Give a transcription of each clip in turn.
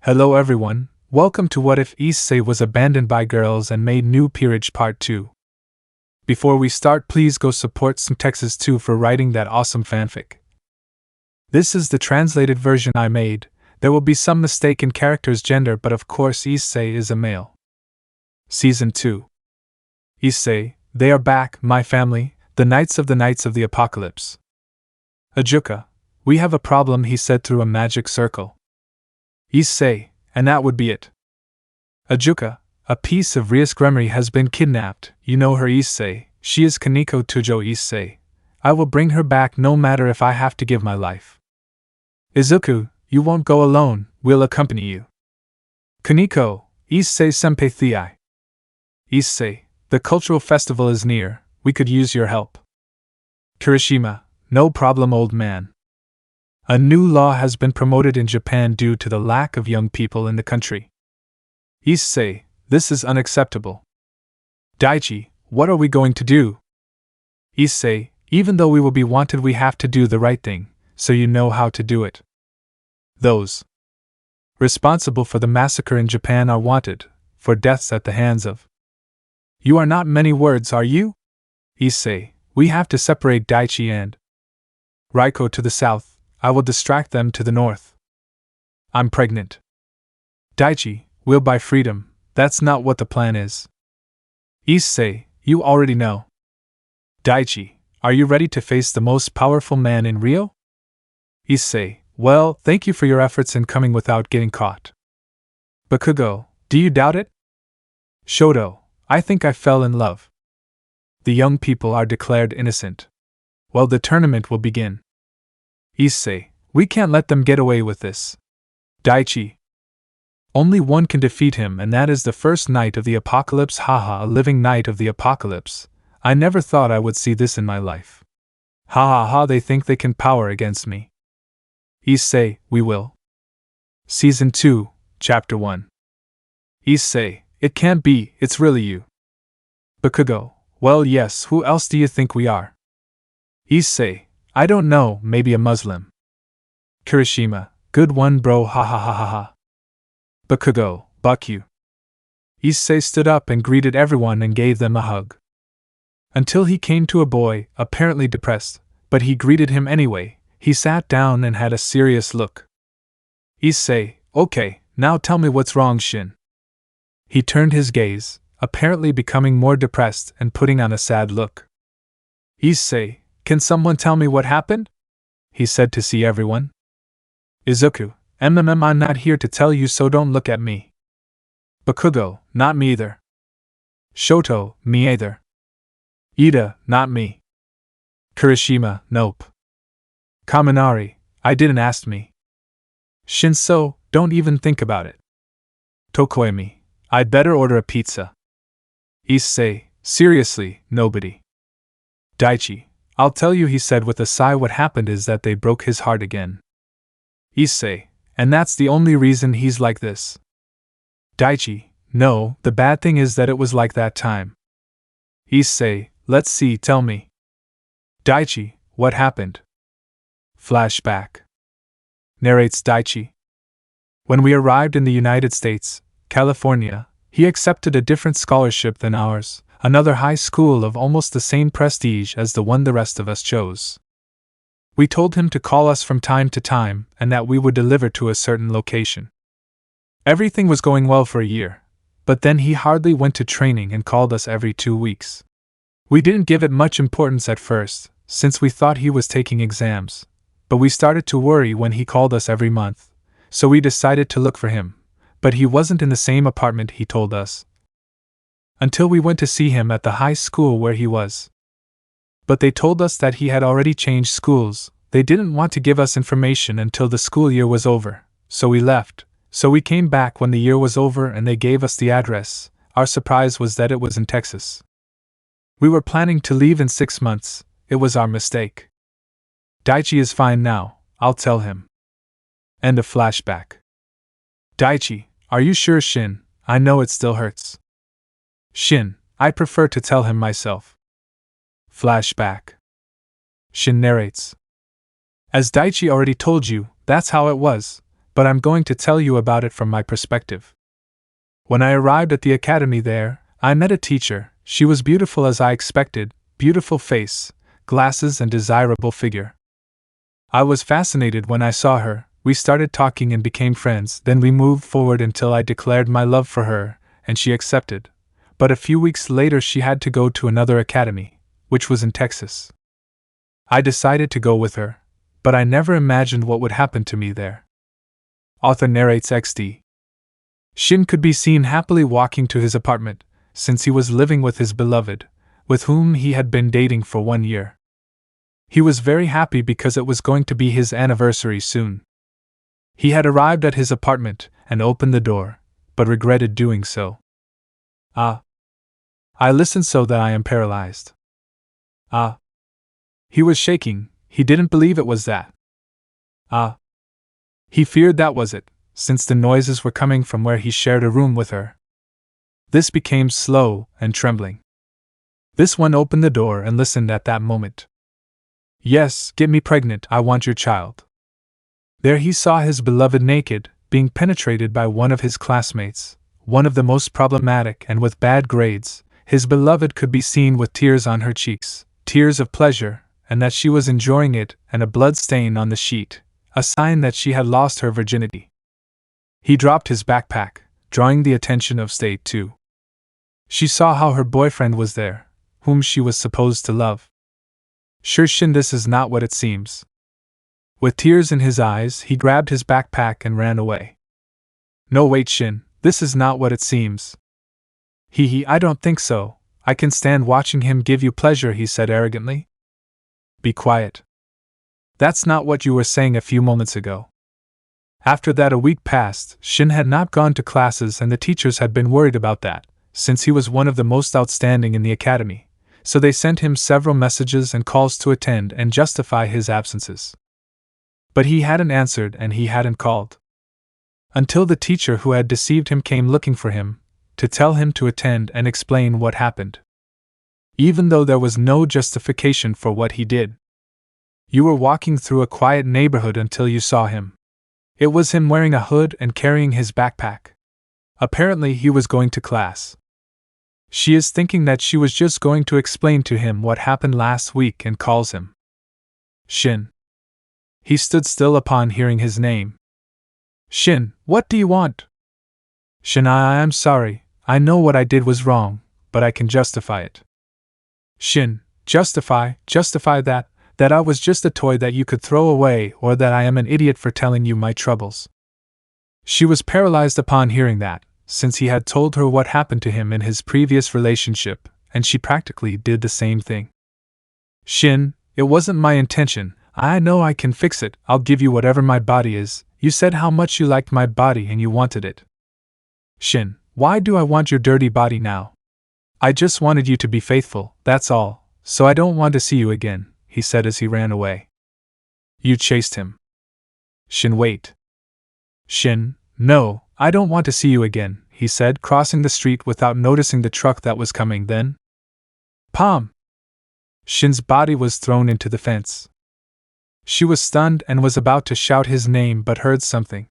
Hello everyone, welcome to What If Issei Was Abandoned by Girls and Made New Peerage Part 2. Before we start, please go support some Texas 2 for writing that awesome fanfic. This is the translated version I made. There will be some mistake in character's gender, but of course Issei is a male. Season 2. Issei, they are back, my family, the Knights of the Apocalypse. Ajuka, we have a problem, he said through a magic circle. Issei, and that would be it. Ajuka, a piece of Rias Gremory has been kidnapped. You know her, Issei. She is Kaneko Tujo, Issei. I will bring her back no matter if I have to give my life. Izuku, you won't go alone, we'll accompany you. Kaneko, Issei senpai thei. Issei, the cultural festival is near, we could use your help. Kirishima, no problem, old man. A new law has been promoted in Japan due to the lack of young people in the country. Issei, this is unacceptable. Daichi, what are we going to do? Issei, even though we will be wanted, we have to do the right thing, so you know how to do it. Those responsible for the massacre in Japan are wanted, for deaths at the hands of. You are not many words, are you? Issei, we have to separate Daichi and Raiko to the south. I will distract them to the north. I'm pregnant. Daichi, we'll buy freedom, that's not what the plan is. Issei, you already know. Daichi, are you ready to face the most powerful man in Rio? Issei, well, thank you for your efforts in coming without getting caught. Bakugo, do you doubt it? Shodo, I think I fell in love. The young people are declared innocent. Well, the tournament will begin. Issei, we can't let them get away with this. Daichi. Only one can defeat him, and that is the first Knight of the Apocalypse. Haha, a living Knight of the Apocalypse. I never thought I would see this in my life. Ha ha ha, they think they can power against me. Issei, we will. Season 2, Chapter 1. Issei, it can't be, it's really you. Bakugo, well yes, who else do you think we are? Issei, I don't know, maybe a Muslim. Kirishima, good one bro, ha ha ha ha ha. Bakugo, buck you. Issei stood up and greeted everyone and gave them a hug. Until he came to a boy, apparently depressed, but he greeted him anyway. He sat down and had a serious look. Issei, okay, now tell me what's wrong, Shin. He turned his gaze, apparently becoming more depressed and putting on a sad look. Issei, can someone tell me what happened? He said to see everyone. Izuku, I'm not here to tell you, so don't look at me. Bakugo, not me either. Shoto, me either. Ida, not me. Kirishima, nope. Kaminari, I didn't ask me. Shinso, don't even think about it. Tokoemi, I'd better order a pizza. Issei, seriously, nobody. Daichi, I'll tell you, he said with a sigh. What happened is that they broke his heart again. Issei, and that's the only reason he's like this. Daichi, no, the bad thing is that it was like that time. Issei, let's see, tell me. Daichi, what happened? Flashback. Narrates Daichi. When we arrived in the United States, California, he accepted a different scholarship than ours. Another high school of almost the same prestige as the one the rest of us chose. We told him to call us from time to time and that we would deliver to a certain location. Everything was going well for a year, but then he hardly went to training and called us every 2 weeks. We didn't give it much importance at first, since we thought he was taking exams, but we started to worry when he called us every month, so we decided to look for him, but he wasn't in the same apartment he told us. Until we went to see him at the high school where he was. But they told us that he had already changed schools. They didn't want to give us information until the school year was over, so we left. So we came back when the year was over and they gave us the address. Our surprise was that it was in Texas. We were planning to leave in 6 months. It was our mistake. Daichi is fine now, I'll tell him. End of flashback. Daichi, are you sure, Shin? I know it still hurts. Shin, I prefer to tell him myself. Flashback. Shin narrates. As Daichi already told you, that's how it was. but I'm going to tell you about it from my perspective. When I arrived at the academy there, I met a teacher. She was beautiful as I expected, beautiful face, glasses and desirable figure. I was fascinated when I saw her. We started talking and became friends, then we moved forward until I declared my love for her, and she accepted. But a few weeks later she had to go to another academy, which was in Texas. I decided to go with her, but I never imagined what would happen to me there. Author narrates XD. Shin could be seen happily walking to his apartment, since he was living with his beloved, with whom he had been dating for 1 year. He was very happy because it was going to be his anniversary soon. He had arrived at his apartment and opened the door, but regretted doing so. I listened so that I am paralyzed. He was shaking. He didn't believe it was that. He feared that was it, since the noises were coming from where he shared a room with her. This became slow and trembling. This one opened the door and listened at that moment. Yes, get me pregnant, I want your child. There he saw his beloved naked, being penetrated by one of his classmates, one of the most problematic and with bad grades. His beloved could be seen with tears on her cheeks, tears of pleasure, and that she was enjoying it, and a blood stain on the sheet, a sign that she had lost her virginity. He dropped his backpack, drawing the attention of State too. She saw how her boyfriend was there, whom she was supposed to love. Sure, Shin, this is not what it seems. With tears in his eyes, he grabbed his backpack and ran away. No, wait, Shin, this is not what it seems. I don't think so. I can stand watching him give you pleasure, he said arrogantly. Be quiet. That's not what you were saying a few moments ago. After that, a week passed. Shin had not gone to classes, and the teachers had been worried about that, since he was one of the most outstanding in the academy, so they sent him several messages and calls to attend and justify his absences. But he hadn't answered and he hadn't called. Until the teacher who had deceived him came looking for him, to tell him to attend and explain what happened. Even though there was no justification for what he did. You were walking through a quiet neighborhood until you saw him. It was him wearing a hood and carrying his backpack. Apparently he was going to class. She is thinking that she was just going to explain to him what happened last week and calls him Shin. He stood still upon hearing his name. Shin, what do you want? Shin, I'm sorry. I know what I did was wrong, but I can justify it. Shin, justify that I was just a toy that you could throw away, or that I am an idiot for telling you my troubles. She was paralyzed upon hearing that, since he had told her what happened to him in his previous relationship, and she practically did the same thing. Shin, it wasn't my intention. I know I can fix it. I'll give you whatever my body is. You said how much you liked my body and you wanted it. Shin, why do I want your dirty body now? I just wanted you to be faithful, that's all, so I don't want to see you again, he said as he ran away. You chased him. Shin, wait. Shin, no, I don't want to see you again, he said, crossing the street without noticing the truck that was coming. Then, Pom! Shin's body was thrown into the fence. She was stunned and was about to shout his name but heard something.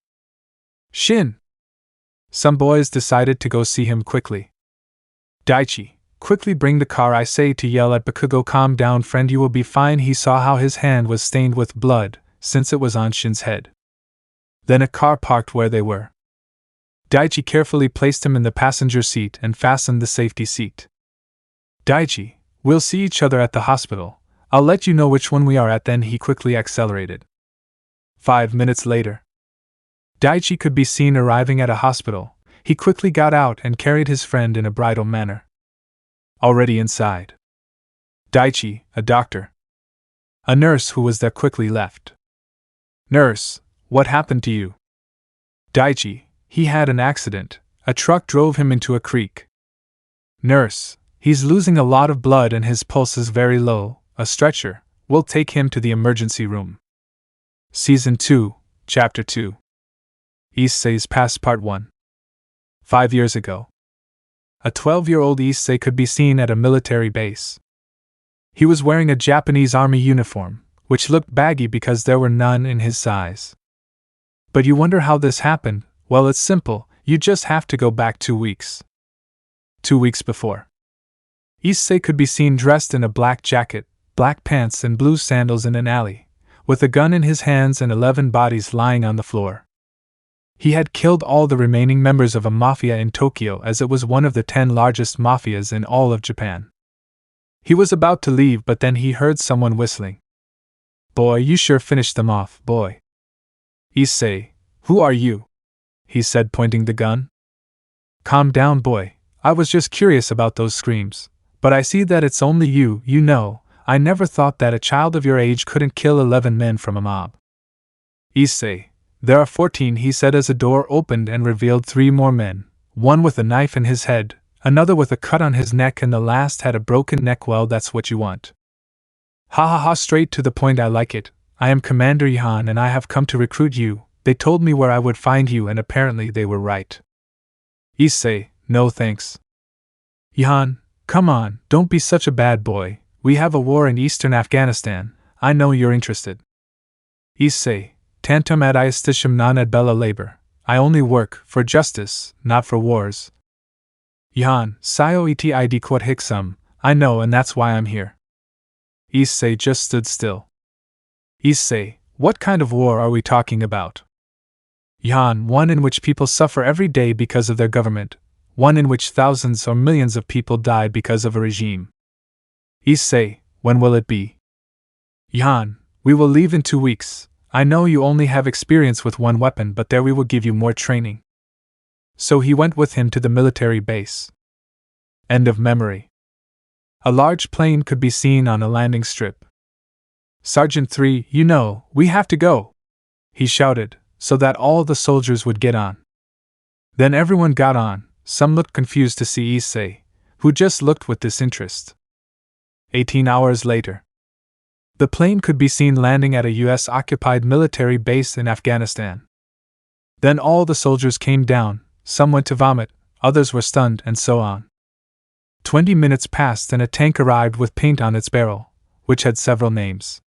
Shin! Some boys decided to go see him quickly. Daichi, quickly bring the car, I say to yell at Bakugo. Calm down, friend, you will be fine. He saw how his hand was stained with blood, since it was on Shin's head. Then a car parked where they were. Daichi carefully placed him in the passenger seat and fastened the safety seat. Daichi, we'll see each other at the hospital. I'll let you know which one we are at. Then he quickly accelerated. 5 minutes later. Daichi could be seen arriving at a hospital. He quickly got out and carried his friend in a bridal manner. Already inside. Daichi, a doctor. A nurse who was there quickly left. Nurse, what happened to you? Daichi, he had an accident. A truck drove him into a creek. Nurse, he's losing a lot of blood and his pulse is very low. A stretcher. We'll take him to the emergency room. Season 2, Chapter 2. Issei's Past Part 1. 5 years ago. A 12-year-old Issei could be seen at a military base. He was wearing a Japanese army uniform, which looked baggy because there were none in his size. But you wonder how this happened. Well, it's simple, you just have to go back 2 weeks. 2 weeks before. Issei could be seen dressed in a black jacket, black pants and blue sandals in an alley, with a gun in his hands and 11 bodies lying on the floor. He had killed all the remaining members of a mafia in Tokyo, as it was one of the 10 largest mafias in all of Japan. He was about to leave, but then he heard someone whistling. "Boy, you sure finished them off, boy." "Issei, who are you?" he said, pointing the gun. "Calm down, boy. I was just curious about those screams. But I see that it's only you. You know, I never thought that a child of your age couldn't kill 11 men from a mob." "Issei, there are 14, he said as a door opened and revealed 3 more men, one with a knife in his head, another with a cut on his neck, and the last had a broken neck. Well, that's what you want. Ha ha ha, straight to the point, I like it. I am Commander Yenna and I have come to recruit you. They told me where I would find you and apparently they were right." "Issei, no thanks." "Yenna, come on, don't be such a bad boy. We have a war in eastern Afghanistan. I know you're interested." "Issei, tantum ad iustitium non ad bella labor. I only work for justice, not for wars." "Yenna, scio et quod hic sum. I know, and that's why I'm here." Issei just stood still. "Issei, what kind of war are we talking about?" "Yenna, one in which people suffer every day because of their government. One in which thousands or millions of people die because of a regime." "Issei, when will it be?" "Yenna, we will leave in 2 weeks. I know you only have experience with one weapon, but there we will give you more training." So he went with him to the military base. End of memory. A large plane could be seen on a landing strip. "Sergeant 3, you know, we have to go," he shouted, so that all the soldiers would get on. Then everyone got on. Some looked confused to see Issei, who just looked with disinterest. 18 hours later. The plane could be seen landing at a US-occupied military base in Afghanistan. Then all the soldiers came down, some went to vomit, others were stunned, and so on. 20 minutes passed and a tank arrived with paint on its barrel, which had several names.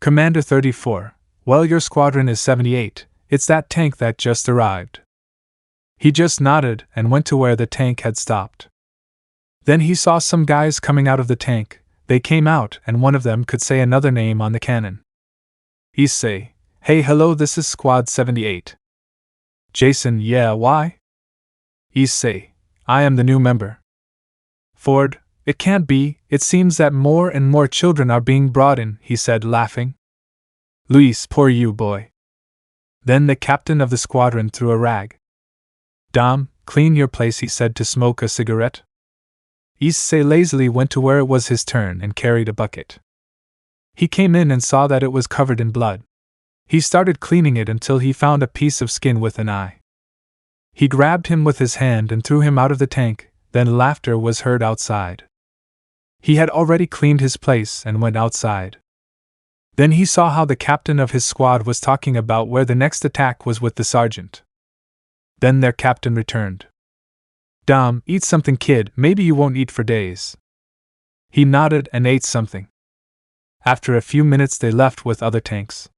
"Commander 34, well, your squadron is 78, it's that tank that just arrived." He just nodded and went to where the tank had stopped. Then he saw some guys coming out of the tank. They came out and one of them could say another name on the cannon. "Issei, hey, hello, this is Squad 78. "Jason, yeah, why?" "Issei, I am the new member." "Ford, it can't be, it seems that more and more children are being brought in," he said, laughing. "Luis, poor you, boy." Then the captain of the squadron threw a rag. "Dom, clean your place," he said to smoke a cigarette. Issei lazily went to where it was his turn and carried a bucket. He came in and saw that it was covered in blood. He started cleaning it until he found a piece of skin with an eye. He grabbed him with his hand and threw him out of the tank, then laughter was heard outside. He had already cleaned his place and went outside. Then he saw how the captain of his squad was talking about where the next attack was with the sergeant. Then their captain returned. "Dom, eat something, kid, maybe you won't eat for days." He nodded and ate something. After a few minutes they left with other tanks.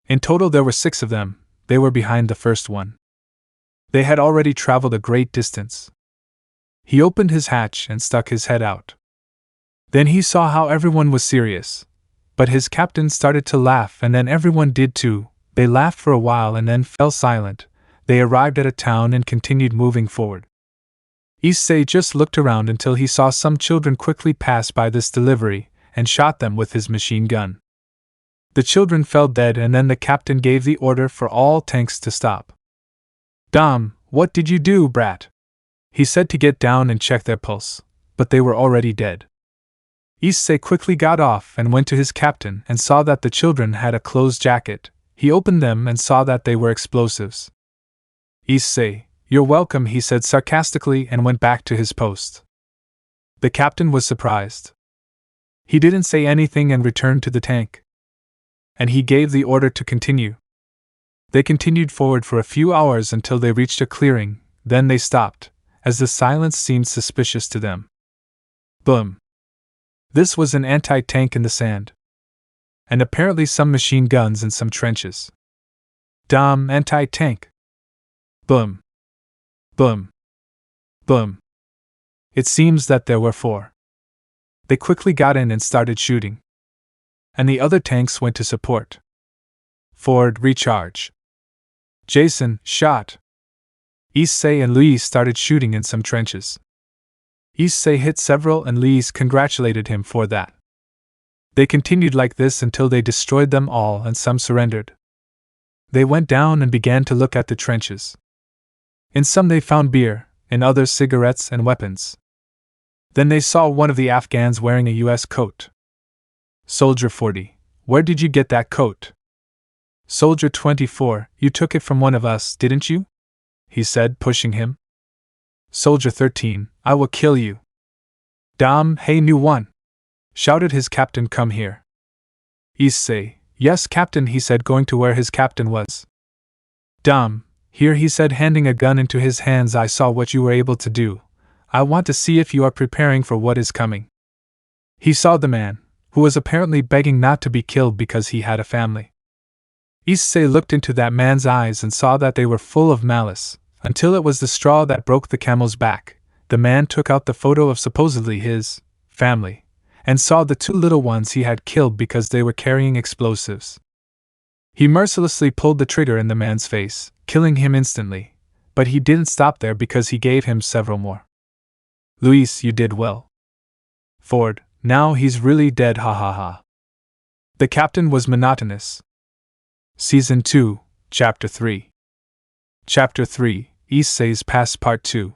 In total there were 6 of them. They were behind the first one. They had already traveled a great distance. He opened his hatch and stuck his head out. Then he saw how everyone was serious. But his captain started to laugh and then everyone did too. They laughed for a while and then fell silent. They arrived at a town and continued moving forward. Issei just looked around until he saw some children quickly pass by this delivery, and shot them with his machine gun. The children fell dead and then the captain gave the order for all tanks to stop. "Dom, what did you do, brat?" He said to get down and check their pulse, but they were already dead. Issei quickly got off and went to his captain and saw that the children had a closed jacket. He opened them and saw that they were explosives. "Issei, you're welcome," he said sarcastically and went back to his post. The captain was surprised. He didn't say anything and returned to the tank. And he gave the order to continue. They continued forward for a few hours until they reached a clearing, then they stopped, as the silence seemed suspicious to them. Boom! This was an anti-tank in the sand. And apparently some machine guns in some trenches. Dom, anti-tank. Boom. Boom. Boom. It seems that there were 4. They quickly got in and started shooting. And the other tanks went to support. Ford, recharge. Jason, shot. Issei and Luis started shooting in some trenches. Issei hit several and Luis congratulated him for that. They continued like this until they destroyed them all and some surrendered. They went down and began to look at the trenches. In some they found beer, in others cigarettes and weapons. Then they saw one of the Afghans wearing a US coat. Soldier 40, where did you get that coat? Soldier 24, you took it from one of us, didn't you? He said, pushing him. Soldier 13, I will kill you. Dom, hey new one! Shouted his captain, come here. Issei, yes captain, he said, going to where his captain was. Dom, here, he said, handing a gun into his hands, I saw what you were able to do. I want to see if you are preparing for what is coming. He saw the man, who was apparently begging not to be killed because he had a family. Issei looked into that man's eyes and saw that they were full of malice, until it was the straw that broke the camel's back. The man took out the photo of supposedly his family, and saw the 2 little ones he had killed because they were carrying explosives. He mercilessly pulled the trigger in the man's face, killing him instantly, but he didn't stop there because he gave him several more. Luis, you did well. Ford, now he's really dead, ha ha ha. The captain was monotonous. Season 2, Chapter 3. Chapter 3, Issei's Past Part 2.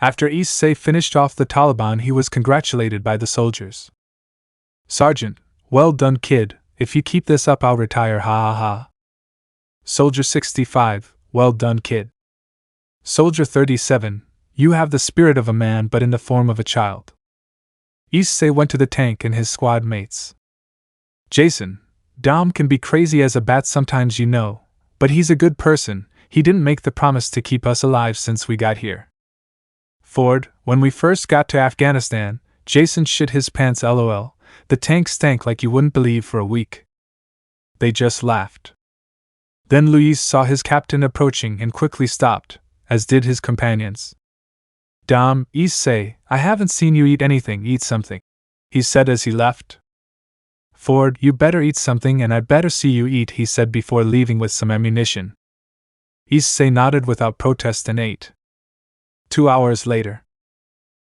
After Issei finished off the Taliban, he was congratulated by the soldiers. Sergeant, well done kid, if you keep this up I'll retire, ha ha ha. Soldier 65, well done kid. Soldier 37, you have the spirit of a man but in the form of a child. Issei went to the tank and his squad mates. Jason, Dom can be crazy as a bat sometimes, you know, but he's a good person. He didn't make the promise to keep us alive since we got here. Ford, when we first got to Afghanistan, Jason shit his pants, lol. The tank stank like you wouldn't believe for a week. They just laughed. Then Luis saw his captain approaching and quickly stopped, as did his companions. Dom, Issei, I haven't seen you eat anything, eat something, he said as he left. Ford, you better eat something and I'd better see you eat, he said before leaving with some ammunition. Issei nodded without protest and ate. 2 hours later.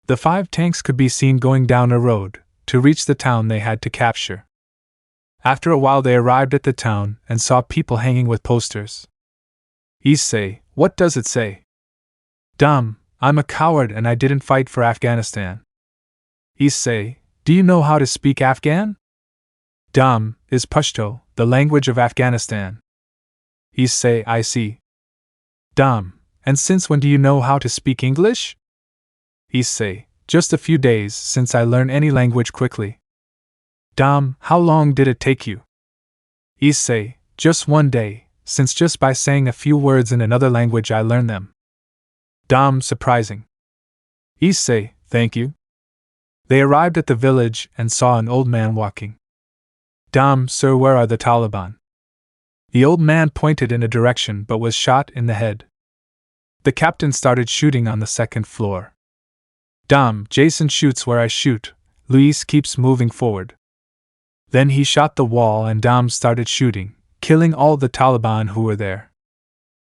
The 5 tanks could be seen going down a road, to reach the town they had to capture. After a while they arrived at the town and saw people hanging with posters. Issei, what does it say? Dom, I'm a coward and I didn't fight for Afghanistan. Issei, do you know how to speak Afghan? Dom, is Pashto, the language of Afghanistan. Issei, I see. Dom, and since when do you know how to speak English? Issei, just a few days since I learn any language quickly. Dom, how long did it take you? Issei, just 1 day, since just by saying a few words in another language I learn them. Dom, surprising. Issei, thank you. They arrived at the village and saw an old man walking. Dom, sir, where are the Taliban? The old man pointed in a direction but was shot in the head. The captain started shooting on the 2nd floor. Dom, Jason shoots where I shoot, Luis keeps moving forward. Then he shot the wall and Dom started shooting, killing all the Taliban who were there.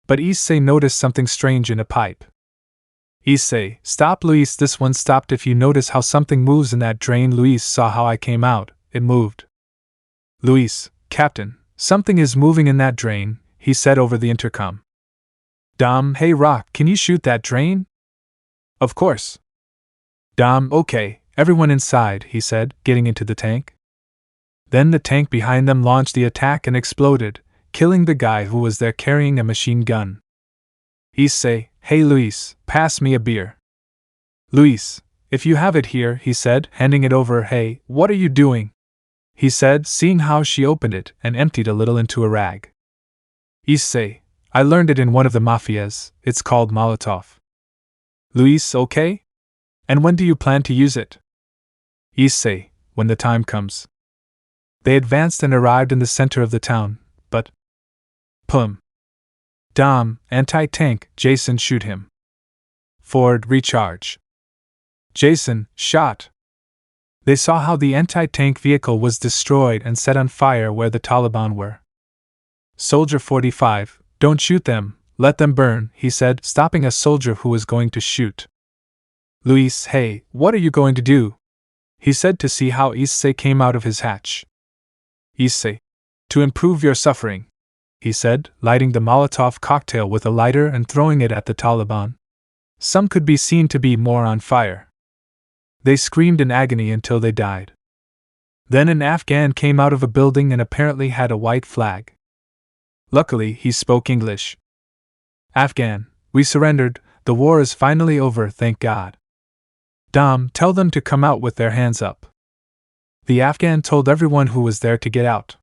But Issei noticed something strange in a pipe. Issei, stop Luis, this one stopped. If you notice how something moves in that drain. Luis saw how I came out, it moved. Luis, Captain, something is moving in that drain, he said over the intercom. Dom, hey Rock, can you shoot that drain? Of course. Dom, okay, everyone inside, he said, getting into the tank. Then the tank behind them launched the attack and exploded, killing the guy who was there carrying a machine gun. Issei, hey Luis, pass me a beer. Luis, if you have it here, he said, handing it over. Hey, what are you doing? He said, seeing how she opened it and emptied a little into a rag. Issei, I learned it in one of the mafias, it's called Molotov. Luis, okay? And when do you plan to use it? Issei, when the time comes. They advanced and arrived in the center of the town, but Pum. Dom, anti-tank, Jason shoot him. Ford, recharge. Jason, shot. They saw how the anti-tank vehicle was destroyed and set on fire where the Taliban were. Soldier 45, don't shoot them, let them burn, he said, stopping a soldier who was going to shoot. Luis, hey, what are you going to do? He said to see how Issei came out of his hatch. Issei, to improve your suffering, he said, lighting the Molotov cocktail with a lighter and throwing it at the Taliban. Some could be seen to be more on fire. They screamed in agony until they died. Then an Afghan came out of a building and apparently had a white flag. Luckily, he spoke English. Afghan, we surrendered, the war is finally over, thank God. Dom, tell them to come out with their hands up. The Afghan told everyone who was there to get out.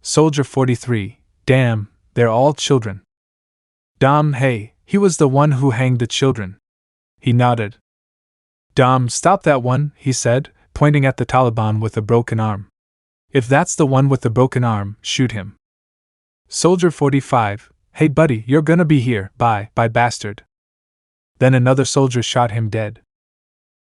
Soldier 43, damn, they're all children. Dom, hey, he was the one who hanged the children. He nodded. Dom, stop that one, he said, pointing at the Taliban with a broken arm. If that's the one with the broken arm, shoot him. Soldier 45, hey buddy, you're gonna be here, bye bastard. Then another soldier shot him dead.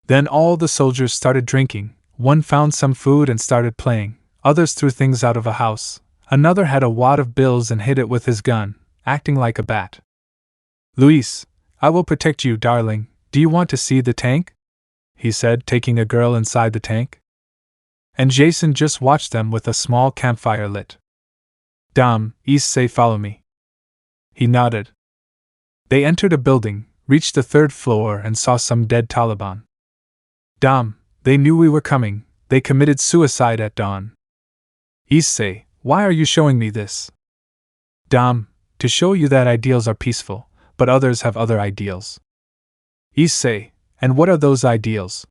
Then all the soldiers started drinking, one found some food and started playing, others threw things out of a house, another had a wad of bills and hit it with his gun, acting like a bat. Luis, I will protect you, darling, do you want to see the tank? He said, taking a girl inside the tank. And Jason just watched them with a small campfire lit. Dom, Issei, follow me. He nodded. They entered a building, reached the 3rd floor and saw some dead Taliban. Dom, they knew we were coming, they committed suicide at dawn. Issei, why are you showing me this? Dom, to show you that ideals are peaceful, but others have other ideals. Issei, and what are those ideals?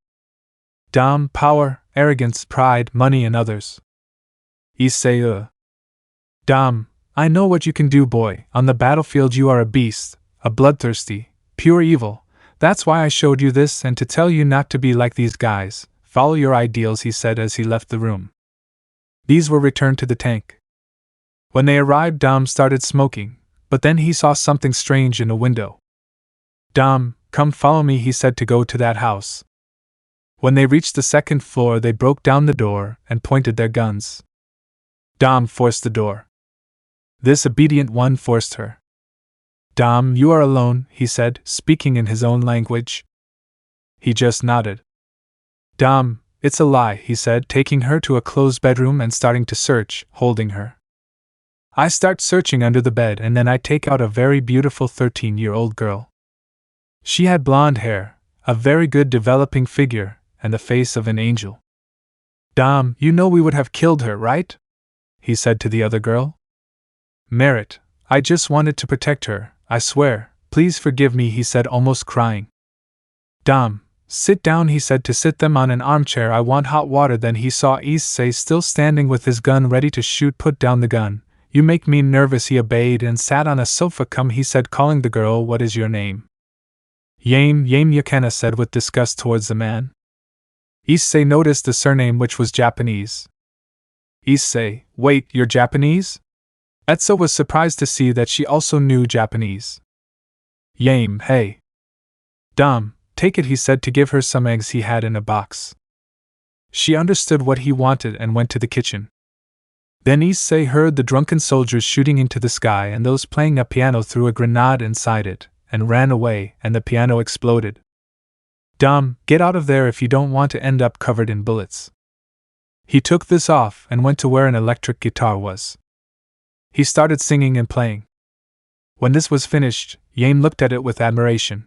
Dom, power, arrogance, pride, money and others. Issei, Dom, I know what you can do, boy, on the battlefield you are a beast, a bloodthirsty, pure evil. That's why I showed you this and to tell you not to be like these guys, follow your ideals, he said as he left the room. These were returned to the tank. When they arrived, Dom started smoking, but then he saw something strange in a window. Dom, come follow me, he said to go to that house. When they reached the 2nd floor, they broke down the door and pointed their guns. Dom forced the door. This obedient one forced her. Dom, you are alone, he said, speaking in his own language. He just nodded. Dom, it's a lie, he said, taking her to a closed bedroom and starting to search, holding her. I start searching under the bed and then I take out a very beautiful 13-year-old girl. She had blonde hair, a very good developing figure, and the face of an angel. Dom, you know we would have killed her, right? He said to the other girl. Merit, I just wanted to protect her, I swear, please forgive me, he said, almost crying. Dom, sit down, he said to sit them on an armchair, I want hot water. Then he saw Issei still standing with his gun ready to shoot. Put down the gun, you make me nervous. He obeyed and sat on a sofa. Come, he said, calling the girl, what is your name? Yame, Yenna said with disgust towards the man. Issei noticed the surname, which was Japanese. Issei, wait, you're Japanese? Etsu was surprised to see that she also knew Japanese. Yame, hey. Dom, take it, he said to give her some eggs he had in a box. She understood what he wanted and went to the kitchen. Then Issei heard the drunken soldiers shooting into the sky and those playing a piano threw a grenade inside it, and ran away, and the piano exploded. Dom, get out of there if you don't want to end up covered in bullets. He took this off and went to where an electric guitar was. He started singing and playing. When this was finished, Yame looked at it with admiration.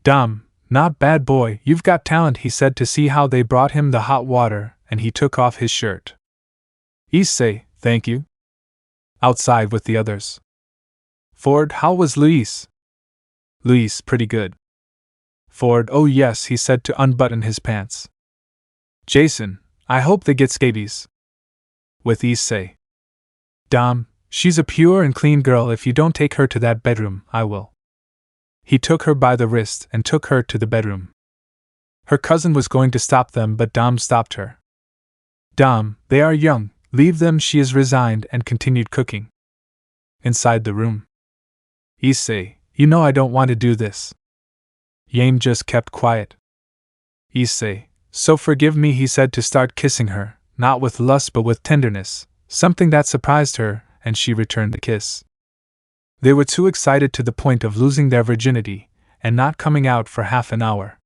Dom, not bad boy, you've got talent, he said to see how they brought him the hot water, and he took off his shirt. Issei, thank you. Outside with the others. Ford, how was Luis? Luis, pretty good. Ford, oh yes, he said to unbutton his pants. Jason, I hope they get scabies. With Issei. Dom, she's a pure and clean girl, if you don't take her to that bedroom, I will. He took her by the wrist and took her to the bedroom. Her cousin was going to stop them, but Dom stopped her. Dom, they are young, leave them, she is resigned, and continued cooking. inside the room. Issei, you know I don't want to do this. Yame just kept quiet. Issei, so forgive me, he said to start kissing her, not with lust but with tenderness, something that surprised her, and she returned the kiss. They were too excited to the point of losing their virginity, and not coming out for half an hour.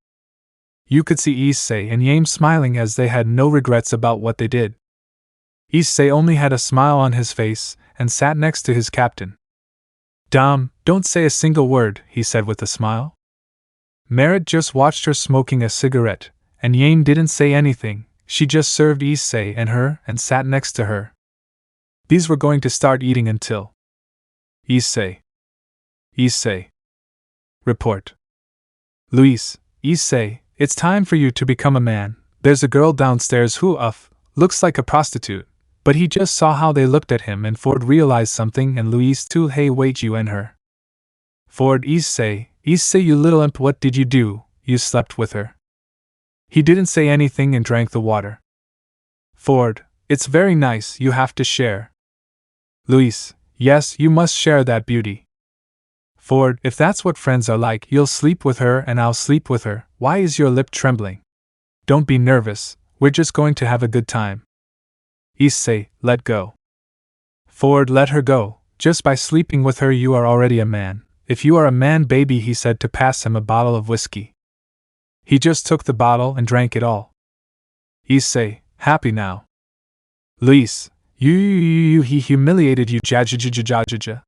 You could see Issei and Yame smiling as they had no regrets about what they did. Issei only had a smile on his face, and sat next to his captain. Dom, don't say a single word, he said with a smile. Merritt just watched her smoking a cigarette, and Yame didn't say anything, she just served Issei and her and sat next to her. These were going to start eating until. Issei. Report. Luis, Issei, it's time for you to become a man. There's a girl downstairs who, looks like a prostitute. But he just saw how they looked at him and Ford realized something and Luis too. Hey, wait, you and her. Ford, Issei, you little imp, what did you do? You slept with her. He didn't say anything and drank the water. Ford, it's very nice, you have to share. Luis, yes, you must share that beauty. Ford, if that's what friends are like, you'll sleep with her and I'll sleep with her. Why is your lip trembling? Don't be nervous, we're just going to have a good time. Issei, let go. Ford, let her go. Just by sleeping with her you are already a man. If you are a man, baby, he said to pass him a bottle of whiskey. He just took the bottle and drank it all. Issei, happy now. Luis, he humiliated you, jajajajajaja.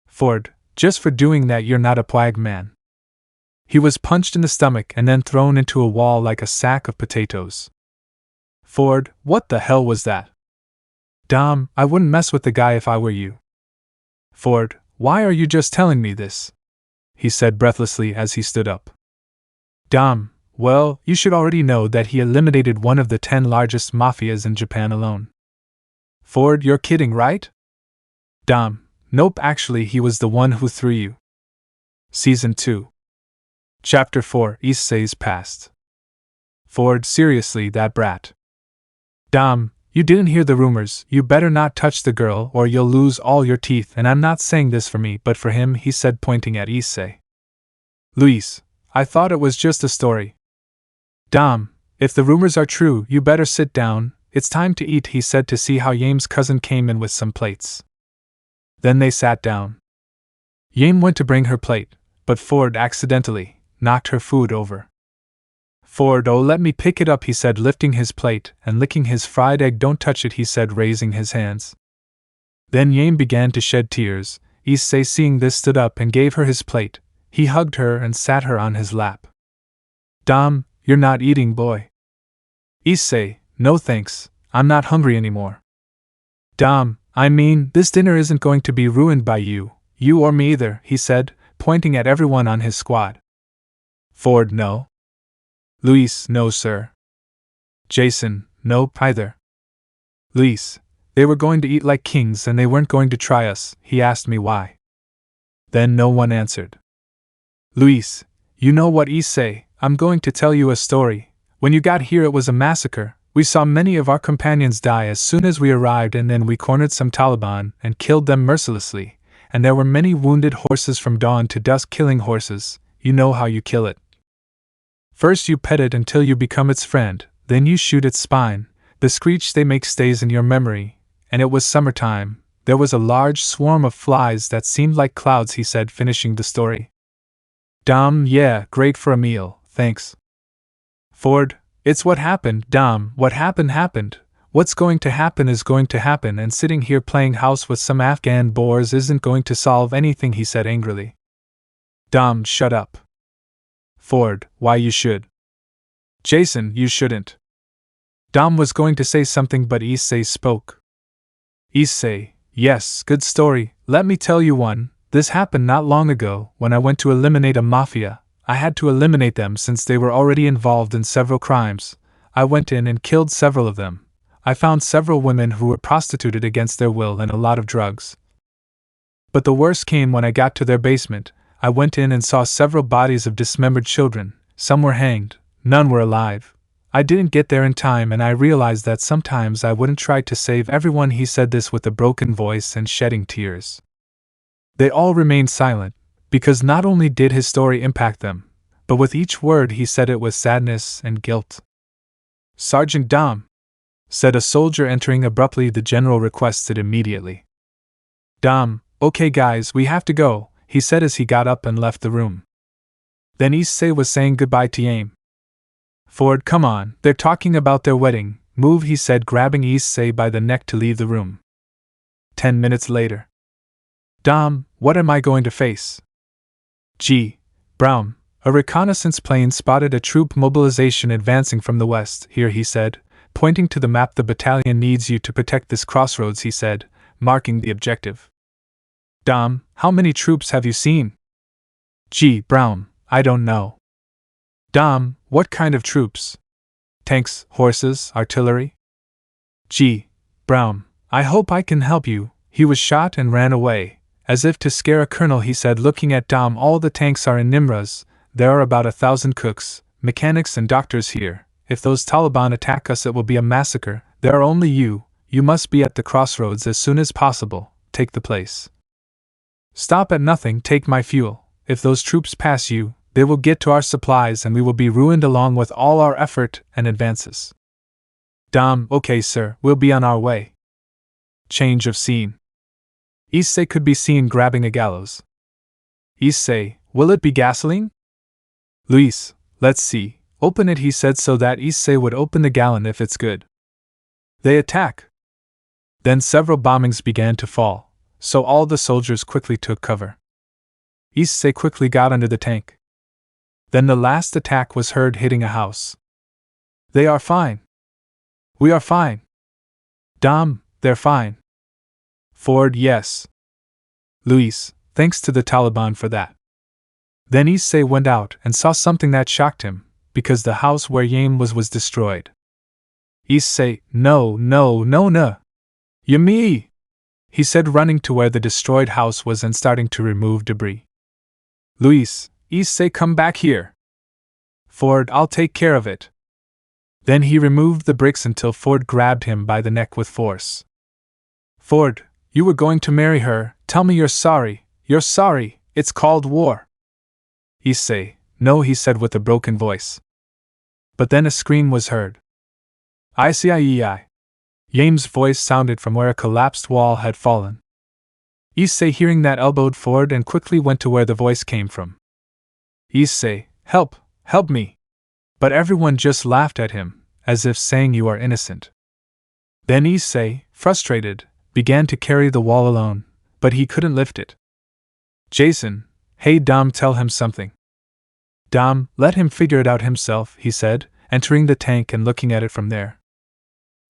Ford, just for doing that you're not a pwag man. He was punched in the stomach and then thrown into a wall like a sack of potatoes. Ford, what the hell was that? Dom, I wouldn't mess with the guy if I were you. Ford, why are you just telling me this? He said breathlessly as he stood up. Dom, well, you should already know that he eliminated one of the 10 largest mafias in Japan alone. Ford, you're kidding, right? Dom, nope, actually he was the one who threw you. Season 2. Chapter 4, Issei's Past. Ford, seriously, that brat. Dom, you didn't hear the rumors, you better not touch the girl or you'll lose all your teeth, and I'm not saying this for me but for him, he said, pointing at Issei. Luis, I thought it was just a story. Dom, if the rumors are true, you better sit down, it's time to eat, he said to see how Yame's cousin came in with some plates. Then they sat down. Yame went to bring her plate, but Ford accidentally knocked her food over. Ford, oh, let me pick it up, he said, lifting his plate and licking his fried egg. Don't touch it, he said, raising his hands. Then Yame began to shed tears. Issei, seeing this, stood up and gave her his plate. He hugged her and sat her on his lap. Dom, you're not eating, boy. Issei, no thanks, I'm not hungry anymore. Dom, I mean, this dinner isn't going to be ruined by you or me either, he said, pointing at everyone on his squad. Ford, no. Luis, no sir. Jason, nope either. Luis, they were going to eat like kings and they weren't going to try us, he asked me why. Then no one answered. Luis, you know what, Issei, I'm going to tell you a story. When you got here it was a massacre. We saw many of our companions die as soon as we arrived, and then we cornered some Taliban and killed them mercilessly, and there were many wounded horses from dawn to dusk. Killing horses, you know how you kill it. First you pet it until you become its friend, then you shoot its spine. The screech they make stays in your memory, and it was summertime. There was a large swarm of flies that seemed like clouds, he said, finishing the story. Dom, yeah, great for a meal, thanks. Ford, it's what happened, Dom, what happened. What's going to happen is going to happen, and sitting here playing house with some Afghan boars isn't going to solve anything, he said angrily. Dom, shut up. Ford, why you should. Jason, you shouldn't. Dom was going to say something but Issei spoke. Issei, yes, good story, let me tell you one. This happened not long ago, when I went to eliminate a mafia. I had to eliminate them since they were already involved in several crimes. I went in and killed several of them. I found several women who were prostituted against their will and a lot of drugs. But the worst came when I got to their basement. I went in and saw several bodies of dismembered children. Some were hanged, none were alive. I didn't get there in time, and I realized that sometimes I wouldn't try to save everyone. He said this with a broken voice and shedding tears. They all remained silent, because not only did his story impact them, but with each word he said it with sadness and guilt. "Sergeant Dom," said a soldier entering abruptly. The general requested immediately. "Dom, okay guys, we have to go," he said as he got up and left the room. Then Issei was saying goodbye to Yame. "Ford, come on, they're talking about their wedding. Move," he said, grabbing Issei by the neck to leave the room. 10 minutes later. "Dom, what am I going to face?" "G. Brown, a reconnaissance plane spotted a troop mobilization advancing from the west here," he said, pointing to the map. "The battalion needs you to protect this crossroads," he said, marking the objective. "Dom, how many troops have you seen?" "G. Brown, I don't know." "Dom, what kind of troops? Tanks, horses, artillery?" "G. Brown, I hope I can help you." "He was shot and ran away, as if to scare a colonel," he said, looking at Dom. "All the tanks are in Nimraz. There are about 1,000 cooks, mechanics and doctors here. If those Taliban attack us, it will be a massacre. There are only you. You must be at the crossroads as soon as possible. Take the place. Stop at nothing, take my fuel. If those troops pass you, they will get to our supplies and we will be ruined along with all our effort and advances." "Dom, okay sir, we'll be on our way." Change of scene. Issei could be seen grabbing a gallows. "Issei, will it be gasoline?" "Luis, let's see. Open it," he said, so that Issei would open the gallon if it's good. They attack. Then several bombings began to fall, so all the soldiers quickly took cover. Issei quickly got under the tank. Then the last attack was heard hitting a house. "They are fine. We are fine." "Dom, they're fine." "Ford, yes." "Luis, thanks to the Taliban for that." Then Issei went out and saw something that shocked him, because the house where Yame was destroyed. Issei, no. Yami! He said, running to where the destroyed house was and starting to remove debris. "Luis, Issei, come back here." "Ford, I'll take care of it." Then he removed the bricks until Ford grabbed him by the neck with force. "Ford, you were going to marry her, tell me you're sorry, it's called war." "Issei, no," he said with a broken voice. But then a scream was heard. "Issei." Yame's voice sounded from where a collapsed wall had fallen. Issei, hearing that, elbowed forward and quickly went to where the voice came from. "Issei, help me." But everyone just laughed at him, as if saying, "You are innocent." Then Issei, frustrated, began to carry the wall alone, but he couldn't lift it. "Jason, hey Dom, tell him something." "Dom, let him figure it out himself," he said, entering the tank and looking at it from there.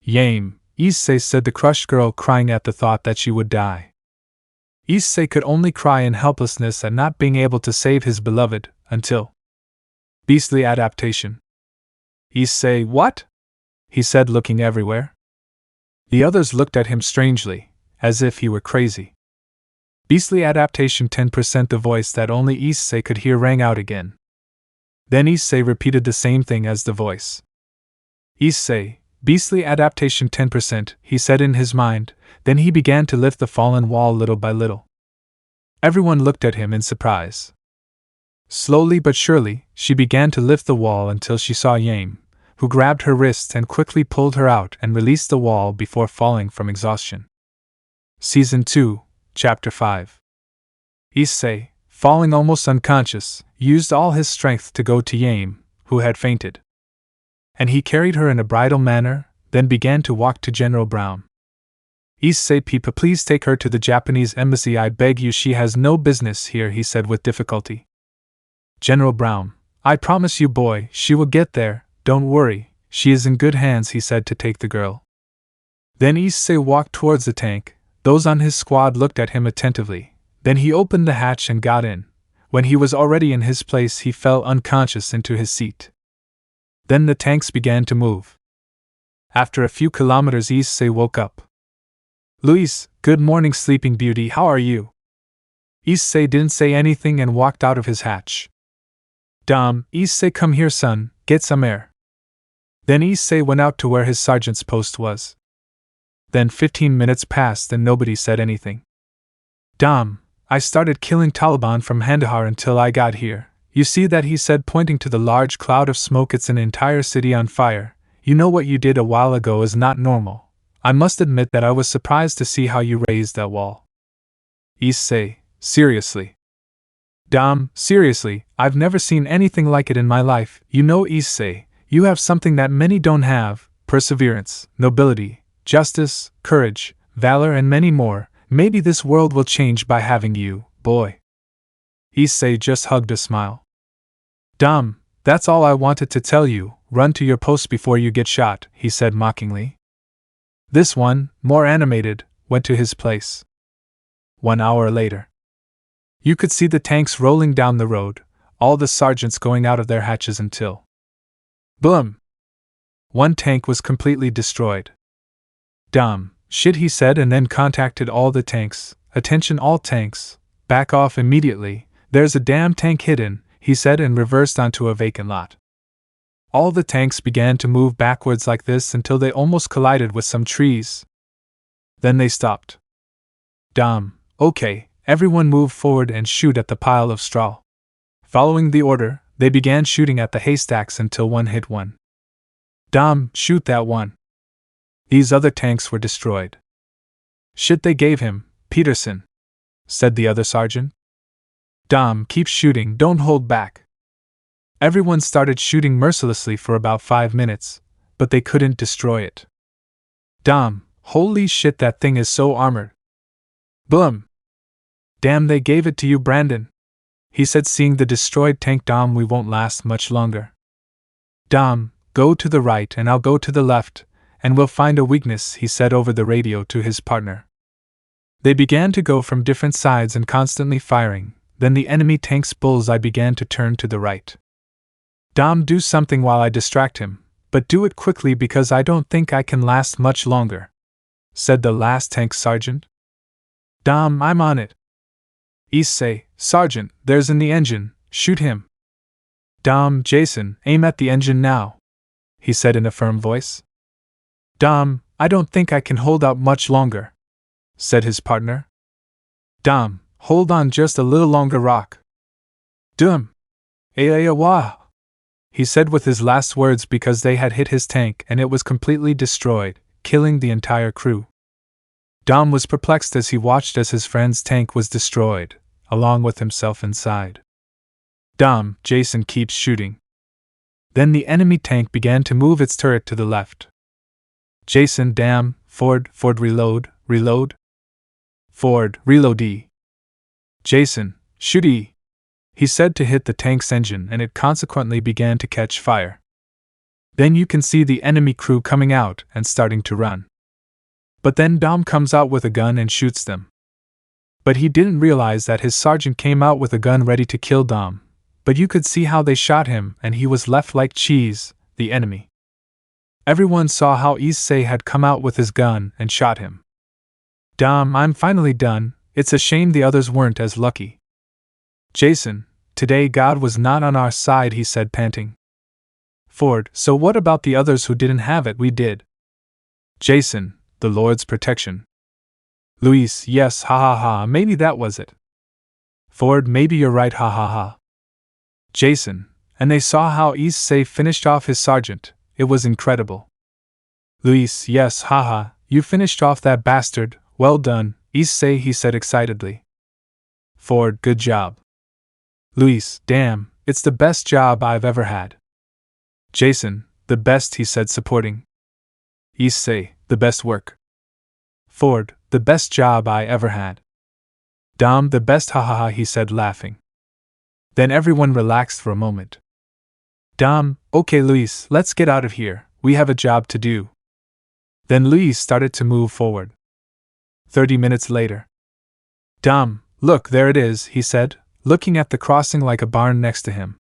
"Yame," Issei said, the crushed girl crying at the thought that she would die. Issei could only cry in helplessness at not being able to save his beloved, until... Beastly adaptation. "Issei, what?" he said, looking everywhere. The others looked at him strangely, as if he were crazy. "Beastly adaptation 10%." The voice that only Issei could hear rang out again. Then Issei repeated the same thing as the voice. "Issei, beastly adaptation 10%, he said in his mind, then he began to lift the fallen wall little by little. Everyone looked at him in surprise. Slowly but surely, she began to lift the wall until she saw Yame, who grabbed her wrist and quickly pulled her out and released the wall before falling from exhaustion. Season 2, Chapter 5. Issei, falling almost unconscious, used all his strength to go to Yame, who had fainted. And he carried her in a bridal manner, then began to walk to General Brown. "Issei, Pipa, please take her to the Japanese embassy, I beg you, she has no business here," he said with difficulty. "General Brown, I promise you, boy, she will get there, don't worry, she is in good hands," he said to take the girl. Then Issei walked towards the tank. Those on his squad looked at him attentively. Then he opened the hatch and got in. When he was already in his place, he fell unconscious into his seat. Then the tanks began to move. After a few kilometers, Issei woke up. "Luis, good morning, sleeping beauty, how are you?" Issei didn't say anything and walked out of his hatch. "Dom, Issei, come here, son, get some air." Then Issei went out to where his sergeant's post was. Then 15 minutes passed and nobody said anything. "Dom, I started killing Taliban from Kandahar until I got here. You see that, he said, pointing to the large cloud of smoke. It's an entire city on fire. You know what you did a while ago is not normal. I must admit that I was surprised to see how you raised that wall. Issei, seriously. Dom, seriously, I've never seen anything like it in my life. You know, Issei, you have something that many don't have: perseverance, nobility, justice, courage, valor, and many more. Maybe this world will change by having you, boy. Issei just hugged a smile. Dom, that's all I wanted to tell you. Run to your post before you get shot, he said mockingly. This one, more animated, went to his place. 1 hour later. You could see the tanks rolling down the road, all the sergeants going out of their hatches until... Boom! One tank was completely destroyed. Dumb shit, he said, and then contacted all the tanks. Attention all tanks, back off immediately. There's a damn tank hidden, he said, and reversed onto a vacant lot. All the tanks began to move backwards like this until they almost collided with some trees. Then they stopped. Dom, okay, everyone move forward and shoot at the pile of straw. Following the order, they began shooting at the haystacks until one hit one. Dom, shoot that one. These other tanks were destroyed. Shit, they gave him, Peterson, said the other sergeant. Dom, keep shooting, don't hold back. Everyone started shooting mercilessly for about 5 minutes, but they couldn't destroy it. Dom, holy shit, that thing is so armored. Boom! Damn, they gave it to you, Brandon, he said, seeing the destroyed tank. Dom, we won't last much longer. Dom, go to the right and I'll go to the left, and we'll find a weakness, he said over the radio to his partner. They began to go from different sides and constantly firing. Then the enemy tank's bullseye began to turn to the right. Dom, do something while I distract him, but do it quickly because I don't think I can last much longer, said the last tank sergeant. Dom, I'm on it. Issei, Sergeant, there's in the engine, shoot him. Dom, Jason, aim at the engine now, he said in a firm voice. Dom, I don't think I can hold out much longer, said his partner. Dom, hold on just a little longer, Rock. Dum. Wah, he said with his last words because they had hit his tank and it was completely destroyed, killing the entire crew. Dom was perplexed as he watched as his friend's tank was destroyed, along with himself inside. Dom, Jason keeps shooting. Then the enemy tank began to move its turret to the left. Jason, damn, Ford, reload, reload. Ford, reload E. Jason, shoot E, he said to hit the tank's engine, and it consequently began to catch fire. Then you can see the enemy crew coming out and starting to run. But then Dom comes out with a gun and shoots them. But he didn't realize that his sergeant came out with a gun ready to kill Dom. But you could see how they shot him, and he was left like cheese, the enemy. Everyone saw how Issei had come out with his gun and shot him. Dom, I'm finally done. It's a shame the others weren't as lucky. Jason, today God was not on our side, he said, panting. Ford, so what about the others who didn't have it? We did. Jason, the Lord's protection. Luis, yes, ha ha ha, maybe that was it. Ford, maybe you're right, ha ha ha. Jason, and they saw how Issei finished off his sergeant. It was incredible. Luis, yes, haha, you finished off that bastard, well done, Issei, he said excitedly. Ford, good job. Luis, damn, it's the best job I've ever had. Jason, the best, he said, supporting. Issei, the best work. Ford, the best job I ever had. Dom, the best, ha ha ha, he said, laughing. Then everyone relaxed for a moment. Dom, okay Luis, let's get out of here, we have a job to do. Then Luis started to move forward. 30 minutes later. Dom, look, there it is, he said, looking at the crossing like a barn next to him.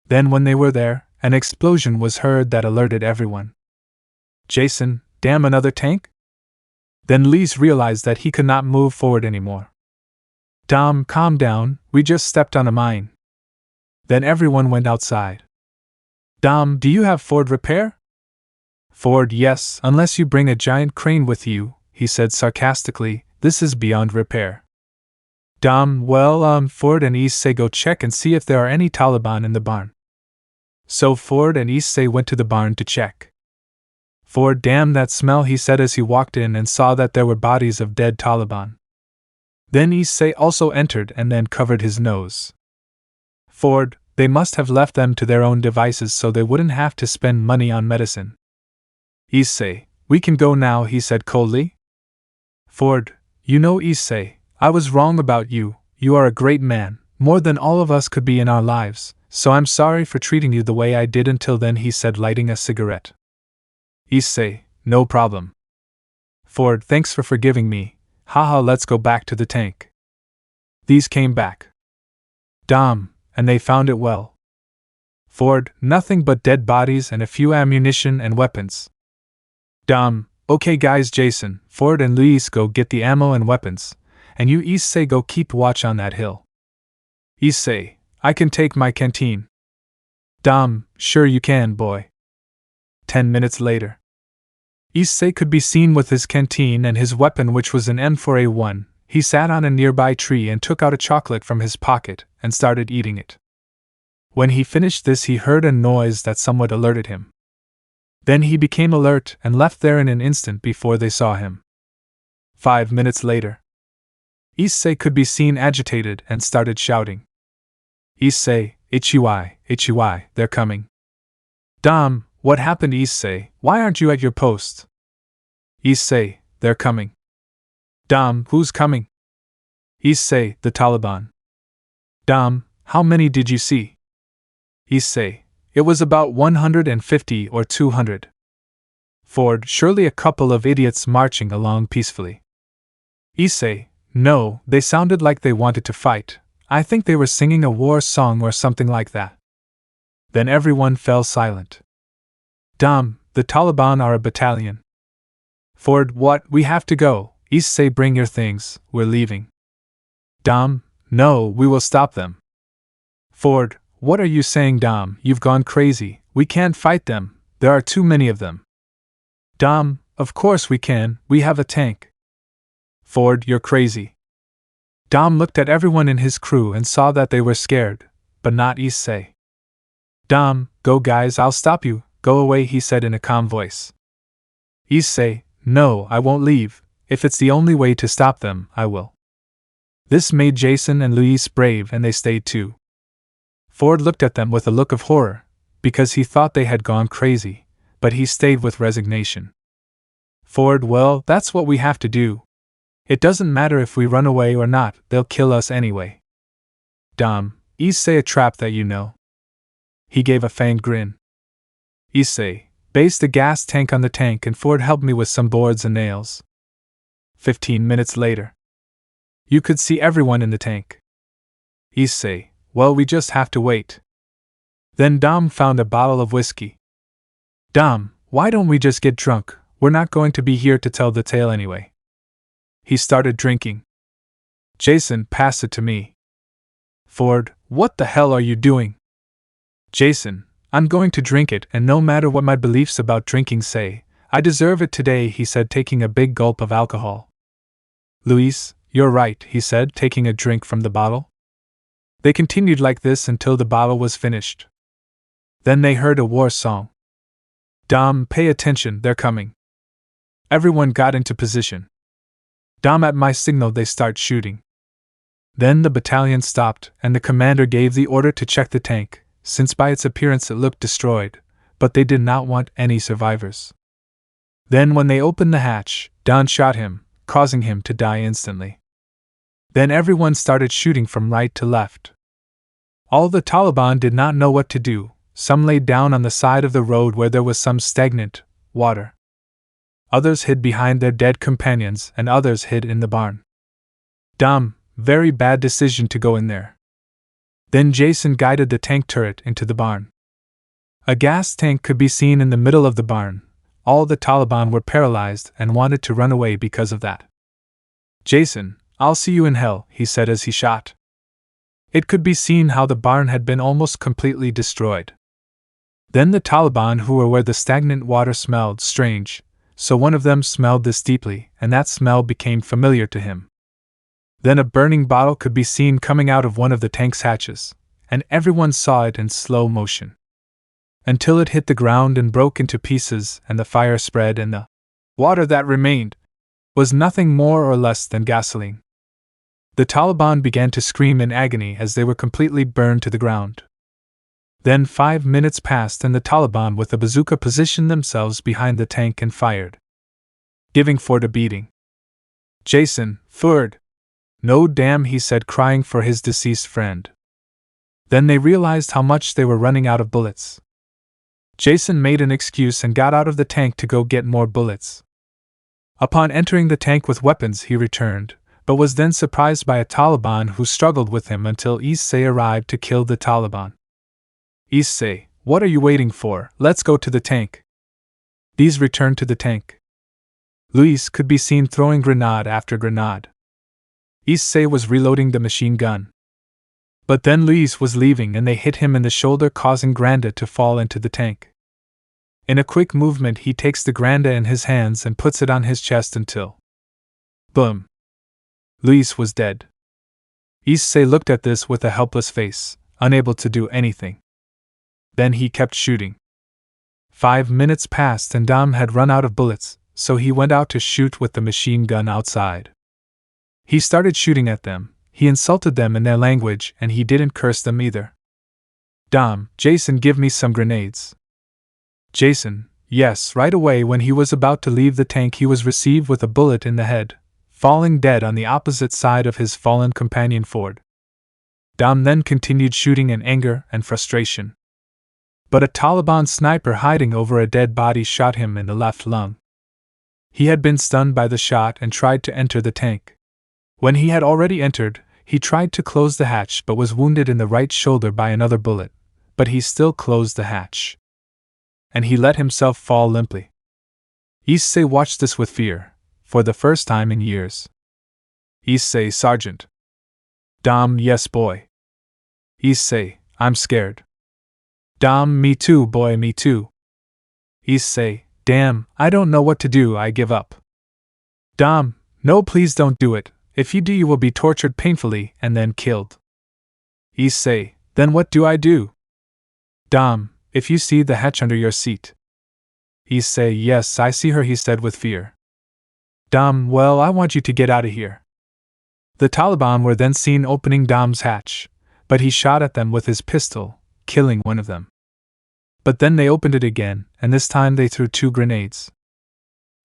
Then when they were there, an explosion was heard that alerted everyone. Jason, damn, another tank? Then Luis realized that he could not move forward anymore. Dom, calm down, we just stepped on a mine. Then everyone went outside. Dom, do you have Ford repair? Ford, yes, unless you bring a giant crane with you, he said sarcastically, this is beyond repair. Ford and Issei go check and see if there are any Taliban in the barn. So Ford and Issei went to the barn to check. Ford, damn that smell, he said as he walked in and saw that there were bodies of dead Taliban. Then Issei also entered and then covered his nose. Ford, they must have left them to their own devices so they wouldn't have to spend money on medicine. Issei, we can go now, he said coldly. Ford, you know Issei, I was wrong about you. You are a great man, more than all of us could be in our lives, so I'm sorry for treating you the way I did until then, he said, lighting a cigarette. Issei, no problem. Ford, thanks for forgiving me. Haha, let's go back to the tank. These came back. And they found it well. Ford, nothing but dead bodies and a few ammunition and weapons. Okay guys, Jason, Ford and Luis go get the ammo and weapons, and you Issei go keep watch on that hill. Issei, I can take my canteen. Sure you can, boy. 10 minutes later. Issei could be seen with his canteen and his weapon, which was an M4A1. He sat on a nearby tree and took out a chocolate from his pocket and started eating it. When he finished this, he heard a noise that somewhat alerted him. Then he became alert and left there in an instant before they saw him. 5 minutes later. Issei could be seen agitated and started shouting. Issei, Ichiwai, they're coming. What happened, Issei? Why aren't you at your post? Issei, they're coming. Who's coming? Issei, the Taliban. How many did you see? Issei, it was about 150 or 200. Ford, surely a couple of idiots marching along peacefully. Issei, no, they sounded like they wanted to fight. I think they were singing a war song or something like that. Then everyone fell silent. The Taliban are a battalion. Ford, what? We have to go. Issei, bring your things, we're leaving. No, we will stop them. Ford, what are you saying, You've gone crazy. We can't fight them. There are too many of them. Of course we can. We have a tank. Ford, you're crazy. Looked at everyone in his crew and saw that they were scared, but not Issei. Go guys, I'll stop you. Go away, he said in a calm voice. Issei, no, I won't leave. If it's the only way to stop them, I will. This made Jason and Luis brave, and they stayed too. Ford looked at them with a look of horror, because he thought they had gone crazy, but he stayed with resignation. Ford, well, that's what we have to do. It doesn't matter if we run away or not, they'll kill us anyway. Issei, a trap that you know. He gave a fanged grin. Issei, base the gas tank on the tank and Ford helped me with some boards and nails. 15 minutes later. You could see everyone in the tank. Issei, well, we just have to wait. Then found a bottle of whiskey. Why don't we just get drunk? We're not going to be here to tell the tale anyway. He started drinking. Jason, pass it to me. Ford, what the hell are you doing? Jason, I'm going to drink it, and no matter what my beliefs about drinking say, I deserve it today, he said, taking a big gulp of alcohol. Luis, you're right, he said, taking a drink from the bottle. They continued like this until the bottle was finished. Then they heard a war song. Pay attention, they're coming. Everyone got into position. At my signal they start shooting. Then the battalion stopped, and the commander gave the order to check the tank, since by its appearance it looked destroyed, but they did not want any survivors. Then when they opened the hatch, shot him, causing him to die instantly. Then everyone started shooting from right to left. All the Taliban did not know what to do. Some laid down on the side of the road where there was some stagnant water. Others hid behind their dead companions, and others hid in the barn. Very bad decision to go in there. Then Jason guided the tank turret into the barn. A gas tank could be seen in the middle of the barn. All the Taliban were paralyzed and wanted to run away because of that. Jason, I'll see you in hell, he said as he shot. It could be seen how the barn had been almost completely destroyed. Then the Taliban who were where the stagnant water smelled strange, so one of them smelled this deeply, and that smell became familiar to him. Then a burning bottle could be seen coming out of one of the tank's hatches, and everyone saw it in slow motion. Until it hit the ground and broke into pieces and the fire spread, and the water that remained was nothing more or less than gasoline. The Taliban began to scream in agony as they were completely burned to the ground. Then 5 minutes passed and the Taliban with a bazooka positioned themselves behind the tank and fired, giving Ford a beating. Jason, Ford. No damn, he said, crying for his deceased friend. Then they realized how much they were running out of bullets. Jason made an excuse and got out of the tank to go get more bullets. Upon entering the tank with weapons, he returned, but was then surprised by a Taliban who struggled with him until Issei arrived to kill the Taliban. Issei, what are you waiting for? Let's go to the tank. These returned to the tank. Luis could be seen throwing grenade after grenade. Issei was reloading the machine gun. But then Luis was leaving and they hit him in the shoulder, causing Granda to fall into the tank. In a quick movement, he takes the Granda in his hands and puts it on his chest until boom! Luis was dead. Issei looked at this with a helpless face, unable to do anything. Then he kept shooting. 5 minutes passed and Dom had run out of bullets, so he went out to shoot with the machine gun outside. He started shooting at them. He insulted them in their language and he didn't curse them either. Dom, Jason, give me some grenades. Jason, yes, right away. When he was about to leave the tank, he was received with a bullet in the head, falling dead on the opposite side of his fallen companion Ford. Dom then continued shooting in anger and frustration. But a Taliban sniper hiding over a dead body shot him in the left lung. He had been stunned by the shot and tried to enter the tank. When he had already entered, he tried to close the hatch but was wounded in the right shoulder by another bullet, but he still closed the hatch. And he let himself fall limply. Issei watched this with fear, for the first time in years. Issei, Sergeant. Dom, yes, boy. Issei, I'm scared. Dom, me too, boy, me too. Issei, damn, I don't know what to do, I give up. Dom, no, please don't do it. If you do, you will be tortured painfully and then killed. Issei, then what do I do? Dom, if you see the hatch under your seat. Issei, yes, I see her, he said with fear. Dom, well, I want you to get out of here. The Taliban were then seen opening Dom's hatch, but he shot at them with his pistol, killing one of them. But then they opened it again, and this time they threw 2 grenades.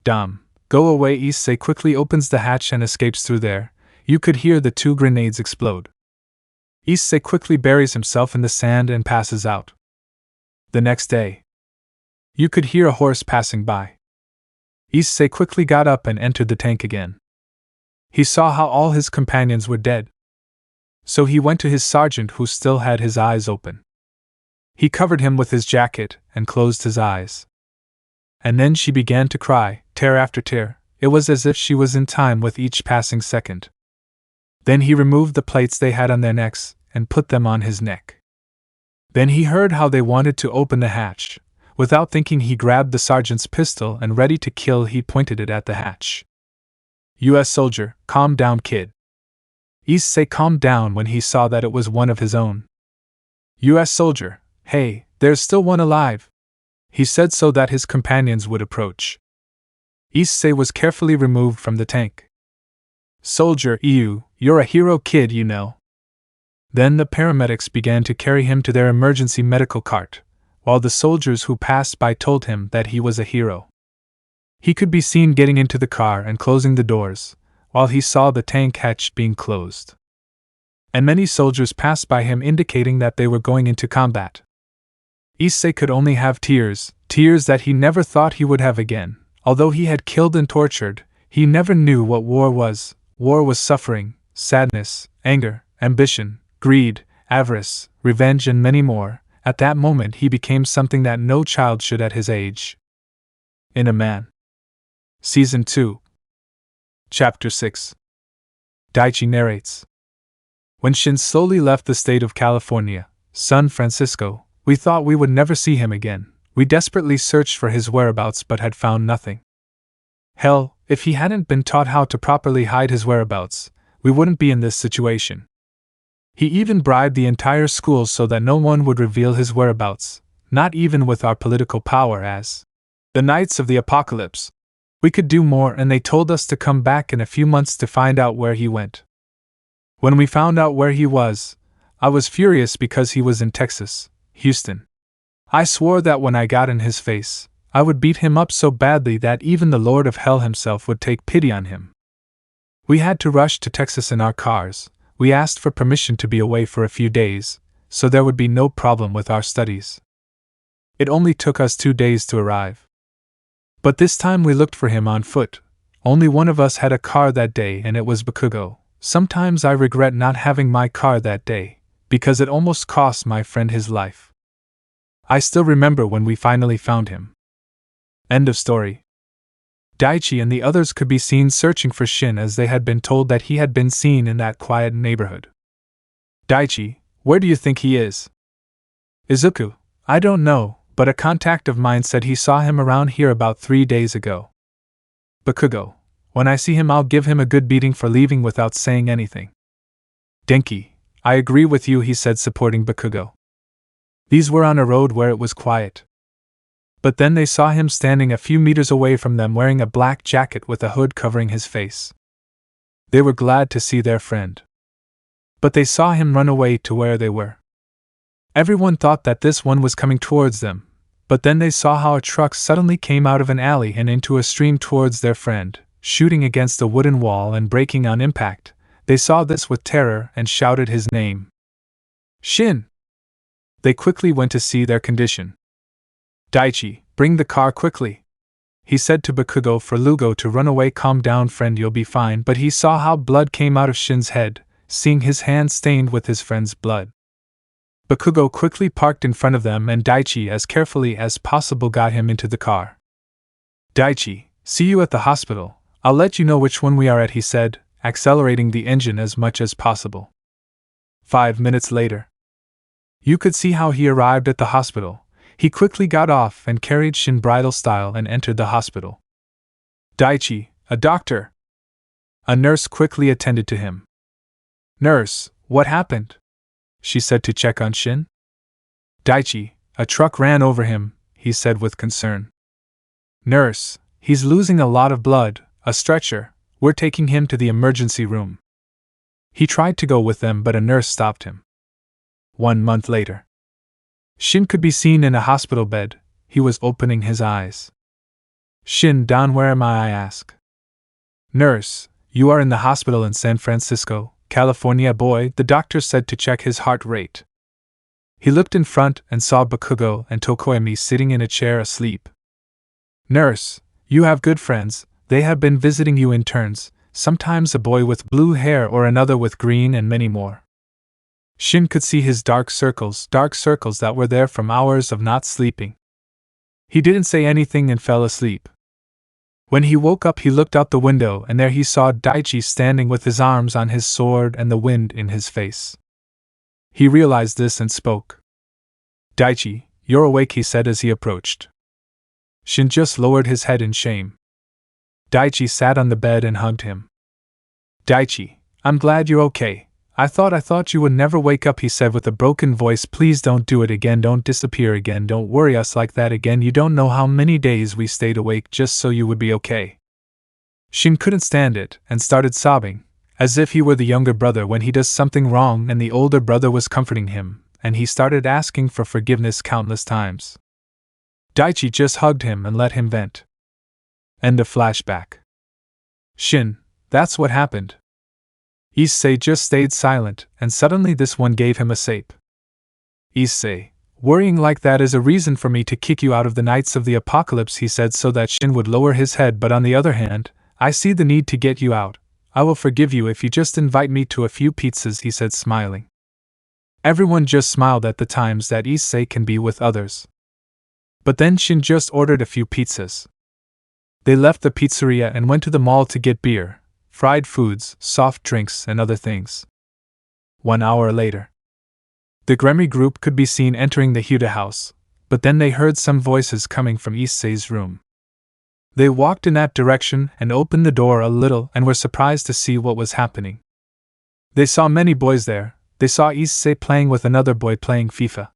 Dom, go away. Issei quickly opens the hatch and escapes through there. You could hear the 2 grenades explode. Issei quickly buries himself in the sand and passes out. The next day, you could hear a horse passing by. Issei quickly got up and entered the tank again. He saw how all his companions were dead. So he went to his sergeant, who still had his eyes open. He covered him with his jacket and closed his eyes. And then she began to cry, tear after tear. It was as if she was in time with each passing second. Then he removed the plates they had on their necks and put them on his neck. Then he heard how they wanted to open the hatch. Without thinking, he grabbed the sergeant's pistol and, ready to kill, he pointed it at the hatch. U.S. soldier, calm down, kid. Issei calmed down when he saw that it was one of his own. U.S. soldier, hey, there's still one alive. He said so that his companions would approach. Issei was carefully removed from the tank. Soldier, you're a hero, kid, you know. Then the paramedics began to carry him to their emergency medical cart, while the soldiers who passed by told him that he was a hero. He could be seen getting into the car and closing the doors, while he saw the tank hatch being closed. And many soldiers passed by him, indicating that they were going into combat. Issei could only have tears that he never thought he would have again. Although he had killed and tortured, he never knew what war was. War was suffering, sadness, anger, ambition, greed, avarice, revenge, and many more. At that moment he became something that no child should at his age. In a Man. Season 2. Chapter 6. Daichi narrates. When Shin slowly left the state of California, San Francisco, we thought we would never see him again. We desperately searched for his whereabouts but had found nothing. Hell, if he hadn't been taught how to properly hide his whereabouts, we wouldn't be in this situation. He even bribed the entire school so that no one would reveal his whereabouts, not even with our political power as the Knights of the Apocalypse. We could do more, and they told us to come back in a few months to find out where he went. When we found out where he was, I was furious because he was in Texas, Houston. I swore that when I got in his face, I would beat him up so badly that even the Lord of Hell himself would take pity on him. We had to rush to Texas in our cars. We asked for permission to be away for a few days, so there would be no problem with our studies. It only took us 2 days to arrive. But this time we looked for him on foot. Only one of us had a car that day, and it was Bakugo. Sometimes I regret not having my car that day, because it almost cost my friend his life. I still remember when we finally found him. End of story. Daichi and the others could be seen searching for Shin as they had been told that he had been seen in that quiet neighborhood. Daichi, where do you think he is? Izuku, I don't know, but a contact of mine said he saw him around here about 3 days ago. Bakugo, when I see him I'll give him a good beating for leaving without saying anything. Denki, I agree with you, he said, supporting Bakugo. These were on a road where it was quiet. But then they saw him standing a few meters away from them wearing a black jacket with a hood covering his face. They were glad to see their friend. But they saw him run away to where they were. Everyone thought that this one was coming towards them, but then they saw how a truck suddenly came out of an alley and into a stream towards their friend, shooting against a wooden wall and breaking on impact. They saw this with terror and shouted his name. Shin! They quickly went to see their condition. Daichi, bring the car quickly, he said to Bakugo for Lugo to run away. Calm down, friend, you'll be fine. But he saw how blood came out of Shin's head, seeing his hand stained with his friend's blood. Bakugo quickly parked in front of them, and Daichi, as carefully as possible, got him into the car. Daichi, see you at the hospital. I'll let you know which one we are at, he said, accelerating the engine as much as possible. 5 minutes later. You could see how he arrived at the hospital. He quickly got off and carried Shin bridal style and entered the hospital. Daichi, a doctor. A nurse quickly attended to him. Nurse, what happened? She said to check on Shin. Daichi, a truck ran over him, he said with concern. Nurse, he's losing a lot of blood, a stretcher, we're taking him to the emergency room. He tried to go with them, but a nurse stopped him. 1 month later. Shin could be seen in a hospital bed. He was opening his eyes. Shin, down, where am I ask. Nurse, you are in the hospital in San Francisco, California. Boy, the doctor said to check his heart rate. He looked in front and saw Bakugo and Tokoyami sitting in a chair asleep. Nurse, you have good friends, they have been visiting you in turns, sometimes a boy with blue hair or another with green, and many more. Shin could see his dark circles that were there from hours of not sleeping. He didn't say anything and fell asleep. When he woke up, he looked out the window, and there he saw Daichi standing with his arms on his sword and the wind in his face. He realized this and spoke. Daichi, you're awake, he said as he approached. Shin just lowered his head in shame. Daichi sat on the bed and hugged him. Daichi, I'm glad you're okay. I thought you would never wake up, he said with a broken voice. Please don't do it again, don't disappear again, don't worry us like that again. You don't know how many days we stayed awake just so you would be okay. Shin couldn't stand it and started sobbing, as if he were the younger brother when he does something wrong and the older brother was comforting him, and he started asking for forgiveness countless times. Daichi just hugged him and let him vent. End of flashback. Shin, that's what happened. Issei just stayed silent, and suddenly this one gave him a sape. Issei, worrying like that is a reason for me to kick you out of the Knights of the Apocalypse, he said so that Shin would lower his head. But on the other hand, I see the need to get you out. I will forgive you if you just invite me to a few pizzas, he said, smiling. Everyone just smiled at the times that Issei can be with others. But then Shin just ordered a few pizzas. They left the pizzeria and went to the mall to get beer, fried foods, soft drinks, and other things. 1 hour later. The Gremmy group could be seen entering the Huda house, but then they heard some voices coming from Issei's room. They walked in that direction and opened the door a little and were surprised to see what was happening. They saw many boys there. They saw Issei playing with another boy playing FIFA.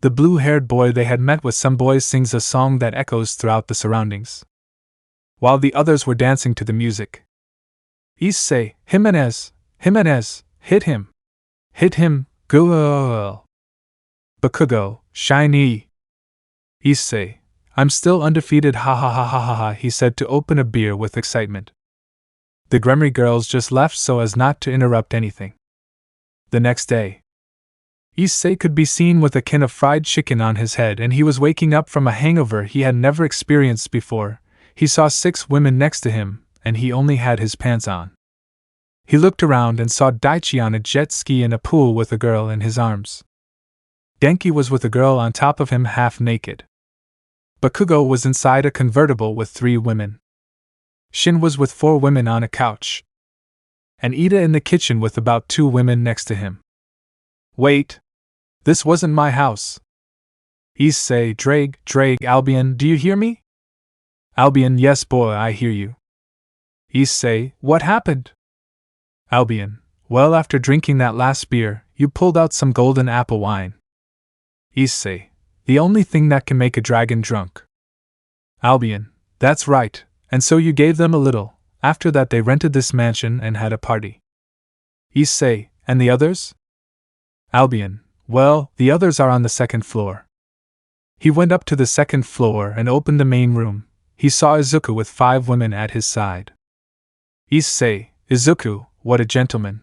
The blue-haired boy they had met with some boys sings a song that echoes throughout the surroundings, while the others were dancing to the music. Issei, Jimenez, hit him, go. Bakugo, shiny. Issei, I'm still undefeated, ha ha ha ha ha ha, he said to open a beer with excitement. The Gremry girls just left so as not to interrupt anything. The next day, Issei could be seen with a can of fried chicken on his head, and he was waking up from a hangover he had never experienced before. He saw 6 women next to him, and he only had his pants on. He looked around and saw Daichi on a jet ski in a pool with a girl in his arms. Genki was with a girl on top of him half naked. Bakugo was inside a convertible with 3 women. Shin was with 4 women on a couch. And Ida in the kitchen with about 2 women next to him. Wait! This wasn't my house. Issei, Drag, Albion, do you hear me? Albion, yes boy, I hear you. Issei, what happened? Albion, well, after drinking that last beer, you pulled out some golden apple wine. Issei, the only thing that can make a dragon drunk. Albion, that's right, and so you gave them a little. After that they rented this mansion and had a party. Issei, and the others? Albion, well, the others are on the 2nd floor. He went up to the 2nd floor and opened the main room. He saw Izuku with 5 women at his side. Issei, Izuku, what a gentleman.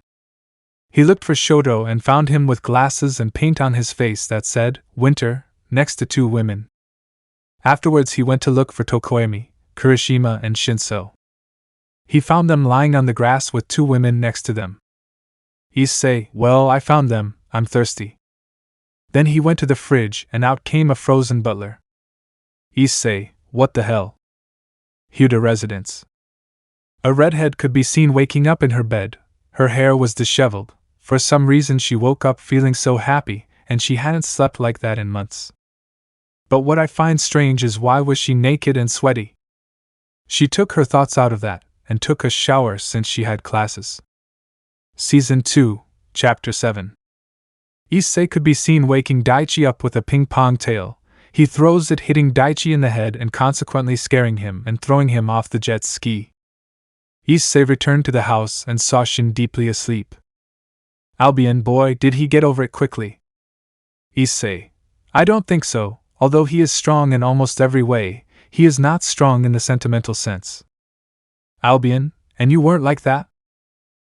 He looked for Shoto and found him with glasses and paint on his face that said, Winter, next to 2 women. Afterwards he went to look for Tokoemi, Kurishima and Shinso. He found them lying on the grass with 2 women next to them. Issei, well, I found them, I'm thirsty. Then he went to the fridge and out came a frozen butler. Issei, what the hell? Huda residence. A redhead could be seen waking up in her bed. Her hair was disheveled. For some reason she woke up feeling so happy, and she hadn't slept like that in months. But what I find strange is why was she naked and sweaty? She took her thoughts out of that, and took a shower since she had classes. Season 2, Chapter 7. Issei could be seen waking Daichi up with a ping-pong tail. He throws it, hitting Daichi in the head and consequently scaring him and throwing him off the jet ski. Issei returned to the house and saw Shin deeply asleep. Albion, boy, did he get over it quickly? Issei, I don't think so. Although he is strong in almost every way, he is not strong in the sentimental sense. Albion, and you weren't like that?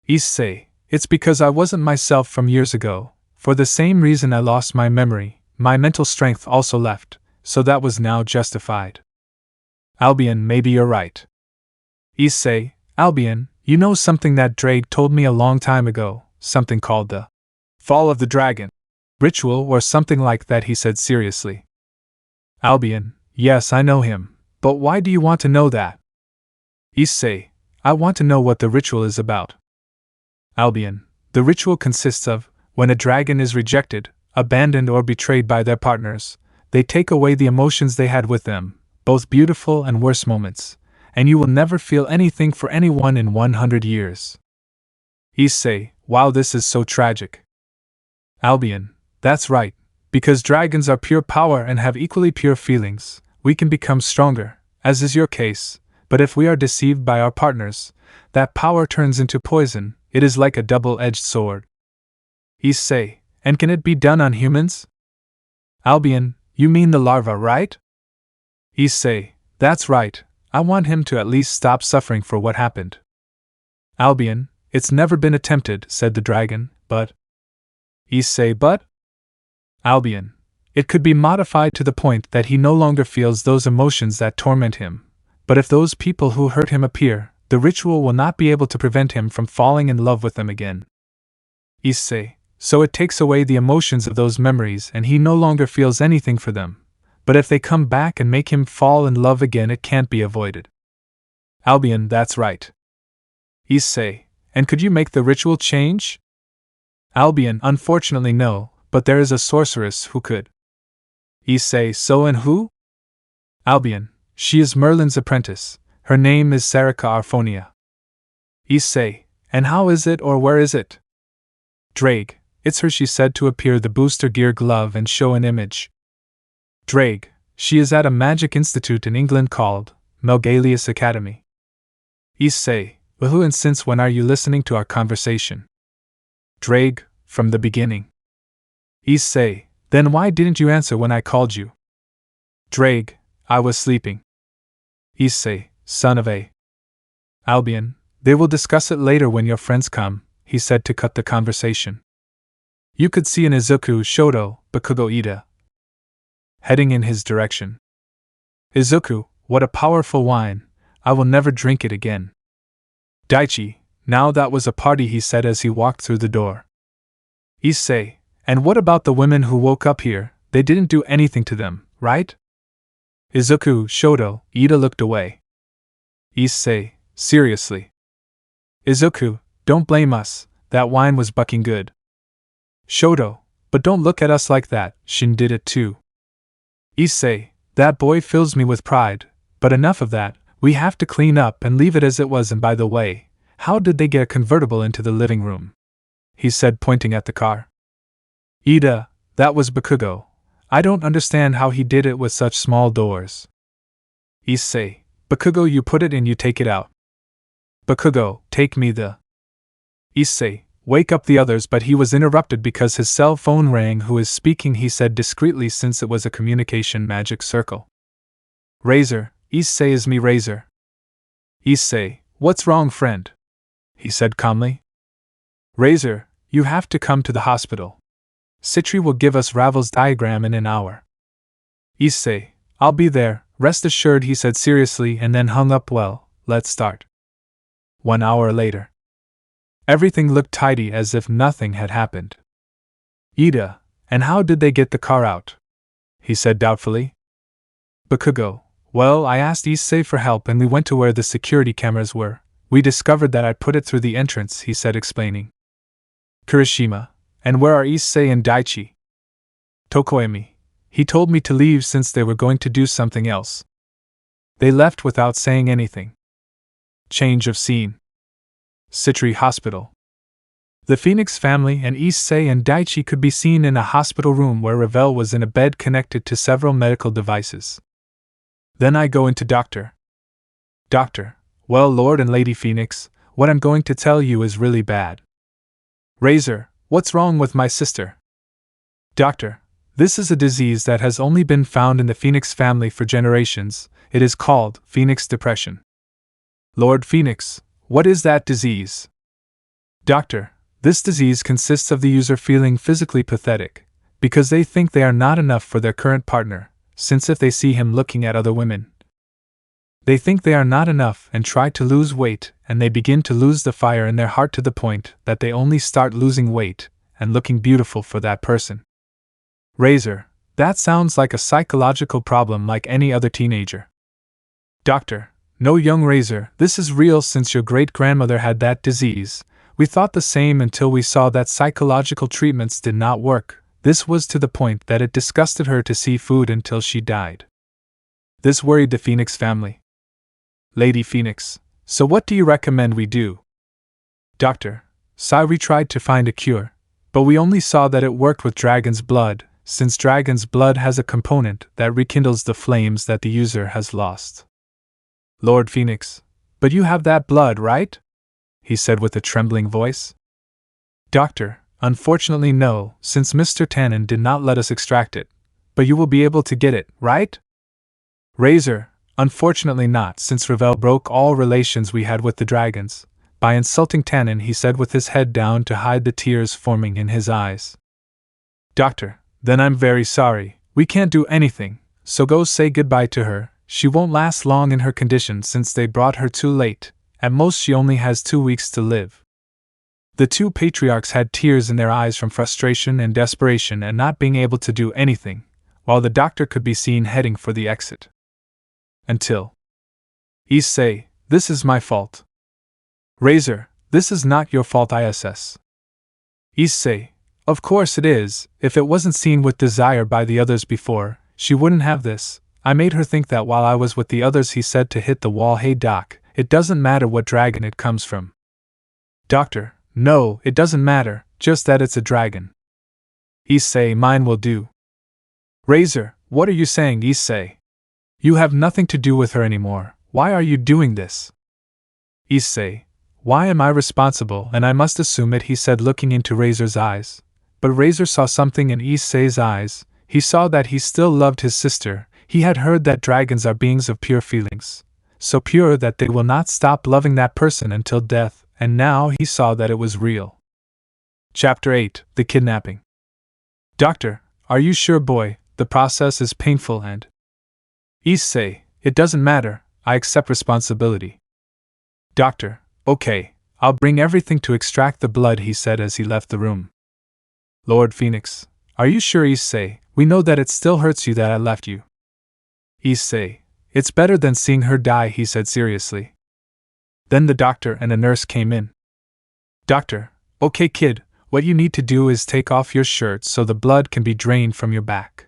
Issei, it's because I wasn't myself from years ago. For the same reason I lost my memory, my mental strength also left, so that was now justified. Albion, maybe you're right. Issei, Albion, you know something that Drake told me a long time ago, something called the Fall of the Dragon ritual or something like that, he said seriously. Albion, yes, I know him, but why do you want to know that? Issei, I want to know what the ritual is about. Albion, the ritual consists of, when a dragon is rejected, abandoned or betrayed by their partners, they take away the emotions they had with them, both beautiful and worse moments, and you will never feel anything for anyone in 100 years. Issei, wow, this is so tragic. Albion, that's right, because dragons are pure power and have equally pure feelings. We can become stronger, as is your case, but if we are deceived by our partners, that power turns into poison. It is like a double-edged sword. Issei, and can it be done on humans? Albion, you mean the larva, right? Issei, that's right. I want him to at least stop suffering for what happened. Albion, it's never been attempted, said the dragon, but... Issei, but? Albion, it could be modified to the point that he no longer feels those emotions that torment him, but if those people who hurt him appear, the ritual will not be able to prevent him from falling in love with them again. Issei, so it takes away the emotions of those memories and he no longer feels anything for them, but if they come back and make him fall in love again, it can't be avoided. Albion, that's right. Issei, and could you make the ritual change? Albion, unfortunately no, but there is a sorceress who could. Issei, so and who? Albion, she is Merlin's apprentice. Her name is Sarika Arphonia. Issei, And how is it or where is it? Drake, it's her, she said to appear the booster gear glove and show an image. Drake, she is at a magic institute in England called Melgalius Academy. Issei, who and since when are you listening to our conversation? Drake, from the beginning. Issei, then why didn't you answer when I called you? Drake, I was sleeping. Issei, son of a Albion, they will discuss it later when your friends come, he said to cut the conversation. You could see an Izuku Shodo, Bakugo Ida, heading in his direction. Izuku, what a powerful wine, I will never drink it again. Daichi, now that was a party, he said as he walked through the door. Issei, and what about the women who woke up here? They didn't do anything to them, right? Izuku Shodo, Ida looked away. Issei, seriously. Izuku, don't blame us, that wine was bucking good. Shodo, but don't look at us like that, Shin did it too. Issei, that boy fills me with pride, but enough of that, we have to clean up and leave it as it was. And by the way, how did they get a convertible into the living room? He said, pointing at the car. Ida, that was Bakugo. I don't understand how he did it with such small doors. Issei, Bakugo, you put it in, you take it out. Bakugo, take me the. Issei, wake up the others, but he was interrupted because his cell phone rang. Who is speaking? He said discreetly since it was a communication magic circle. Razor, Issei is me, Razor. Issei, what's wrong, friend? He said calmly. Razor, you have to come to the hospital. Citri will give us Ravel's diagram in an hour. Issei, I'll be there, rest assured, he said seriously, and then hung up. Well, let's start. 1 hour later. Everything looked tidy as if nothing had happened. Ida, and how did they get the car out? He said doubtfully. Bakugo, well, I asked Issei for help and we went to where the security cameras were. We discovered that I put it through the entrance, he said, explaining. Kirishima, and where are Issei and Daichi? Tokoemi, he told me to leave since they were going to do something else. They left without saying anything. Change of scene. Citri Hospital. The Phoenix family and Issei and Daichi could be seen in a hospital room where Revel was in a bed connected to several medical devices. Then I go into Doctor. Well, Lord and Lady Phoenix, what I'm going to tell you is really bad. Razor, what's wrong with my sister? Doctor, this is a disease that has only been found in the Phoenix family for generations. It is called Phoenix depression. Lord Phoenix, what is that disease? Doctor, this disease consists of the user feeling physically pathetic, because they think they are not enough for their current partner, since if they see him looking at other women, they think they are not enough and try to lose weight, and they begin to lose the fire in their heart to the point that they only start losing weight and looking beautiful for that person. Razor, that sounds like a psychological problem like any other teenager. Doctor, no, young Razor, this is real. Since your great-grandmother had that disease, we thought the same until we saw that psychological treatments did not work. This was to the point that it disgusted her to see food until she died. This worried the Phoenix family. Lady Phoenix, so what do you recommend we do? Doctor, we tried to find a cure, but we only saw that it worked with dragon's blood, since dragon's blood has a component that rekindles the flames that the user has lost. Lord Phoenix, but you have that blood, right? He said with a trembling voice. Doctor, unfortunately no, since Mr. Tannen did not let us extract it, but you will be able to get it, right? Razor, unfortunately not, since Revel broke all relations we had with the dragons, by insulting Tannen, he said with his head down to hide the tears forming in his eyes. Doctor, then I'm very sorry, we can't do anything, so go say goodbye to her. She won't last long in her condition since they brought her too late, at most she only has 2 weeks to live. The two patriarchs had tears in their eyes from frustration and desperation at not being able to do anything, while the doctor could be seen heading for the exit. Until Issei, this is my fault. Razor, this is not your fault. ISS. Issei, of course it is. If it wasn't seen with desire by the others before, she wouldn't have this. I made her think that while I was with the others, he said to hit the wall. Hey doc, it doesn't matter what dragon it comes from. Doctor, no, it doesn't matter, just that it's a dragon. Issei, mine will do. Razor, what are you saying, Issei? You have nothing to do with her anymore, why are you doing this? Issei, why am I responsible, and I must assume it, he said, looking into Razor's eyes. But Razor saw something in Issei's eyes. He saw that he still loved his sister. He had heard that dragons are beings of pure feelings, so pure that they will not stop loving that person until death, and now he saw that it was real. Chapter 8: The Kidnapping. Doctor, are you sure, boy? The process is painful and… Issei, it doesn't matter, I accept responsibility. Doctor, okay, I'll bring everything to extract the blood, he said as he left the room. Lord Phoenix, are you sure, Issei? We know that it still hurts you that I left you. Issei, it's better than seeing her die, he said seriously. Then the doctor and a nurse came in. Doctor, okay kid, what you need to do is take off your shirt so the blood can be drained from your back.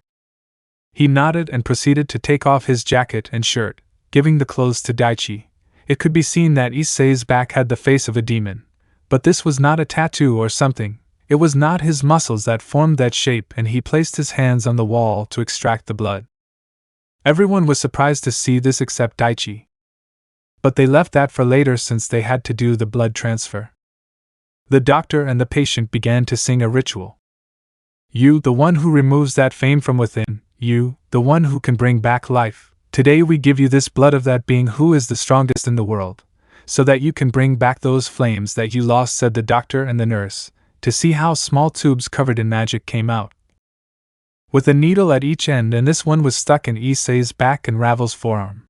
He nodded and proceeded to take off his jacket and shirt, giving the clothes to Daichi. It could be seen that Issei's back had the face of a demon, but this was not a tattoo or something. It was not his muscles that formed that shape, and he placed his hands on the wall to extract the blood. Everyone was surprised to see this except Daichi. But they left that for later since they had to do the blood transfer. The doctor and the patient began to sing a ritual. You, the one who removes that flame from within, you, the one who can bring back life, today we give you this blood of that being who is the strongest in the world, so that you can bring back those flames that you lost, said the doctor and the nurse, to see how small tubes covered in magic came out, with a needle at each end, and this one was stuck in Issei's back and Revel's forearm.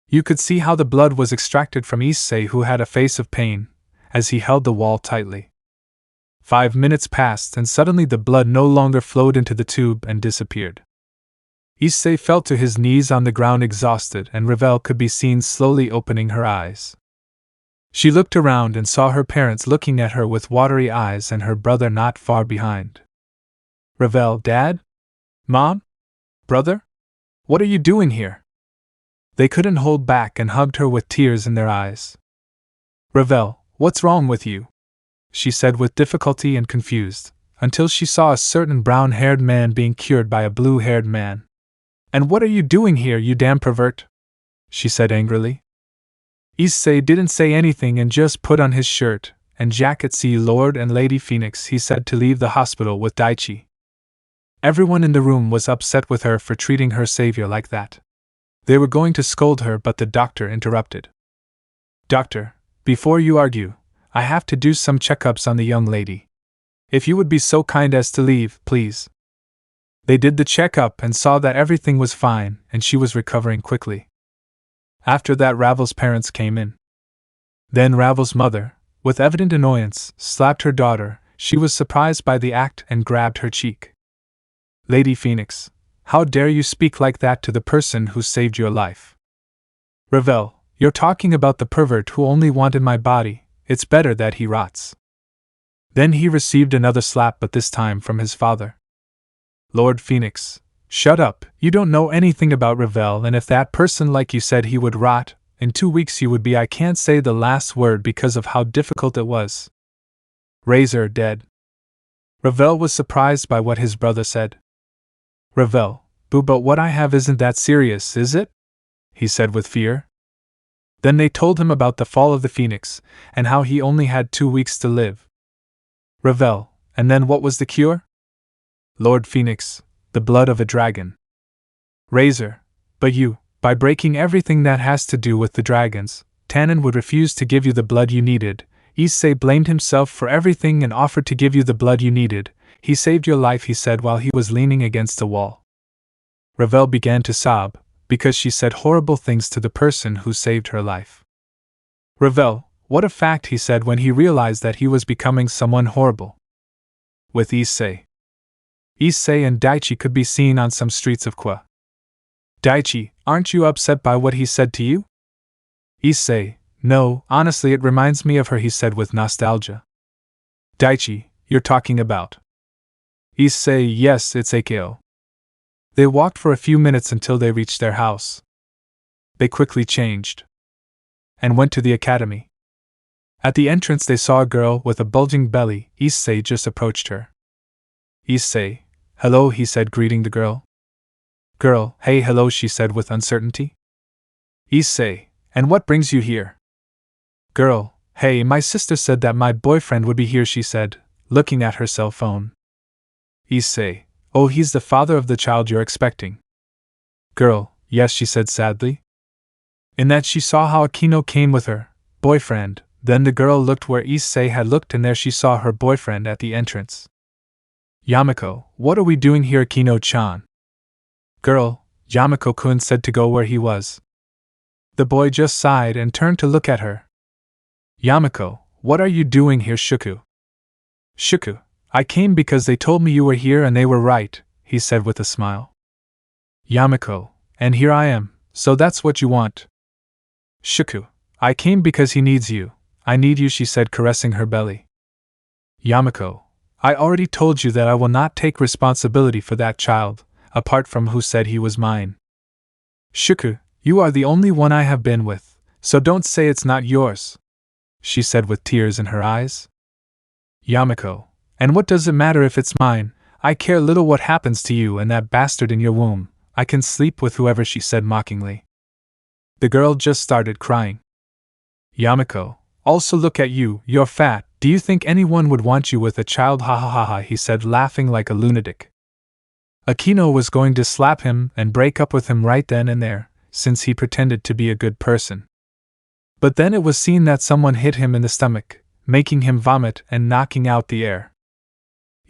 You could see how the blood was extracted from Issei, who had a face of pain, as he held the wall tightly. 5 minutes passed, and suddenly the blood no longer flowed into the tube and disappeared. Issei fell to his knees on the ground exhausted, and Revel could be seen slowly opening her eyes. She looked around and saw her parents looking at her with watery eyes and her brother not far behind. Revel, Dad? Mom? Brother? What are you doing here? They couldn't hold back and hugged her with tears in their eyes. Revel, what's wrong with you? She said with difficulty and confused, until she saw a certain brown-haired man being cured by a blue-haired man. And what are you doing here, you damn pervert? She said angrily. Issei didn't say anything and just put on his shirt and jacket. See Lord and Lady Phoenix, he said, to leave the hospital with Daichi. Everyone in the room was upset with her for treating her savior like that. They were going to scold her, but the doctor interrupted. Doctor, before you argue, I have to do some checkups on the young lady. If you would be so kind as to leave, please. They did the checkup and saw that everything was fine and she was recovering quickly. After that, Revel's parents came in. Then Revel's mother, with evident annoyance, slapped her daughter. She was surprised by the act and grabbed her cheek. Lady Phoenix, how dare you speak like that to the person who saved your life? Revel, you're talking about the pervert who only wanted my body. It's better that he rots. Then he received another slap, but this time from his father. Lord Phoenix, shut up, you don't know anything about Revel, and if that person like you said he would rot, in 2 weeks you would be… I can't say the last word because of how difficult it was. Razor dead. Revel was surprised by what his brother said. Revel, boo, but what I have isn't that serious, is it? He said with fear. Then they told him about the fall of the Phoenix, and how he only had 2 weeks to live. Revel, and then what was the cure? Lord Phoenix, the blood of a dragon. Razor, but you, by breaking everything that has to do with the dragons, Tannen would refuse to give you the blood you needed. Issei blamed himself for everything and offered to give you the blood you needed. He saved your life, he said while he was leaning against the wall. Revel began to sob, because she said horrible things to the person who saved her life. Revel, what a fact, he said when he realized that he was becoming someone horrible. With Issei. Issei and Daichi could be seen on some streets of Kwa. Daichi, aren't you upset by what he said to you? Issei, no, honestly it reminds me of her, he said with nostalgia. Daichi, you're talking about… Issei, yes, it's Akeno. They walked for a few minutes until they reached their house. They quickly changed and went to the academy. At the entrance they saw a girl with a bulging belly. Issei just approached her. Issei, hello, he said, greeting the girl. Girl, hey, hello, she said with uncertainty. Issei, and what brings you here? Girl, hey, my sister said that my boyfriend would be here, she said, looking at her cell phone. Issei, oh, he's the father of the child you're expecting. Girl, yes, she said sadly. In that she saw how Akeno came with her boyfriend. Then the girl looked where Issei had looked, and there she saw her boyfriend at the entrance. Yamako, what are we doing here, Akeno-chan? Girl, Yamako-kun said to go where he was. The boy just sighed and turned to look at her. Yamako, what are you doing here, Shuku? Shuku, I came because they told me you were here and they were right, he said with a smile. Yamako, and here I am, so that's what you want. Shuku, I came because he needs you. I need you, she said, caressing her belly. Yamako, I already told you that I will not take responsibility for that child, apart from who said he was mine. Shuku, you are the only one I have been with, so don't say it's not yours, she said with tears in her eyes. Yamako, and what does it matter if it's mine? I care little what happens to you and that bastard in your womb. I can sleep with whoever, she said mockingly. The girl just started crying. Yamako, also look at you, you're fat. Do you think anyone would want you with a child? Ha ha ha ha, he said, laughing like a lunatic. Akeno was going to slap him and break up with him right then and there, since he pretended to be a good person. But then it was seen that someone hit him in the stomach, making him vomit and knocking out the air.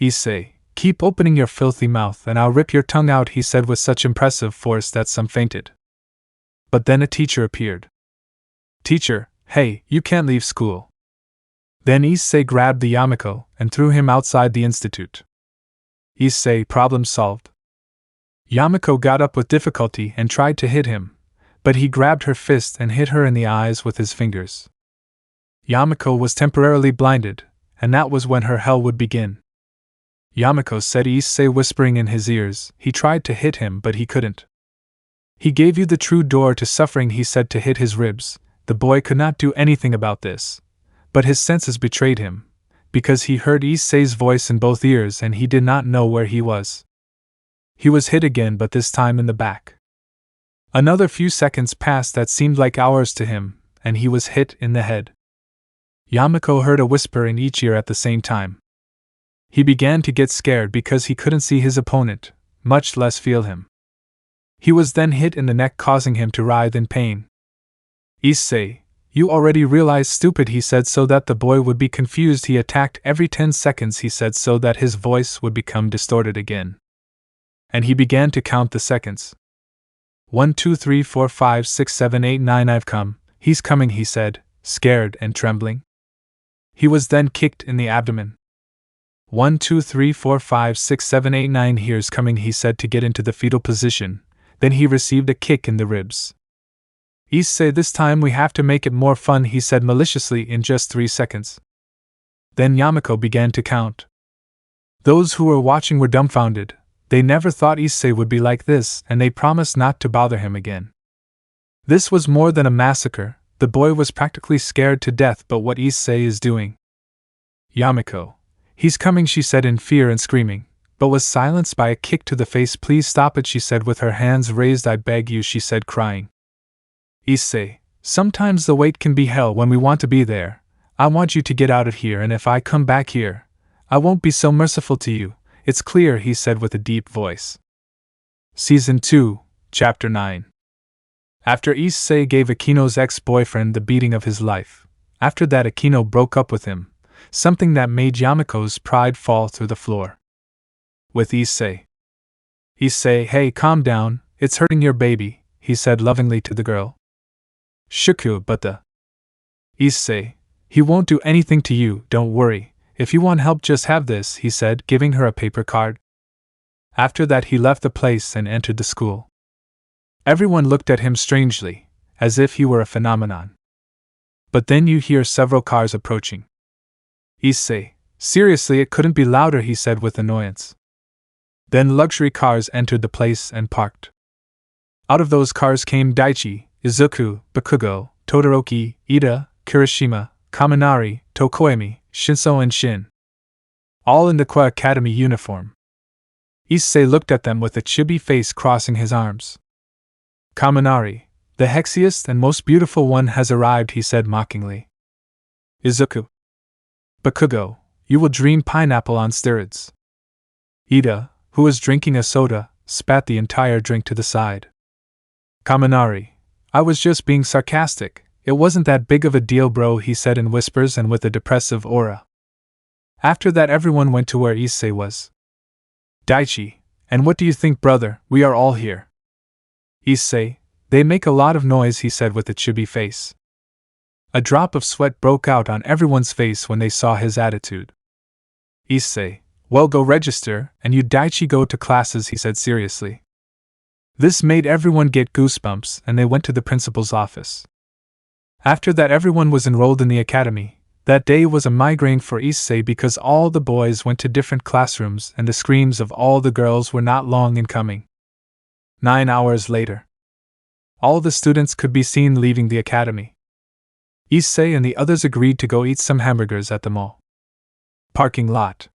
Issei, keep opening your filthy mouth and I'll rip your tongue out, he said with such impressive force that some fainted. But then a teacher appeared. Teacher, hey, you can't leave school. Then Issei grabbed the Yamako and threw him outside the institute. Issei, problem solved. Yamako got up with difficulty and tried to hit him, but he grabbed her fist and hit her in the eyes with his fingers. Yamako was temporarily blinded, and that was when her hell would begin. Yamako, said Issei, whispering in his ears. He tried to hit him, but he couldn't. He gave you the true door to suffering, he said, to hit his ribs. The boy could not do anything about this, but his senses betrayed him, because he heard Issei's voice in both ears and he did not know where he was. He was hit again, but this time in the back. Another few seconds passed that seemed like hours to him, and he was hit in the head. Yamako heard a whisper in each ear at the same time. He began to get scared because he couldn't see his opponent, much less feel him. He was then hit in the neck, causing him to writhe in pain. Issei, you already realize, stupid, he said, so that the boy would be confused. He attacked every 10 seconds, he said, so that his voice would become distorted again. And he began to count the seconds. 1, 2, 3, 4, 5, 6, 7, 8, 9, I've come. He's coming, he said, scared and trembling. He was then kicked in the abdomen. 1, 2, 3, 4, 5, 6, 7, 8, 9, here's coming, he said, to get into the fetal position. Then he received a kick in the ribs. Issei, this time we have to make it more fun, he said maliciously in just 3 seconds. Then Yamako began to count. Those who were watching were dumbfounded. They never thought Issei would be like this, and they promised not to bother him again. This was more than a massacre. The boy was practically scared to death, but what Issei is doing. Yamako, he's coming, she said in fear and screaming, but was silenced by a kick to the face. Please stop it, she said with her hands raised. I beg you, she said, crying. Issei, sometimes the wait can be hell when we want to be there. I want you to get out of here, and if I come back here, I won't be so merciful to you. It's clear, he said with a deep voice. Season 2, Chapter 9. After Issei gave Akeno's ex-boyfriend the beating of his life, after that Akeno broke up with him, something that made Yamako's pride fall through the floor. With Issei. Issei, hey, calm down, it's hurting your baby, he said lovingly to the girl. Shuku, but the Issei, he won't do anything to you, don't worry. If you want help, just have this, he said, giving her a paper card. After that he left the place and entered the school. Everyone looked at him strangely, as if he were a phenomenon. But then you hear several cars approaching. Issei, seriously, it couldn't be louder, he said with annoyance. Then luxury cars entered the place and parked. Out of those cars came Daichi, Izuku, Bakugo, Todoroki, Ida, Kirishima, Kaminari, Tokoemi, Shinso and Shin. All in the Kwa Academy uniform. Issei looked at them with a chibi face crossing his arms. Kaminari, the hexiest and most beautiful one has arrived, he said mockingly. Izuku. Bakugo, you will dream pineapple on steroids. Ida, who was drinking a soda, spat the entire drink to the side. Kaminari, I was just being sarcastic, it wasn't that big of a deal bro, he said in whispers and with a depressive aura. After that everyone went to where Issei was. Daichi, and what do you think brother, we are all here. Issei, they make a lot of noise, he said with a chibi face. A drop of sweat broke out on everyone's face when they saw his attitude. Issei, well go register, and you Daichi go to classes, he said seriously. This made everyone get goosebumps and they went to the principal's office. After that everyone was enrolled in the academy. That day was a migraine for Issei because all the boys went to different classrooms and the screams of all the girls were not long in coming. 9 hours later. All the students could be seen leaving the academy. Issei and the others agreed to go eat some hamburgers at the mall. Parking lot.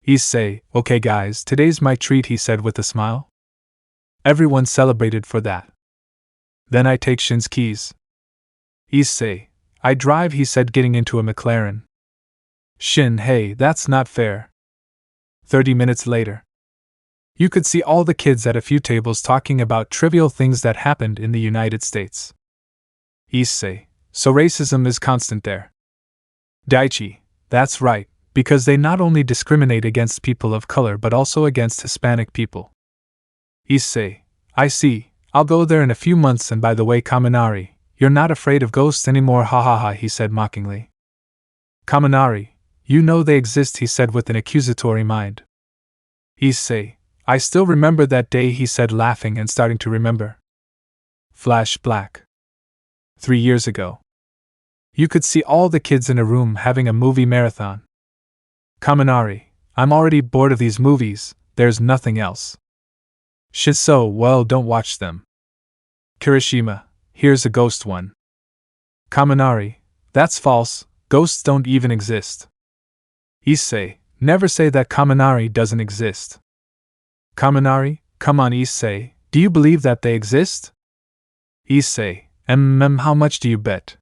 Issei, okay guys, today's my treat, he said with a smile. Everyone celebrated for that. Then I take Shin's keys. Issei, I drive, he said getting into a McLaren. Shin, hey, that's not fair. 30 minutes later. You could see all the kids at a few tables talking about trivial things that happened in the United States. Issei, so racism is constant there. Daichi, that's right, because they not only discriminate against people of color but also against Hispanic people. Issei, I see, I'll go there in a few months and by the way Kaminari, you're not afraid of ghosts anymore ha ha ha he said mockingly. Kaminari, you know they exist he said with an accusatory mind. Issei, I still remember that day he said laughing and starting to remember. Flashback. 3 years ago. You could see all the kids in a room having a movie marathon. Kaminari, I'm already bored of these movies, there's nothing else. Shinso, well don't watch them. Kirishima, here's a ghost one. Kaminari, that's false, ghosts don't even exist. Issei, never say that Kaminari doesn't exist. Kaminari, come on Issei, do you believe that they exist? Issei, how much do you bet?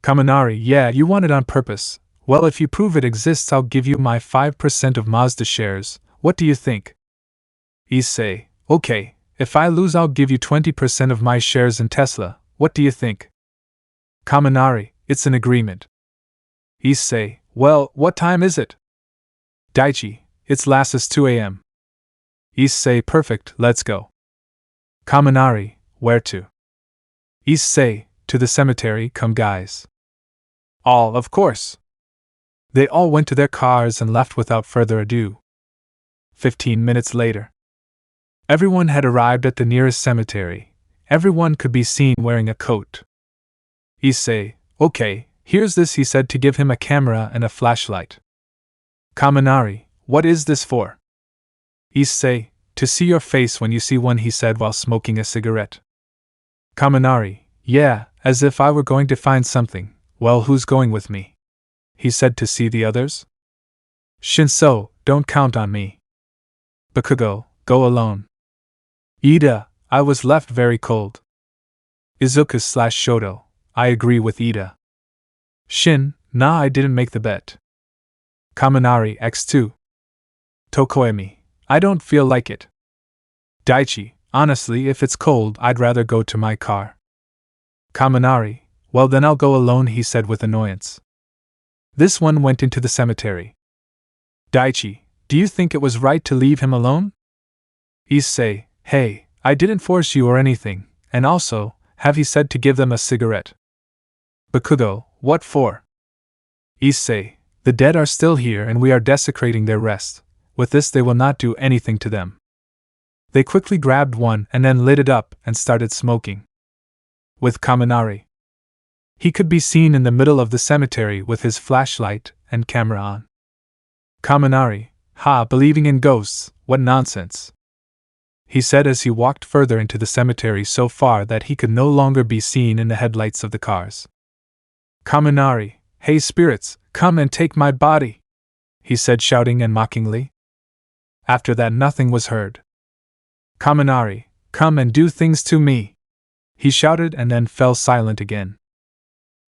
Kaminari, yeah, you want it on purpose. Well, if you prove it exists, I'll give you my 5% of Mazda shares. What do you think? Issei, okay, if I lose, I'll give you 20% of my shares in Tesla. What do you think? Kaminari, it's an agreement. Issei, well, what time is it? Daichi, it's lasses 2 a.m. Issei, perfect, let's go. Kaminari, where to? Issei, to the cemetery, come guys. All, of course. They all went to their cars and left without further ado. 15 minutes later. Everyone had arrived at the nearest cemetery. Everyone could be seen wearing a coat. Issei, okay, here's this, he said to give him a camera and a flashlight. Kaminari, what is this for? Issei, to see your face when you see one, he said while smoking a cigarette. Kaminari, yeah, as if I were going to find something. Well, who's going with me? He said to see the others. Shinso, don't count on me. Bakugo, go alone. Ida, I was left very cold. Izuku/Shoto, I agree with Ida. Shin, nah, I didn't make the bet. Kaminari X2. Tokoemi, I don't feel like it. Daichi, honestly, if it's cold, I'd rather go to my car. Kaminari, well then I'll go alone, he said with annoyance. This one went into the cemetery. Daichi, do you think it was right to leave him alone? Issei, hey, I didn't force you or anything, and also, have he said to give them a cigarette? Bakugo, what for? Issei, the dead are still here and we are desecrating their rest. With this they will not do anything to them. They quickly grabbed one and then lit it up and started smoking. With Kaminari. He could be seen in the middle of the cemetery with his flashlight and camera on. Kaminari, ha, believing in ghosts, what nonsense. He said as he walked further into the cemetery so far that he could no longer be seen in the headlights of the cars. Kaminari, hey spirits, come and take my body, he said, shouting and mockingly. After that nothing was heard. Kaminari, come and do things to me, he shouted and then fell silent again.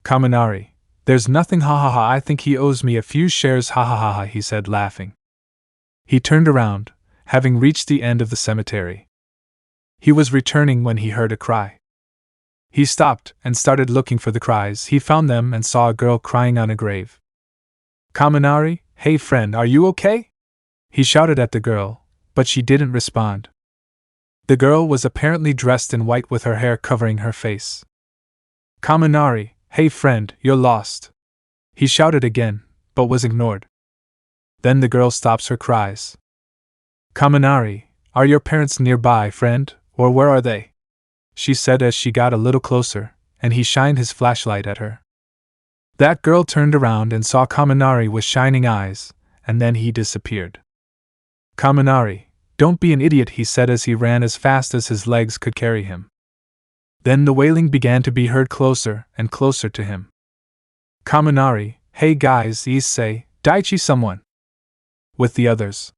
Kaminari, there's nothing, ha ha ha, I think he owes me a few shares, ha ha ha ha, he said, laughing. He turned around, having reached the end of the cemetery. He was returning when he heard a cry. He stopped and started looking for the cries. He found them and saw a girl crying on a grave. Kaminari, hey friend, are you okay? He shouted at the girl, but she didn't respond. The girl was apparently dressed in white with her hair covering her face. Kaminari, hey friend, you're lost. He shouted again, but was ignored. Then the girl stops her cries. Kaminari, are your parents nearby, friend, or where are they? She said as she got a little closer, and he shined his flashlight at her. That girl turned around and saw Kaminari with shining eyes, and then he disappeared. Kaminari, don't be an idiot, he said as he ran as fast as his legs could carry him. Then the wailing began to be heard closer and closer to him. Kaminari, hey guys, Issei, Daichi, someone. With the others.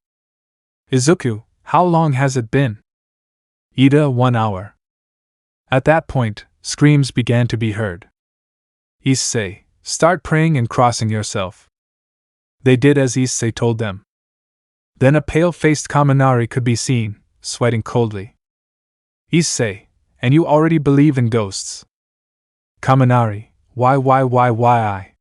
Izuku, how long has it been? Ida, 1 hour. At that point, screams began to be heard. Issei, start praying and crossing yourself. They did as Issei told them. Then a pale-faced Kaminari could be seen, sweating coldly. Issei, and you already believe in ghosts? Kaminari, why I?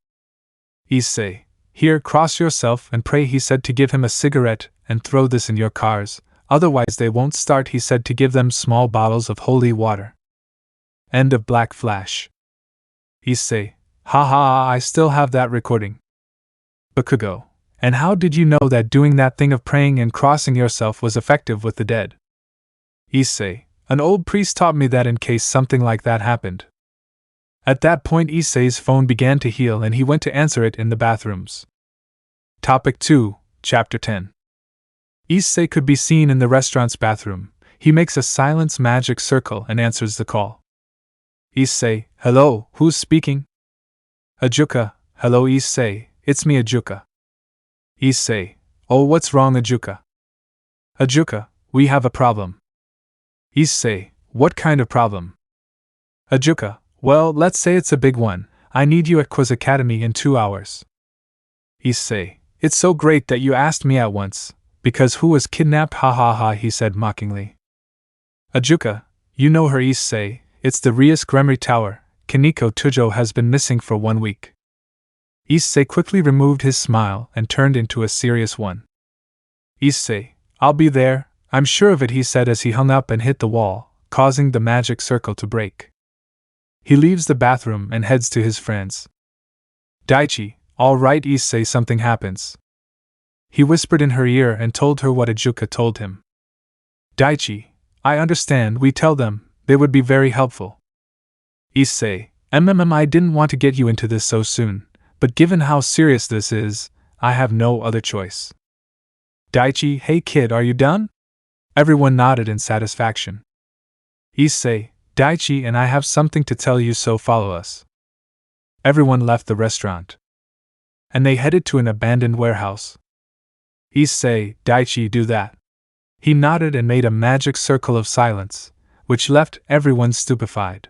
Issei, here, cross yourself and pray, he said to give him a cigarette and throw this in your cars, otherwise they won't start, he said to give them small bottles of holy water. End of Black Flash. Issei, ha, I still have that recording. Bakugo, and how did you know that doing that thing of praying and crossing yourself was effective with the dead? Issei, an old priest taught me that in case something like that happened. At that point Issei's phone began to heal and he went to answer it in the bathrooms. Topic 2, Chapter 10. Issei could be seen in the restaurant's bathroom. He makes a silence magic circle and answers the call. Issei, hello, who's speaking? Ajuka, hello Issei, it's me Ajuka. Issei, oh what's wrong Ajuka? Ajuka, we have a problem. Issei, what kind of problem? Ajuka, well, let's say it's a big one. I need you at Quiz Academy in 2 hours. Issei, it's so great that you asked me at once, because who was kidnapped, ha ha ha, he said mockingly. Ajuka, you know her Issei, it's the Rias Gremory Tower. Kaneko Tujo has been missing for 1 week. Issei quickly removed his smile and turned into a serious one. Issei, I'll be there, I'm sure of it, he said as he hung up and hit the wall, causing the magic circle to break. He leaves the bathroom and heads to his friends. Daichi, all right Issei, something happens. He whispered in her ear and told her what Ajuka told him. Daichi, I understand, we tell them, they would be very helpful. Issei, I didn't want to get you into this so soon, but given how serious this is, I have no other choice. Daichi, hey kid, are you done? Everyone nodded in satisfaction. Issei, Daichi and I have something to tell you, so follow us. Everyone left the restaurant. And they headed to an abandoned warehouse. Issei, Daichi, do that. He nodded and made a magic circle of silence, which left everyone stupefied.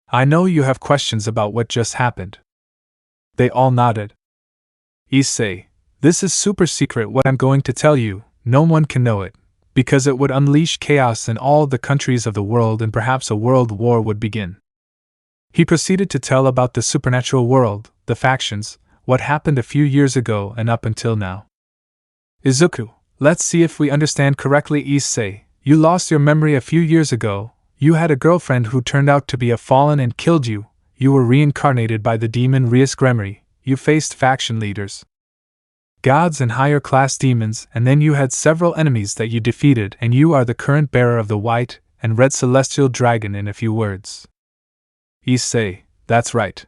I know you have questions about what just happened. They all nodded. Issei, this is super secret what I'm going to tell you, no one can know it, because it would unleash chaos in all the countries of the world and perhaps a world war would begin. He proceeded to tell about the supernatural world, the factions, what happened a few years ago and up until now. Izuku, let's see if we understand correctly. Issei, you lost your memory a few years ago, you had a girlfriend who turned out to be a fallen and killed you, you were reincarnated by the demon Rias Gremory, you faced faction leaders, gods and higher class demons, and then you had several enemies that you defeated, and you are the current bearer of the white and red celestial dragon in a few words. Issei, that's right.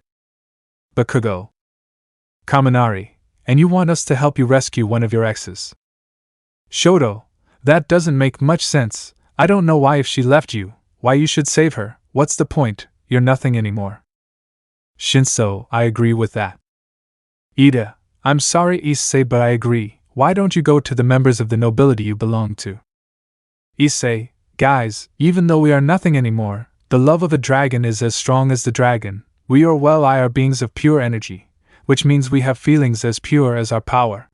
Bakugo. Kaminari, and you want us to help you rescue one of your exes. Shoto, that doesn't make much sense, I don't know why if she left you, why you should save her, what's the point, you're nothing anymore. Shinso, I agree with that. Ida, I'm sorry Issei, but I agree. Why don't you go to the members of the nobility you belong to? Issei, guys, even though we are nothing anymore, the love of a dragon is as strong as the dragon. We are beings of pure energy, which means we have feelings as pure as our power.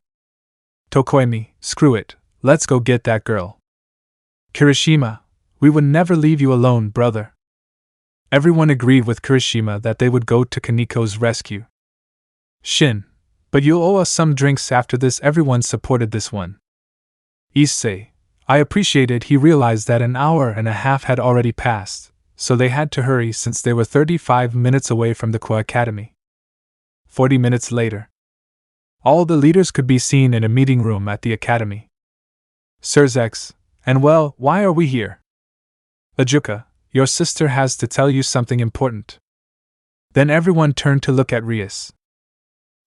Tokoimi, screw it, let's go get that girl. Kirishima, we would never leave you alone, brother. Everyone agreed with Kirishima that they would go to Kaniko's rescue. Shin, but you'll owe us some drinks after this. Everyone supported this one. Issei, I appreciate it. He realized that an hour and a half had already passed, so they had to hurry since they were 35 minutes away from the Kwa Academy. 40 minutes later. All the leaders could be seen in a meeting room at the academy. Sirzex, and well, why are we here? Ajuka, your sister has to tell you something important. Then everyone turned to look at Rias.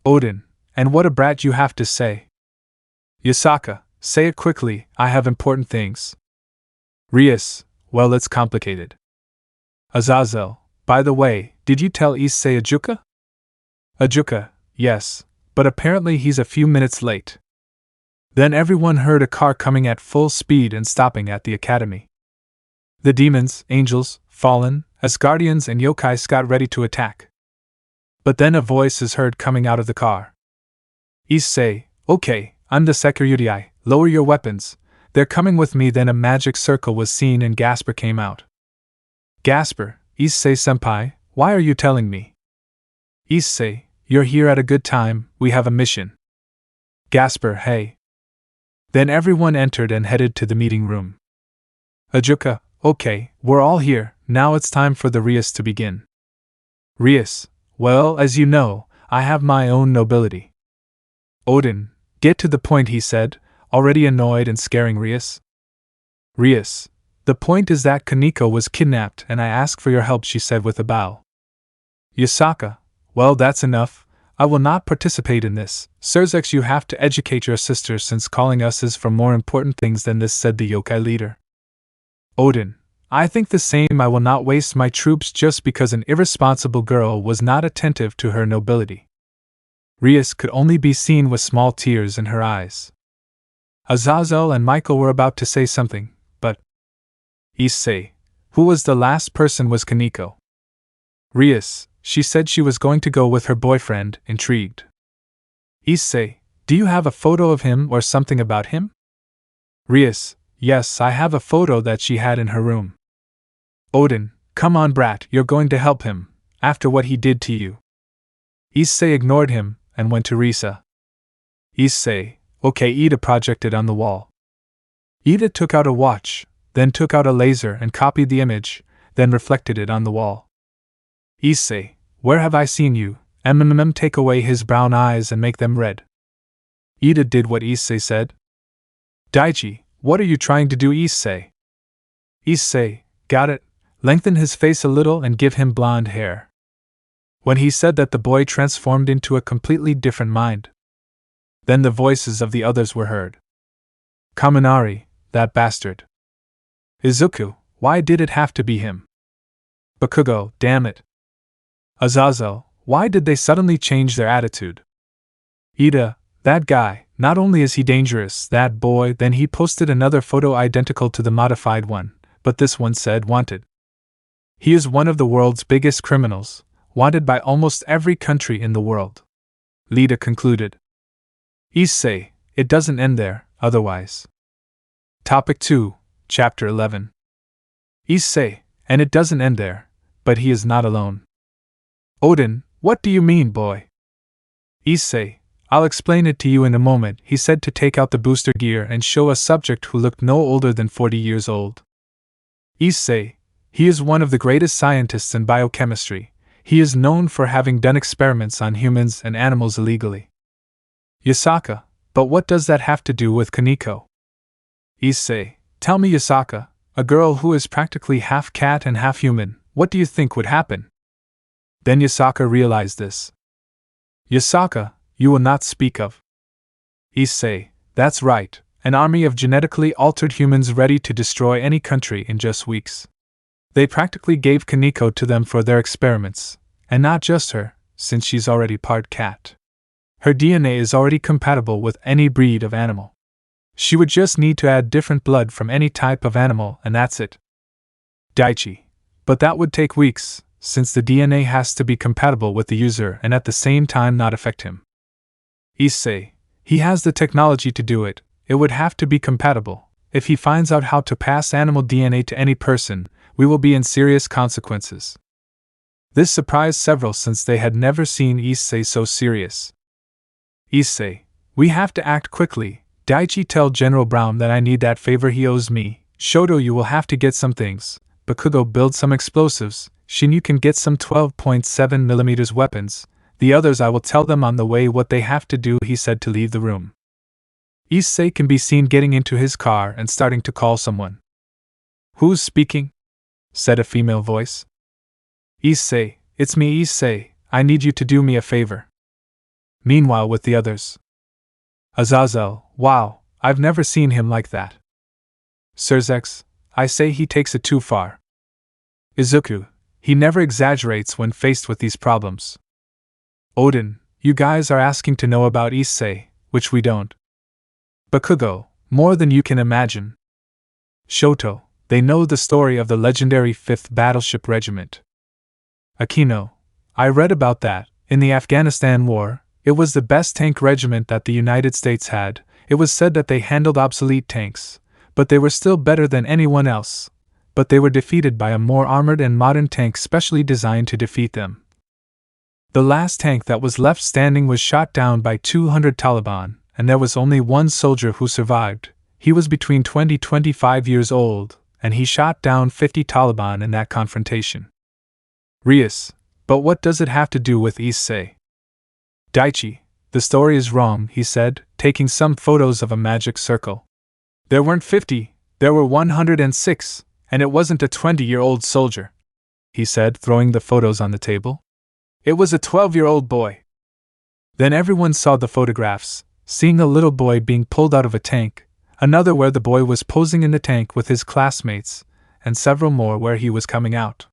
Odin, and what a brat you have to say. Yasaka, say it quickly, I have important things. Rias, well, it's complicated. Azazel, by the way, did you tell Issei Ajuka? Ajuka, yes, but apparently he's a few minutes late. Then everyone heard a car coming at full speed and stopping at the academy. The demons, angels, fallen, Asgardians and yokais got ready to attack. But then a voice is heard coming out of the car. Issei, okay, I'm the security, lower your weapons, they're coming with me. Then a magic circle was seen and Gasper came out. Gasper, Issei-senpai, why are you telling me? Issei, you're here at a good time, we have a mission. Gasper, hey. Then everyone entered and headed to the meeting room. Ajuka, okay, we're all here, now it's time for the Rias to begin. Rias, well, as you know, I have my own nobility. Odin, get to the point, he said, already annoyed and scaring Rias. Rias, the point is that Kaniko was kidnapped and I ask for your help, she said with a bow. Yasaka, well, that's enough, I will not participate in this. Sirzex, you have to educate your sister since calling us is for more important things than this, said the yokai leader. Odin, I think the same. I will not waste my troops just because an irresponsible girl was not attentive to her nobility. Rias could only be seen with small tears in her eyes. Azazel and Michael were about to say something, but Issei, who was the last person, was Kaniko. Rias, she said she was going to go with her boyfriend, intrigued. Issei, do you have a photo of him or something about him? Rias, yes, I have a photo that she had in her room. Odin, come on brat, you're going to help him, after what he did to you. Issei ignored him, and went to Risa. Issei, okay. Ida projected on the wall. Ida took out a watch, then took out a laser and copied the image, then reflected it on the wall. Issei, where have I seen you? Take away his brown eyes and make them red. Ida did what Issei said. Daichi, what are you trying to do, Issei? Issei, got it, lengthen his face a little and give him blonde hair. When he said that, the boy transformed into a completely different mind. Then the voices of the others were heard. Kaminari, that bastard. Izuku, why did it have to be him? Bakugo, damn it. Azazel, why did they suddenly change their attitude? Ida, that guy, not only is he dangerous, that boy. Then he posted another photo identical to the modified one, but this one said wanted. He is one of the world's biggest criminals, wanted by almost every country in the world. Lida concluded. Issei, it doesn't end there, otherwise. Topic 2, Chapter 11. Issei, and it doesn't end there, but he is not alone. Odin, what do you mean, boy? Issei, I'll explain it to you in a moment. He said to take out the booster gear and show a subject who looked no older than 40 years old. Issei, he is one of the greatest scientists in biochemistry. He is known for having done experiments on humans and animals illegally. Yasaka, but what does that have to do with Kaniko? Issei, tell me, Yasaka, a girl who is practically half cat and half human, what do you think would happen? Then Yasaka realized this. Yasaka, you will not speak of. Issei, that's right, an army of genetically altered humans ready to destroy any country in just weeks. They practically gave Kaniko to them for their experiments, And not just her, since she's already part cat. Her DNA is already compatible with any breed of animal. She would just need to add different blood from any type of animal, and that's it. Daichi. But that would take weeks, since the DNA has to be compatible with the user and at the same time not affect him. Issei. He has the technology to do it. It would have to be compatible. If he finds out how to pass animal DNA to any person, we will be in serious consequences. This surprised several since they had never seen Issei so serious. Issei. We have to act quickly. Daichi, tell General Brown that I need that favor he owes me. Shoto, you will have to get some things. Bakugo, build some explosives. Shin, you can get some 12.7mm weapons. The others, I will tell them on the way what they have to do, he said to leave the room. Issei can be seen getting into his car and starting to call someone. Who's speaking? Said a female voice. Issei, it's me, Issei. I need you to do me a favor. Meanwhile, with the others. Azazel, wow, I've never seen him like that. Surzex, I say he takes it too far. Izuku, he never exaggerates when faced with these problems. Odin, you guys are asking to know about Issei, which we don't. Bakugo, more than you can imagine. Shoto, they know the story of the legendary 5th Battleship Regiment. Akeno, I read about that. In the Afghanistan War, it was the best tank regiment that the United States had. It was said that they handled obsolete tanks, but they were still better than anyone else. But they were defeated by a more armored and modern tank specially designed to defeat them. The last tank that was left standing was shot down by 200 Taliban, and there was only one soldier who survived. He was between 20-25 years old, and he shot down 50 Taliban in that confrontation. Rias, but what does it have to do with Issei? Daichi, the story is wrong, he said, taking some photos of a magic circle. There weren't 50, there were 106, and it wasn't a 20-year-old soldier, he said, throwing the photos on the table. It was a 12-year-old boy. Then everyone saw the photographs, seeing a little boy being pulled out of a tank, another where the boy was posing in the tank with his classmates, and several more where he was coming out.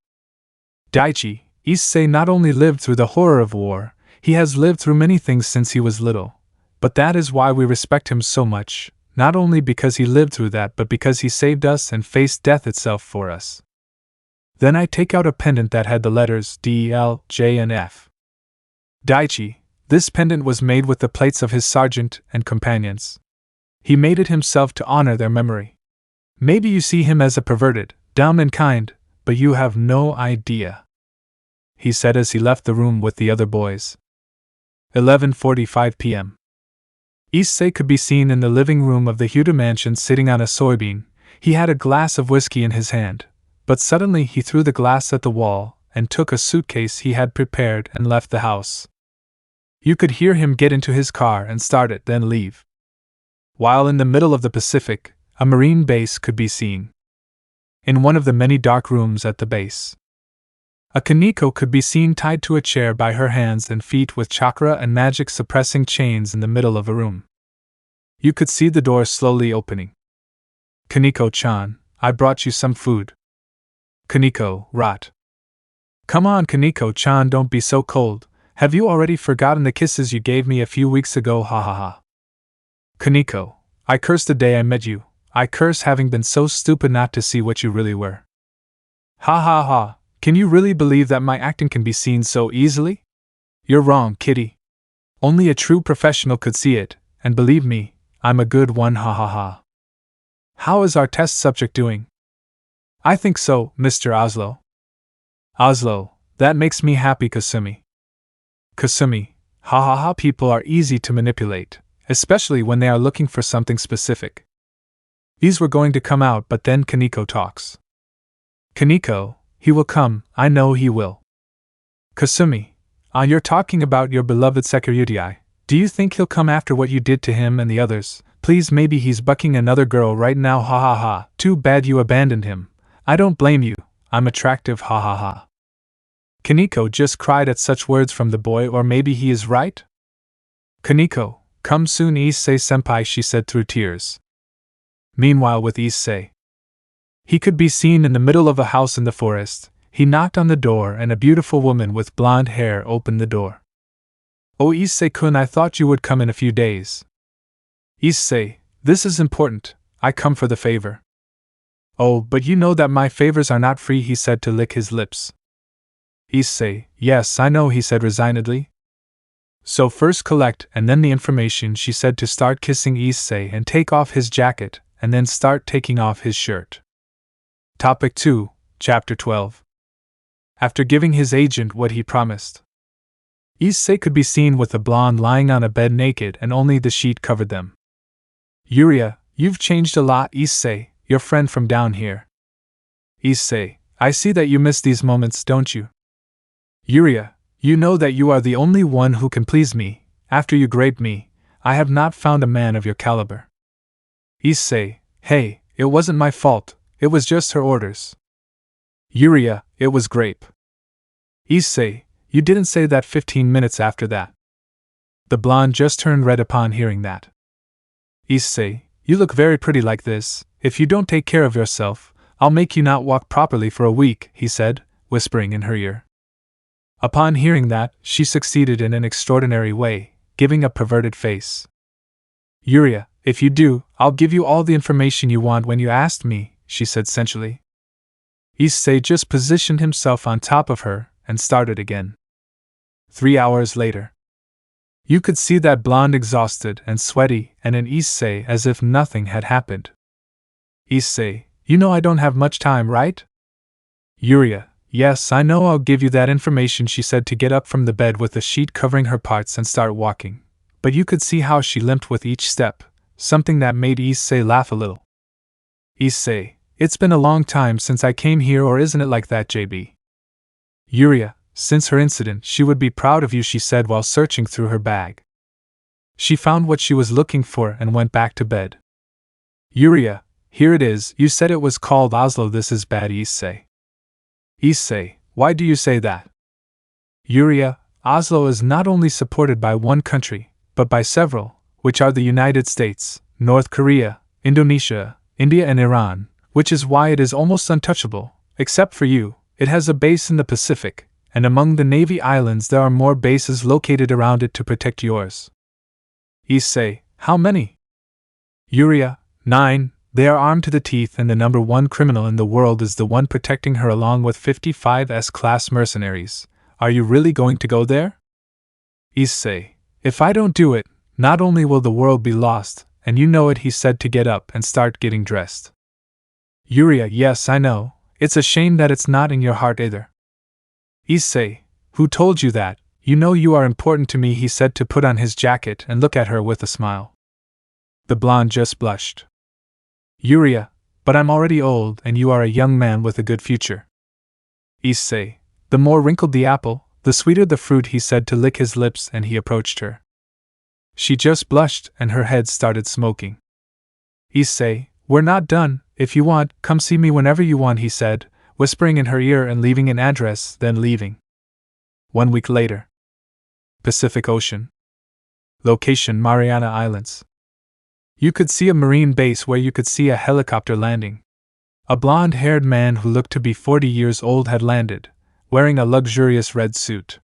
Daichi, Issei not only lived through the horror of war, he has lived through many things since he was little. But that is why we respect him so much, not only because he lived through that but because he saved us and faced death itself for us. Then I take out a pendant that had the letters D, L, J, and F. Daichi, this pendant was made with the plates of his sergeant and companions. He made it himself to honor their memory. Maybe you see him as a perverted, dumb and kind, but you have no idea, he said as he left the room with the other boys. 11:45 p.m. Issei could be seen in the living room of the Huda mansion sitting on a soybean. He had a glass of whiskey in his hand, but suddenly he threw the glass at the wall and took a suitcase he had prepared and left the house. You could hear him get into his car and start it, then leave. While in the middle of the Pacific, a Marine base could be seen. In one of the many dark rooms at the base, a Kaneko could be seen tied to a chair by her hands and feet with chakra and magic suppressing chains in the middle of a room. You could see the door slowly opening. Kaneko-chan, I brought you some food. Kaneko, rot. Come on, Kaneko-chan, don't be so cold. Have you already forgotten the kisses you gave me a few weeks ago? Ha ha ha. Kaneko, I curse the day I met you. I curse having been so stupid not to see what you really were. Ha ha ha. Can you really believe that my acting can be seen so easily? You're wrong, kitty. Only a true professional could see it, and believe me, I'm a good one, ha ha ha. How is our test subject doing? I think so, Mr. Oslo. Oslo, that makes me happy, Kasumi. Kasumi, ha ha ha, people are easy to manipulate, especially when they are looking for something specific. These were going to come out, but then Kaneko talks. Kaneko, he will come, I know he will. Kasumi, you're talking about your beloved Sekiryu. Do you think he'll come after what you did to him and the others? Please, maybe he's bucking another girl right now, ha ha ha. Too bad you abandoned him. I don't blame you, I'm attractive, ha ha ha. Kaneko just cried at such words from the boy, or maybe he is right? Kaneko, come soon, Issei-senpai, she said through tears. Meanwhile with Issei. He could be seen in the middle of a house in the forest. He knocked on the door and a beautiful woman with blonde hair opened the door. "Oh, Issei-kun, I thought you would come in a few days." "Issei, this is important. I come for the favor." "Oh, but you know that my favors are not free," he said to lick his lips. Issei, "Yes, I know," he said resignedly. "So first collect and then the information," she said to start kissing Issei and take off his jacket, and then start taking off his shirt. Topic 2, Chapter 12. After giving his agent what he promised, Issei could be seen with the blonde lying on a bed naked and only the sheet covered them. "Yuria, you've changed a lot, Issei, your friend from down here." "Issei, I see that you miss these moments, don't you?" "Yuria, you know that you are the only one who can please me. After you raped me, I have not found a man of your caliber." Issei, "Hey, it wasn't my fault, it was just her orders." "Yuria, it was grape." "Issei, you didn't say that 15 minutes after that." The blonde just turned red upon hearing that. "Issei, you look very pretty like this. If you don't take care of yourself, I'll make you not walk properly for a week," he said, whispering in her ear. Upon hearing that, she succeeded in an extraordinary way, giving a perverted face. "Yuria, if you do, I'll give you all the information you want when you asked me," she said sensually. Issei just positioned himself on top of her and started again. 3 hours later. You could see that blonde exhausted and sweaty and in Issei as if nothing had happened. "Issei, you know I don't have much time, right?" "Yuria, yes, I know, I'll give you that information," she said to get up from the bed with the sheet covering her parts and start walking, but you could see how she limped with each step, something that made Issei laugh a little. "Issei, it's been a long time since I came here, or isn't it like that, JB?" "Yuria, since her incident, she would be proud of you," she said while searching through her bag. She found what she was looking for and went back to bed. "Yuria, here it is, you said it was called Oslo, this is bad, Issei." "Issei, why do you say that?" "Yuria, Oslo is not only supported by one country, but by several, which are the United States, North Korea, Indonesia, India and Iran, which is why it is almost untouchable, except for you. It has a base in the Pacific, and among the Navy islands there are more bases located around it to protect yours." "Issei, how many?" "Yuria, 9, they are armed to the teeth, and the number 1 criminal in the world is the one protecting her along with 55 S-class mercenaries. Are you really going to go there?" "Issei, if I don't do it, not only will the world be lost, and you know it," he said to get up and start getting dressed. "Yuria, yes, I know, it's a shame that it's not in your heart either." "Issei, who told you that? You know you are important to me," he said to put on his jacket and look at her with a smile. The blonde just blushed. "Yuria, but I'm already old and you are a young man with a good future." "Issei, the more wrinkled the apple, the sweeter the fruit," he said to lick his lips, and he approached her. She just blushed and her head started smoking. "Issei, we're not done. If you want, come see me whenever you want," he said, whispering in her ear and leaving an address, then leaving. 1 week later. Pacific Ocean. Location: Mariana Islands. You could see a marine base where you could see a helicopter landing. A blonde-haired man who looked to be 40 years old had landed, wearing a luxurious red suit.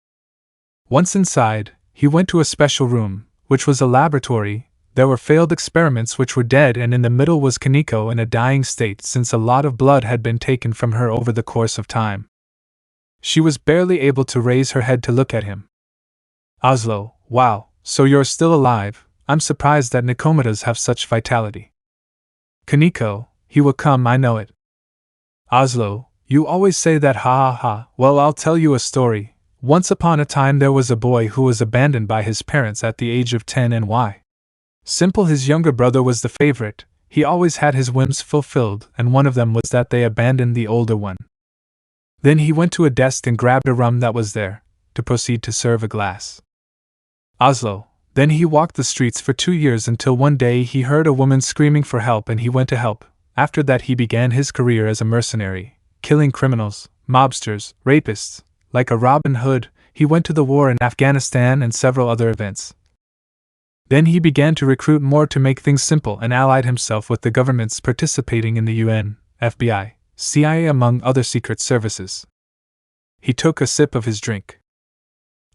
Once inside, he went to a special room, which was a laboratory. There were failed experiments which were dead, and in the middle was Kaneko in a dying state since a lot of blood had been taken from her over the course of time. She was barely able to raise her head to look at him. "Oslo, wow, so you're still alive. I'm surprised that Nikomatas have such vitality." "Kaneko, he will come, I know it." "Oslo, you always say that, ha ha ha. Well, I'll tell you a story. Once upon a time there was a boy who was abandoned by his parents at the age of 10 and why? Simple, his younger brother was the favorite. He always had his whims fulfilled, and one of them was that they abandoned the older one. Then he went to a desk and grabbed a rum that was there, to proceed to serve a glass. Oslo. Then he walked the streets for 2 years until one day he heard a woman screaming for help and he went to help. After that he began his career as a mercenary, killing criminals, mobsters, rapists. Like a Robin Hood, he went to the war in Afghanistan and several other events. Then he began to recruit more to make things simple and allied himself with the governments participating in the UN, FBI, CIA among other secret services. He took a sip of his drink.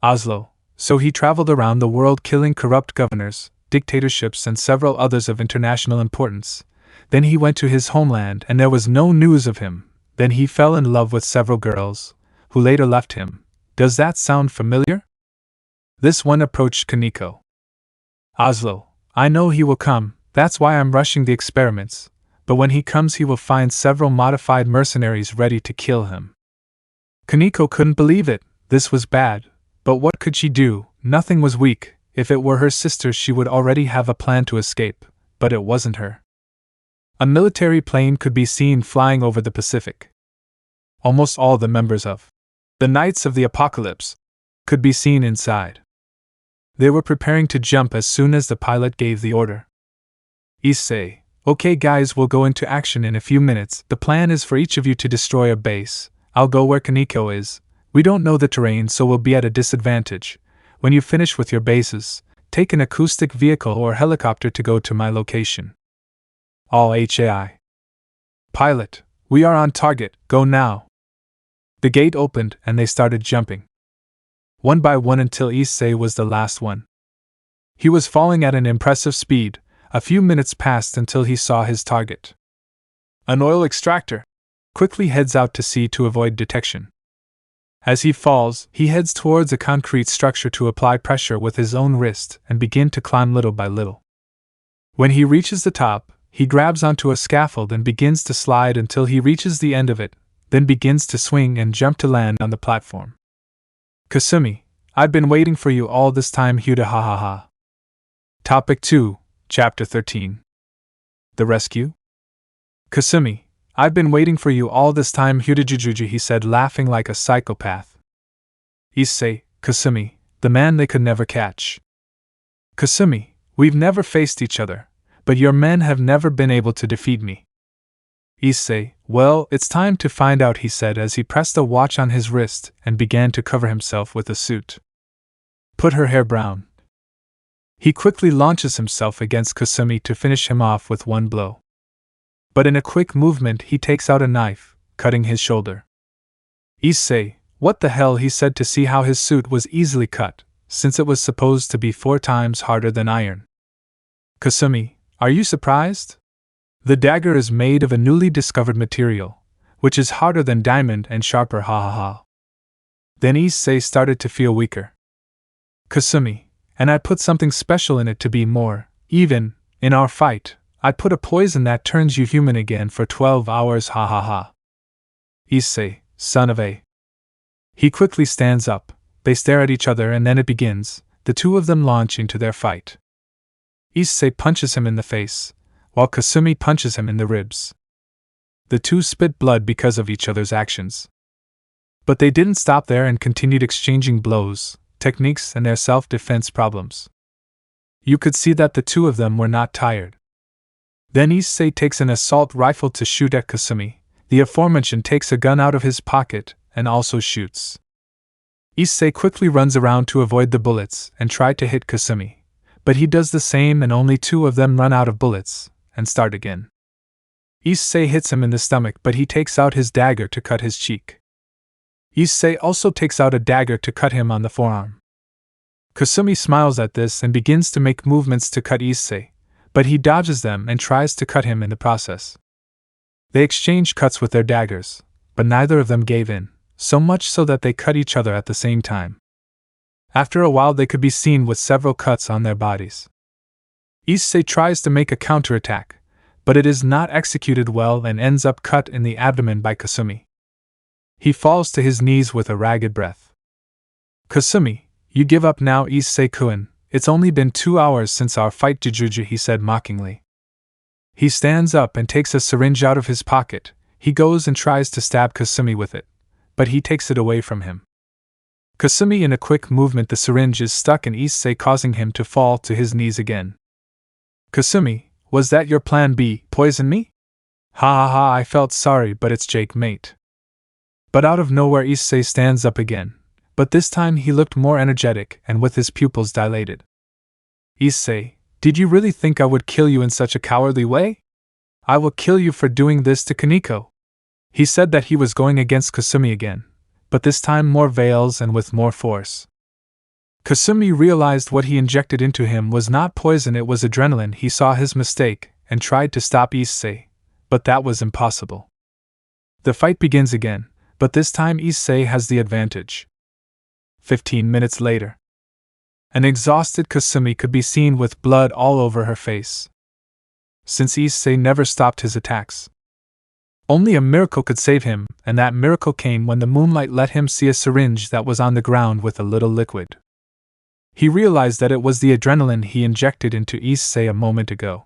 Oslo. So he traveled around the world killing corrupt governors, dictatorships, and several others of international importance. Then he went to his homeland and there was no news of him. Then he fell in love with several girls, who later left him. Does that sound familiar? This one approached Kaneko. Oslo. I know he will come, that's why I'm rushing the experiments, but when he comes he will find several modified mercenaries ready to kill him. Kaneko couldn't believe it, this was bad, but what could she do? Nothing was weak. If it were her sister she would already have a plan to escape, but it wasn't her. A military plane could be seen flying over the Pacific. Almost all the members of the Knights of the Apocalypse could be seen inside. They were preparing to jump as soon as the pilot gave the order. Issei, okay guys, we'll go into action in a few minutes. The plan is for each of you to destroy a base. I'll go where Kaneko is. We don't know the terrain so we'll be at a disadvantage. When you finish with your bases, take an acoustic vehicle or helicopter to go to my location. All HAI. Pilot, we are on target, go now. The gate opened and they started jumping. One by one until Issei was the last one. He was falling at an impressive speed. A few minutes passed until he saw his target. An oil extractor. Quickly heads out to sea to avoid detection. As he falls, he heads towards a concrete structure to apply pressure with his own wrist and begin to climb little by little. When he reaches the top, he grabs onto a scaffold and begins to slide until he reaches the end of it, then begins to swing and jump to land on the platform. Kasumi, I've been waiting for you all this time, Huda ha ha ha. Topic 2, Chapter 13. The Rescue? Kasumi, I've been waiting for you all this time, Huda Jujuju, he said, laughing like a psychopath. Issei, Kasumi, the man they could never catch. Kasumi, we've never faced each other, but your men have never been able to defeat me. Issei, well, it's time to find out, he said as he pressed a watch on his wrist and began to cover himself with a suit. Put her hair brown. He quickly launches himself against Kasumi to finish him off with one blow. But in a quick movement he takes out a knife, cutting his shoulder. Issei, what the hell, he said to see how his suit was easily cut, since it was supposed to be 4 times harder than iron. Kasumi, are you surprised? The dagger is made of a newly discovered material, which is harder than diamond and sharper, ha ha ha. Then Issei started to feel weaker. Kasumi, and I put something special in it to be more even in our fight. I put a poison that turns you human again for 12 hours, ha ha ha. Issei, son of a. He quickly stands up, they stare at each other and then it begins, the two of them launch into their fight. Issei punches him in the face, while Kasumi punches him in the ribs. The two spit blood because of each other's actions. But they didn't stop there and continued exchanging blows, techniques, and their self-defense problems. You could see that the two of them were not tired. Then Issei takes an assault rifle to shoot at Kasumi. The aforementioned takes a gun out of his pocket and also shoots. Issei quickly runs around to avoid the bullets and try to hit Kasumi, but he does the same and only 2 of them run out of bullets and start again. Issei hits him in the stomach, but he takes out his dagger to cut his cheek. Issei also takes out a dagger to cut him on the forearm. Kasumi smiles at this and begins to make movements to cut Issei, but he dodges them and tries to cut him in the process. They exchange cuts with their daggers, but neither of them gave in, so much so that they cut each other at the same time. After a while they could be seen with several cuts on their bodies. Issei tries to make a counterattack, but it is not executed well and ends up cut in the abdomen by Kasumi. He falls to his knees with a ragged breath. Kasumi, you give up now, Issei-kun. It's only been 2 hours since our fight, Jujuju, he said mockingly. He stands up and takes a syringe out of his pocket. He goes and tries to stab Kasumi with it, but he takes it away from him. Kasumi, in a quick movement, the syringe is stuck in Issei, causing him to fall to his knees again. Kasumi, was that your plan B, poison me? Ha ha ha, I felt sorry, but it's Jake, mate. But out of nowhere Issei stands up again, but this time he looked more energetic and with his pupils dilated. Issei, did you really think I would kill you in such a cowardly way? I will kill you for doing this to Kaneko. He said that he was going against Kasumi again, but this time more veils and with more force. Kasumi realized what he injected into him was not poison, it was adrenaline. He saw his mistake and tried to stop Issei, but that was impossible. The fight begins again, but this time Issei has the advantage. 15 minutes later. An exhausted Kasumi could be seen with blood all over her face. Since Issei never stopped his attacks. Only a miracle could save him, and that miracle came when the moonlight let him see a syringe that was on the ground with a little liquid. He realized that it was the adrenaline he injected into Issei a moment ago.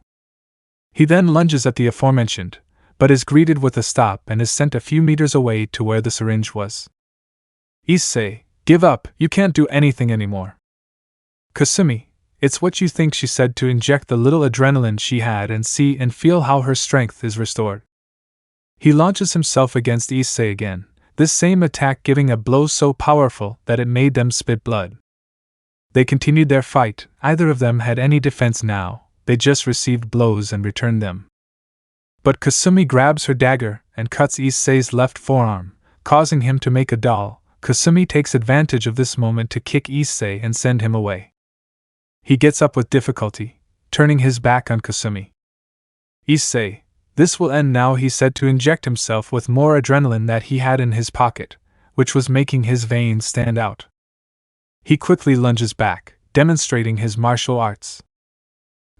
He then lunges at the aforementioned, but is greeted with a stop and is sent a few meters away to where the syringe was. Issei, give up, you can't do anything anymore. Kasumi, it's what you think, she said to inject the little adrenaline she had and see and feel how her strength is restored. He launches himself against Issei again, this same attack giving a blow so powerful that it made them spit blood. They continued their fight, neither of them had any defense now, they just received blows and returned them. But Kasumi grabs her dagger and cuts Issei's left forearm, causing him to make a doll. Kasumi takes advantage of this moment to kick Issei and send him away. He gets up with difficulty, turning his back on Kasumi. Issei, this will end now, he said to inject himself with more adrenaline that he had in his pocket, which was making his veins stand out. He quickly lunges back, demonstrating his martial arts.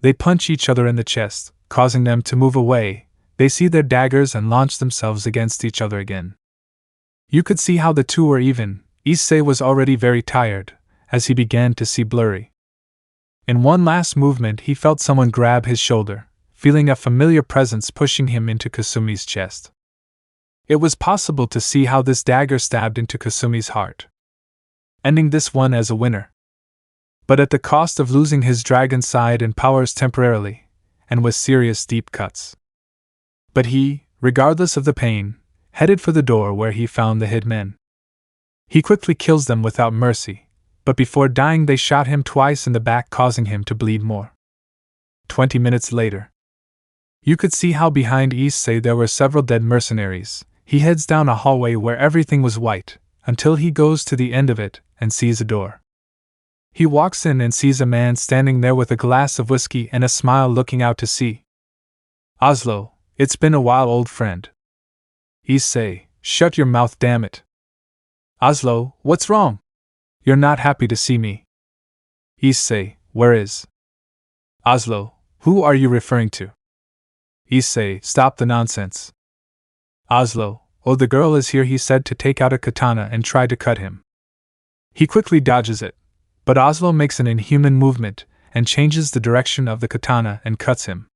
They punch each other in the chest, causing them to move away. They see their daggers and launch themselves against each other again. You could see how the two were even. Issei was already very tired, as he began to see blurry. In one last movement he felt someone grab his shoulder, feeling a familiar presence pushing him into Kasumi's chest. It was possible to see how this dagger stabbed into Kasumi's heart, ending this one as a winner. But at the cost of losing his dragon side and powers temporarily, and with serious deep cuts. But he, regardless of the pain, headed for the door where he found the hitmen. He quickly kills them without mercy, but before dying they shot him twice in the back, causing him to bleed more. 20 minutes later. You could see how behind Issei there were several dead mercenaries. He heads down a hallway where everything was white, until he goes to the end of it and sees a door. He walks in and sees a man standing there with a glass of whiskey and a smile looking out to sea. Oslo, it's been a while, old friend. Issei, shut your mouth, damn it. Oslo, what's wrong? You're not happy to see me. Issei, where is Oslo? Who are you referring to? Issei, stop the nonsense. Oslo, oh, the girl is here, he said to take out a katana and try to cut him. He quickly dodges it, but Oslo makes an inhuman movement and changes the direction of the katana and cuts him.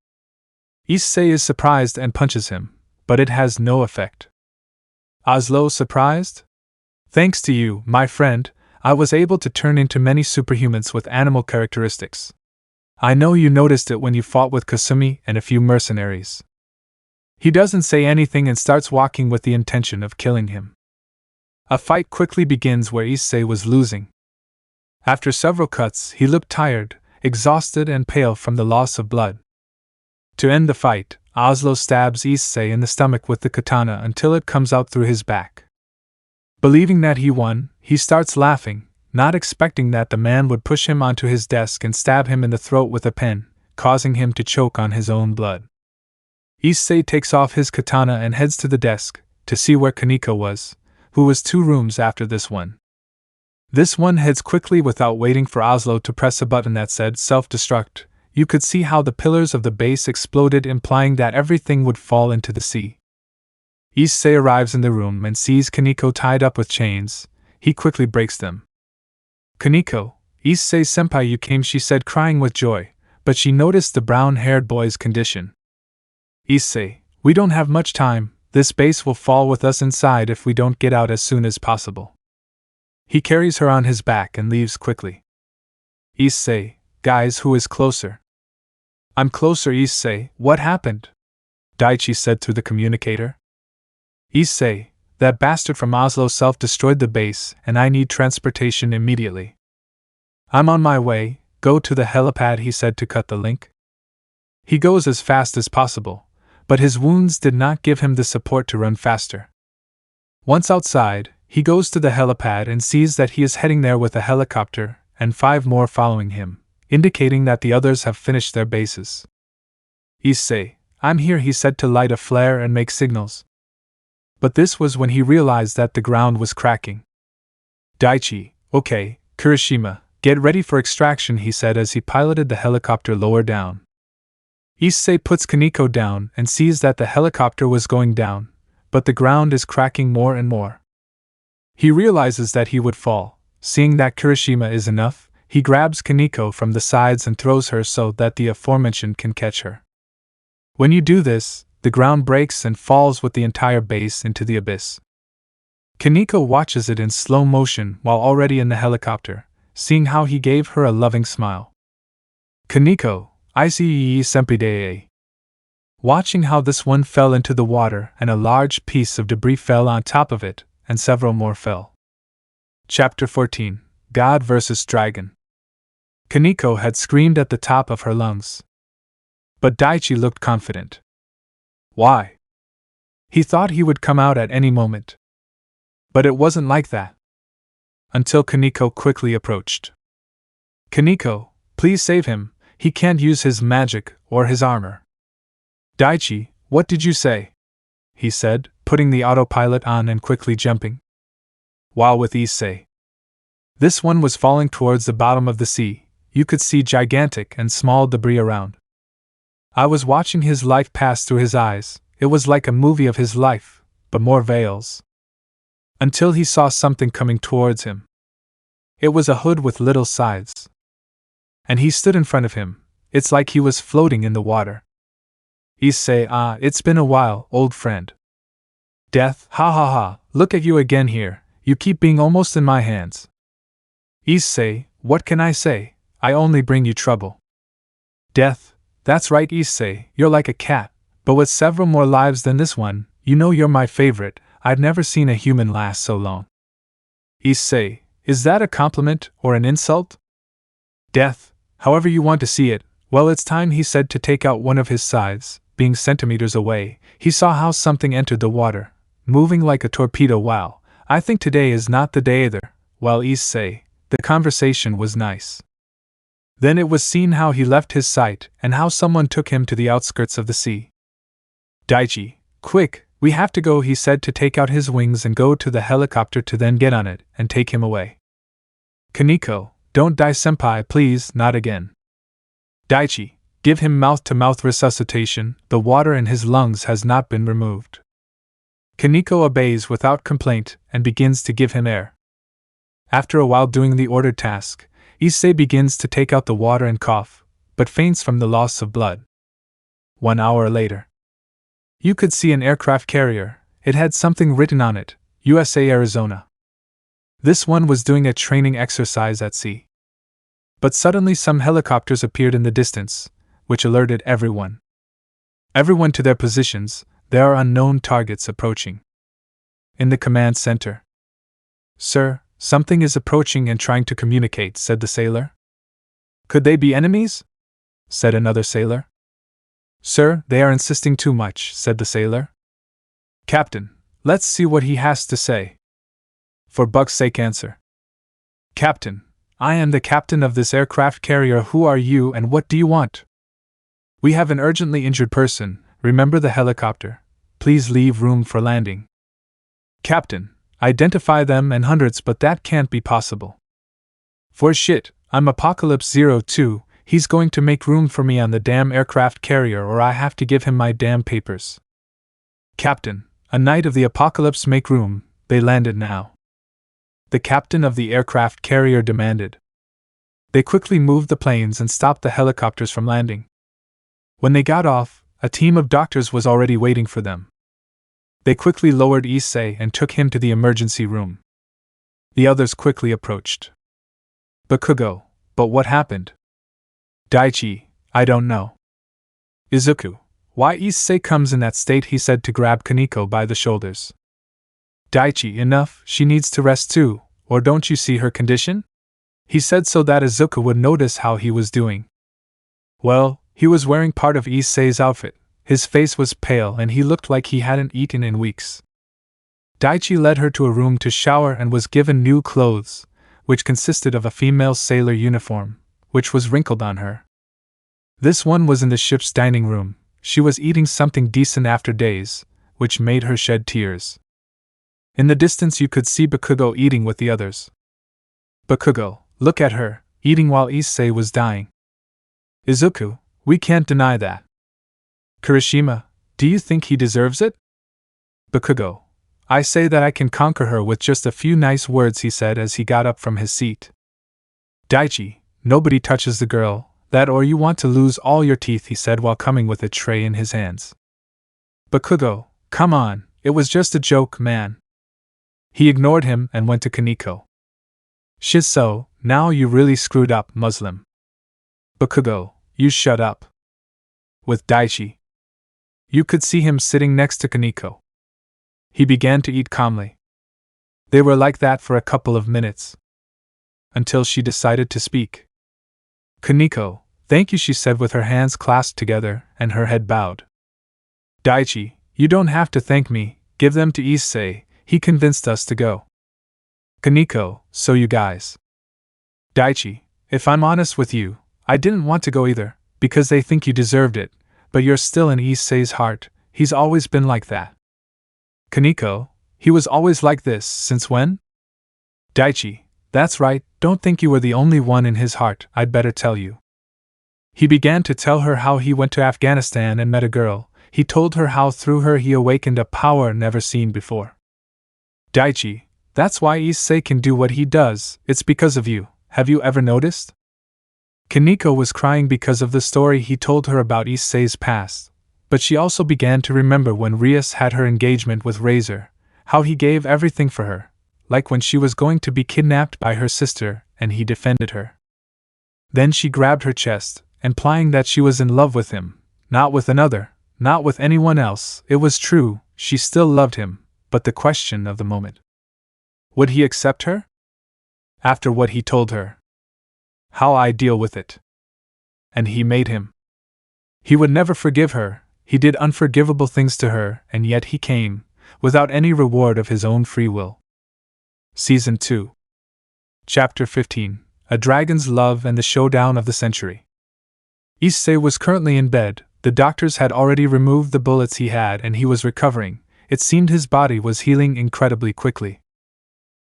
Issei is surprised and punches him, but it has no effect. Oslo surprised? Thanks to you, my friend, I was able to turn into many superhumans with animal characteristics. I know you noticed it when you fought with Kasumi and a few mercenaries. He doesn't say anything and starts walking with the intention of killing him. A fight quickly begins where Issei was losing. After several cuts, he looked tired, exhausted and pale from the loss of blood. To end the fight, Oslo stabs Issei in the stomach with the katana until it comes out through his back. Believing that he won, he starts laughing, not expecting that the man would push him onto his desk and stab him in the throat with a pen, causing him to choke on his own blood. Issei takes off his katana and heads to the desk, to see where Kaneko was, who was 2 rooms after this one. This one heads quickly without waiting for Oslo to press a button that said self-destruct. You could see how the pillars of the base exploded, implying that everything would fall into the sea. Issei arrives in the room and sees Kaneko tied up with chains. He quickly breaks them. Kaneko, Issei-senpai, you came, she said, crying with joy, but she noticed the brown-haired boy's condition. Issei, we don't have much time, this base will fall with us inside if we don't get out as soon as possible. He carries her on his back and leaves quickly. Issei, guys, who is closer? I'm closer, Issei, what happened? Daichi said through the communicator. Issei, that bastard from Oslo self-destroyed the base and I need transportation immediately. I'm on my way, go to the helipad, he said to cut the link. He goes as fast as possible, but his wounds did not give him the support to run faster. Once outside, he goes to the helipad and sees that he is heading there with a helicopter, and 5 more following him, indicating that the others have finished their bases. Issei, I'm here, he said to light a flare and make signals. But this was when he realized that the ground was cracking. Daichi, okay, Kirishima, get ready for extraction, he said as he piloted the helicopter lower down. Issei puts Kaneko down and sees that the helicopter was going down, but the ground is cracking more and more. He realizes that he would fall. Seeing that Kirishima is enough, he grabs Kaneko from the sides and throws her so that the aforementioned can catch her. When you do this, the ground breaks and falls with the entire base into the abyss. Kaneko watches it in slow motion while already in the helicopter, seeing how he gave her a loving smile. Kaneko, Issei Senpidei. Watching how this one fell into the water and a large piece of debris fell on top of it, and several more fell. Chapter 14, God vs. Dragon. Kaneko had screamed at the top of her lungs. But Daichi looked confident. Why? He thought he would come out at any moment. But it wasn't like that. Until Kaneko quickly approached. Kaneko, please save him, he can't use his magic or his armor. Daichi, what did you say? He said, putting the autopilot on and quickly jumping. While with Issei. This one was falling towards the bottom of the sea. You could see gigantic and small debris around. I was watching his life pass through his eyes. It was like a movie of his life, but more veils. Until he saw something coming towards him. It was a hood with little sides. And he stood in front of him. It's like he was floating in the water. Issei, it's been a while, old friend. Death, ha ha ha, look at you again here, you keep being almost in my hands. Issei, what can I say? I only bring you trouble. Death, that's right, Issei, you're like a cat, but with several more lives than this one, you know you're my favorite. I've never seen a human last so long. Issei, is that a compliment or an insult? Death, however you want to see it. Well, it's time, he said to take out one of his scythes. Being centimeters away, he saw how something entered the water, moving like a torpedo. Wow, I think today is not the day either. Well, Issei, the conversation was nice. Then it was seen how he left his sight and how someone took him to the outskirts of the sea. Daichi, quick, we have to go, he said to take out his wings and go to the helicopter to then get on it and take him away. Kaneko, don't die senpai, please, not again. Daichi, give him mouth-to-mouth resuscitation, the water in his lungs has not been removed. Kaneko obeys without complaint and begins to give him air. After a while doing the ordered task, Issei begins to take out the water and cough, but faints from the loss of blood. 1 hour later. You could see an aircraft carrier. It had something written on it, USA Arizona. This one was doing a training exercise at sea. But suddenly some helicopters appeared in the distance, which alerted everyone. Everyone to their positions, there are unknown targets approaching. In the command center. Sir, something is approaching and trying to communicate, said the sailor. Could they be enemies? Said another sailor. Sir, they are insisting too much, said the sailor. Captain, let's see what he has to say. For Buck's sake, answer. Captain, I am the captain of this aircraft carrier. Who are you and what do you want? We have an urgently injured person, remember the helicopter. Please leave room for landing. Captain, identify them and hundreds, but that can't be possible. For shit, I'm Apocalypse 02, he's going to make room for me on the damn aircraft carrier or I have to give him my damn papers. Captain, a knight of the Apocalypse, make room, they landed now. The captain of the aircraft carrier demanded. They quickly moved the planes and stopped the helicopters from landing. When they got off, a team of doctors was already waiting for them. They quickly lowered Issei and took him to the emergency room. The others quickly approached. Bakugo, but what happened? Daichi, I don't know. Izuku, why Issei comes in that state, he said to grab Kaneko by the shoulders. Daichi, enough, she needs to rest too, or don't you see her condition? He said so that Izuku would notice how he was doing. Well, he was wearing part of Issei's outfit. His face was pale and he looked like he hadn't eaten in weeks. Daichi led her to a room to shower and was given new clothes, which consisted of a female sailor uniform, which was wrinkled on her. This one was in the ship's dining room. She was eating something decent after days, which made her shed tears. In the distance you could see Bakugo eating with the others. Bakugo, look at her, eating while Issei was dying. Izuku, we can't deny that. Kirishima, do you think he deserves it? Bakugo, I say that I can conquer her with just a few nice words, he said as he got up from his seat. Daichi, nobody touches the girl, that or you want to lose all your teeth, he said while coming with a tray in his hands. Bakugo, come on, it was just a joke, man. He ignored him and went to Kaneko. Shiso, now you really screwed up, Muslim. Bakugo, you shut up. With Daichi. You could see him sitting next to Kaneko. He began to eat calmly. They were like that for a couple of minutes. Until she decided to speak. Kaneko, thank you, she said with her hands clasped together and her head bowed. Daichi, you don't have to thank me, give them to Issei, he convinced us to go. Kaneko, so you guys. Daichi, if I'm honest with you, I didn't want to go either, because they think you deserved it, but you're still in Issei's heart, he's always been like that. Kaneko, he was always like this, since when? Daichi, that's right, don't think you were the only one in his heart, I'd better tell you. He began to tell her how he went to Afghanistan and met a girl. He told her how through her he awakened a power never seen before. Daichi, that's why Issei can do what he does, it's because of you, have you ever noticed? Kaneko was crying because of the story he told her about Issei's past, but she also began to remember when Rias had her engagement with Razor, how he gave everything for her, like when she was going to be kidnapped by her sister and he defended her. Then she grabbed her chest, implying that she was in love with him, not with another, not with anyone else. It was true, she still loved him, but the question of the moment. Would he accept her? After what he told her. How I deal with it. And he made him. He would never forgive her, he did unforgivable things to her, and yet he came, without any reward of his own free will. Season 2. Chapter 15. A Dragon's Love and the Showdown of the Century. Issei was currently in bed. The doctors had already removed the bullets he had and he was recovering. It seemed his body was healing incredibly quickly.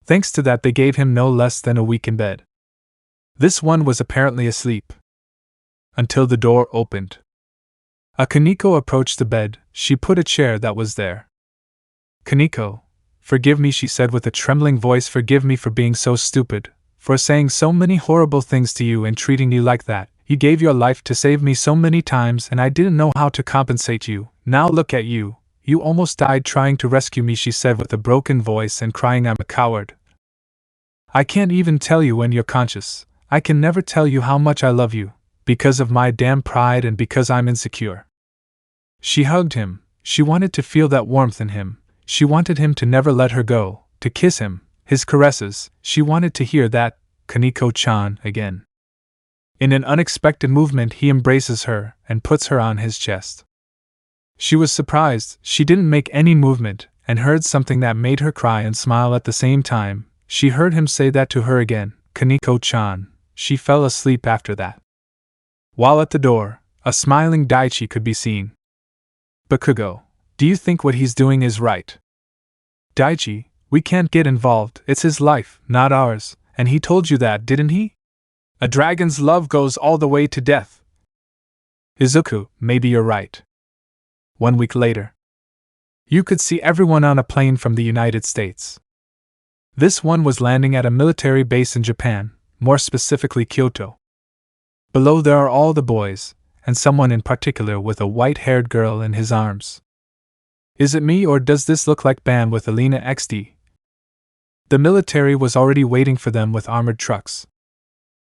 Thanks to that, they gave him no less than a week in bed. This one was apparently asleep. Until the door opened. Kaneko approached the bed. She put a chair that was there. Kaneko, forgive me, she said with a trembling voice, forgive me for being so stupid, for saying so many horrible things to you and treating you like that. You gave your life to save me so many times and I didn't know how to compensate you. Now look at you. You almost died trying to rescue me, she said with a broken voice and crying, I'm a coward. I can't even tell you when you're conscious. I can never tell you how much I love you, because of my damn pride and because I'm insecure. She hugged him. She wanted to feel that warmth in him. She wanted him to never let her go, to kiss him, his caresses. She wanted to hear that, Kaneko-chan, again. In an unexpected movement he embraces her and puts her on his chest. She was surprised. She didn't make any movement, and heard something that made her cry and smile at the same time. She heard him say that to her again, Kaneko-chan. She fell asleep after that. While at the door, a smiling Daichi could be seen. Bakugo, do you think what he's doing is right? Daichi, we can't get involved, it's his life, not ours, and he told you that, didn't he? A dragon's love goes all the way to death. Izuku, maybe you're right. 1 week later. You could see everyone on a plane from the United States. This one was landing at a military base in Japan, more specifically Kyoto. Below there are all the boys, and someone in particular with a white-haired girl in his arms. Is it me or does this look like Ban with Alina XD? The military was already waiting for them with armored trucks.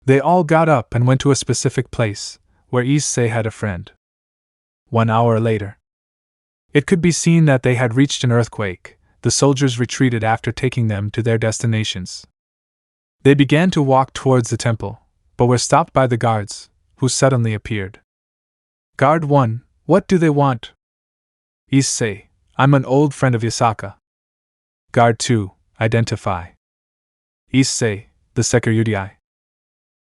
They all got up and went to a specific place, where Issei had a friend. 1 hour later. It could be seen that they had reached an earthquake. The soldiers retreated after taking them to their destinations. They began to walk towards the temple, but were stopped by the guards, who suddenly appeared. Guard 1, what do they want? Issei, I'm an old friend of Yasaka. Guard 2, identify. Issei, the security.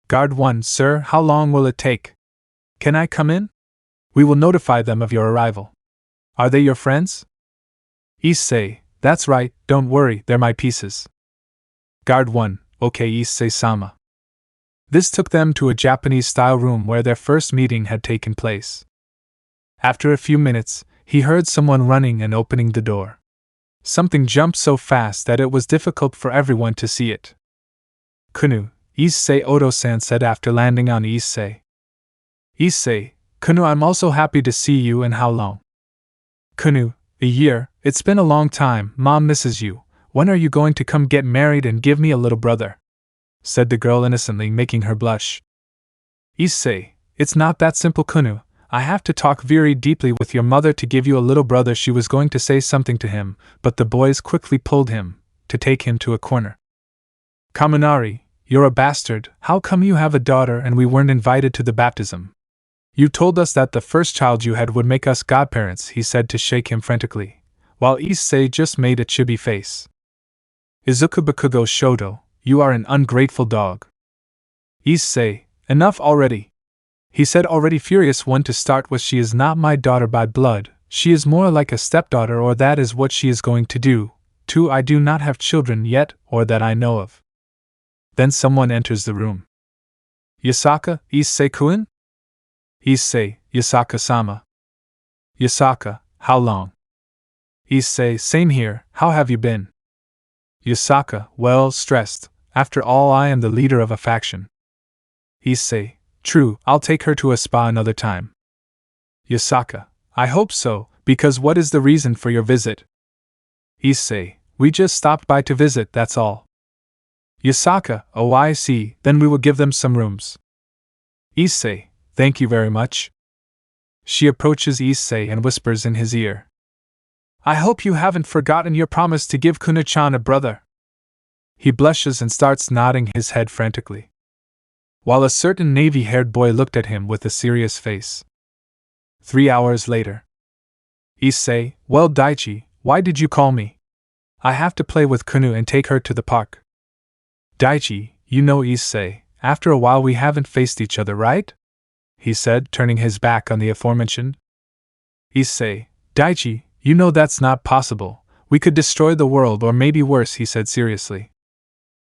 Guard 1, sir, how long will it take? Can I come in? We will notify them of your arrival. Are they your friends? Issei, that's right, don't worry, they're my pieces. Guard 1, okay Issei-sama. This took them to a Japanese-style room where their first meeting had taken place. After a few minutes, he heard someone running and opening the door. Something jumped so fast that it was difficult for everyone to see it. Kunu, Issei Oto-san said after landing on Issei. Issei, Kunu, I'm also happy to see you, and how long? Kunu, a year, it's been a long time, Mom misses you. When are you going to come get married and give me a little brother? Said the girl innocently, making her blush. Issei, it's not that simple, Kunu. I have to talk very deeply with your mother to give you a little brother. She was going to say something to him, but the boys quickly pulled him, to take him to a corner. Kaminari, you're a bastard, how come you have a daughter and we weren't invited to the baptism? You told us that the first child you had would make us godparents, he said to shake him frantically, while Issei just made a chibi face. Izuku Bakugo Shodo, you are an ungrateful dog. Issei, enough already. He said, already furious. One to start with, she is not my daughter by blood, she is more like a stepdaughter, or that is what she is going to do. 2. I do not have children yet, or that I know of. Then someone enters the room. Yasaka, Issei-kun? Issei, Yasaka-sama. Yasaka, how long? Issei, same here, how have you been? Yasaka, well, stressed. After all, I am the leader of a faction. Issei, true, I'll take her to a spa another time. Yasaka, I hope so, because what is the reason for your visit? Issei, we just stopped by to visit, that's all. Yasaka, oh I see, then we will give them some rooms. Issei, thank you very much. She approaches Issei and whispers in his ear. I hope you haven't forgotten your promise to give Kuna-chan a brother. He blushes and starts nodding his head frantically, while a certain navy-haired boy looked at him with a serious face. 3 hours later. Issei, well Daichi, why did you call me? I have to play with Kunu and take her to the park. Daichi, you know Issei, after a while we haven't faced each other, right? He said, turning his back on the aforementioned. Issei, Daichi, you know that's not possible. We could destroy the world, or maybe worse, he said seriously.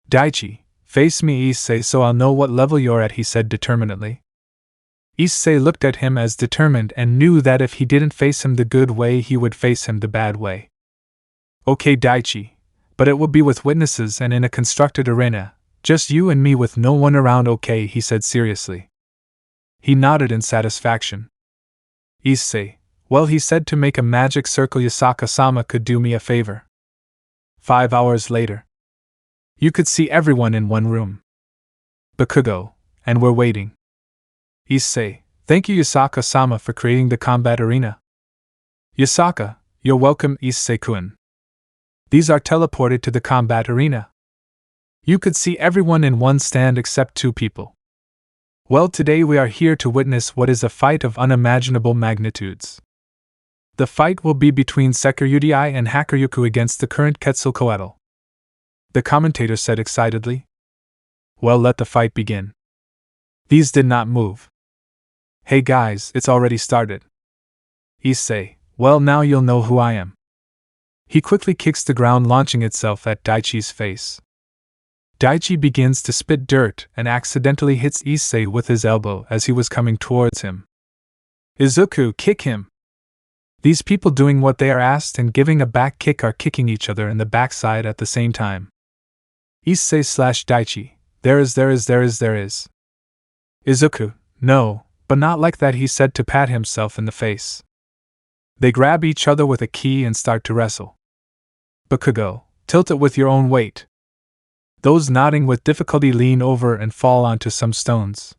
Daichi, face me Issei so I'll know what level you're at, he said determinedly. Issei looked at him as determined and knew that if he didn't face him the good way, he would face him the bad way. Okay Daichi, but it will be with witnesses and in a constructed arena, just you and me with no one around, okay, he said seriously. He nodded in satisfaction. Issei, well, he said to make a magic circle. Yasaka-sama could do me a favor. 5 hours later. You could see everyone in one room. Bakugo, and we're waiting. Issei, thank you Yasaka-sama for creating the combat arena. Yasaka, you're welcome Issei-kun. These are teleported to the combat arena. You could see everyone in one stand except 2 people. Well, today we are here to witness what is a fight of unimaginable magnitudes. The fight will be between Sekiryutai and Hakuryuku against the current Quetzalcoatl. The commentator said excitedly. Well, let the fight begin. These did not move. Hey guys, it's already started. Issei, well now you'll know who I am. He quickly kicks the ground, launching itself at Daichi's face. Daichi begins to spit dirt and accidentally hits Issei with his elbow as he was coming towards him. Izuku, kick him! These people doing what they are asked and giving a back kick are kicking each other in the backside at the same time. Issei/Daichi, there is. Izuku, no, but not like that, he said to pat himself in the face. They grab each other with a key and start to wrestle. Bakugo, tilt it with your own weight. Those nodding with difficulty lean over and fall onto some stones.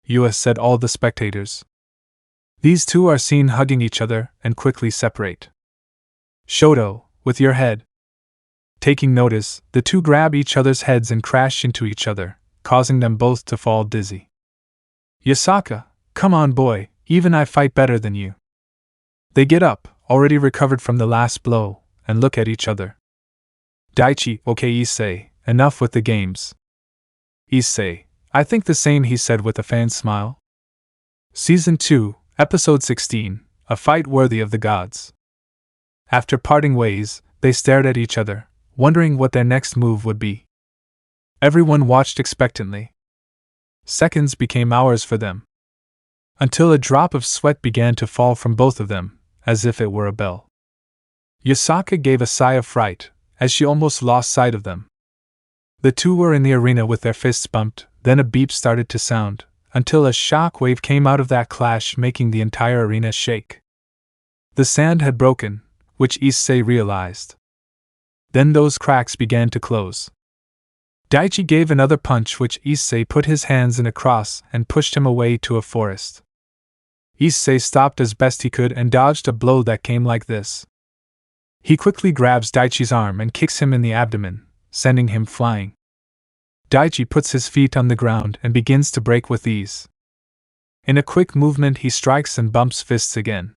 US said all the spectators. These two are seen hugging each other and quickly separate. Shodo, with your head. Taking notice, the two grab each other's heads and crash into each other, causing them both to fall dizzy. Yasaka, come on boy, even I fight better than you. They get up, already recovered from the last blow, and look at each other. Daichi, okay Issei, enough with the games. Issei, I think the same, he said with a fan smile. Season 2, Episode 16, A Fight Worthy of the Gods. After parting ways, they stared at each other, wondering what their next move would be. Everyone watched expectantly. Seconds became hours for them. Until a drop of sweat began to fall from both of them, as if it were a bell. Yasaka gave a sigh of fright, as she almost lost sight of them. The two were in the arena with their fists bumped, then a beep started to sound, until a shock wave came out of that clash, making the entire arena shake. The sand had broken, which Issei realized. Then those cracks began to close. Daichi gave another punch, which Issei put his hands in a cross and pushed him away to a forest. Issei stopped as best he could and dodged a blow that came like this. He quickly grabs Daichi's arm and kicks him in the abdomen, sending him flying. Daichi puts his feet on the ground and begins to break with ease. In a quick movement he strikes and bumps fists again.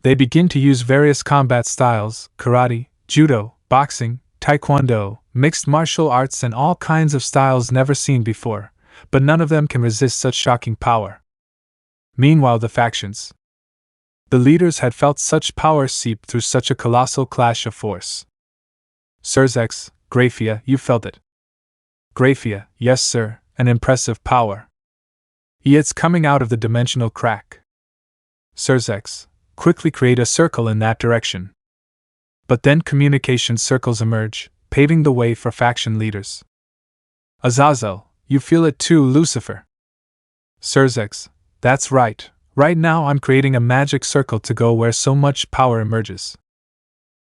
They begin to use various combat styles, karate, judo, boxing, taekwondo, mixed martial arts and all kinds of styles never seen before, but none of them can resist such shocking power. Meanwhile the factions. The leaders had felt such power seep through such a colossal clash of force. Surzex, Grafia, you felt it. Grafia, yes sir, an impressive power. It's coming out of the dimensional crack. Surzex, quickly create a circle in that direction. But then communication circles emerge, paving the way for faction leaders. Azazel, you feel it too, Lucifer. Surzex, that's right. Right now I'm creating a magic circle to go where so much power emerges.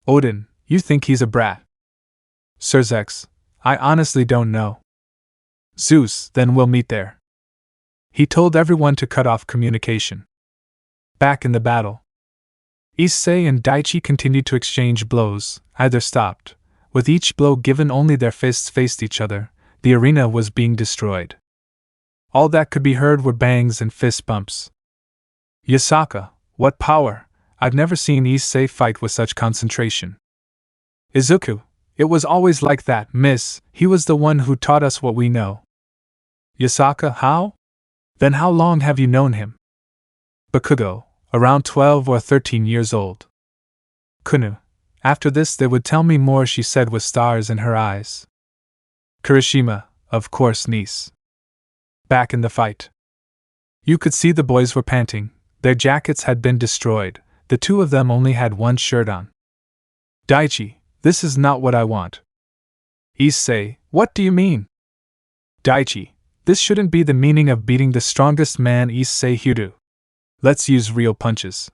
Odin, you think he's a brat. Surzex, I honestly don't know. Zeus, then we'll meet there. He told everyone to cut off communication. Back in the battle. Issei and Daichi continued to exchange blows, either stopped. With each blow given only their fists faced each other, the arena was being destroyed. All that could be heard were bangs and fist bumps. Yasaka, what power! I've never seen Issei fight with such concentration. Izuku, it was always like that, miss, he was the one who taught us what we know. Yasaka, how? Then how long have you known him? Bakugo, around 12 or 13 years old. Kunu, after this they would tell me more, she said with stars in her eyes. Kirishima, of course, niece. Back in the fight. You could see the boys were panting, their jackets had been destroyed, the two of them only had one shirt on. Daichi, this is not what I want. Issei, what do you mean? Daichi, this shouldn't be the meaning of beating the strongest man, Issei Hyudu. Let's use real punches.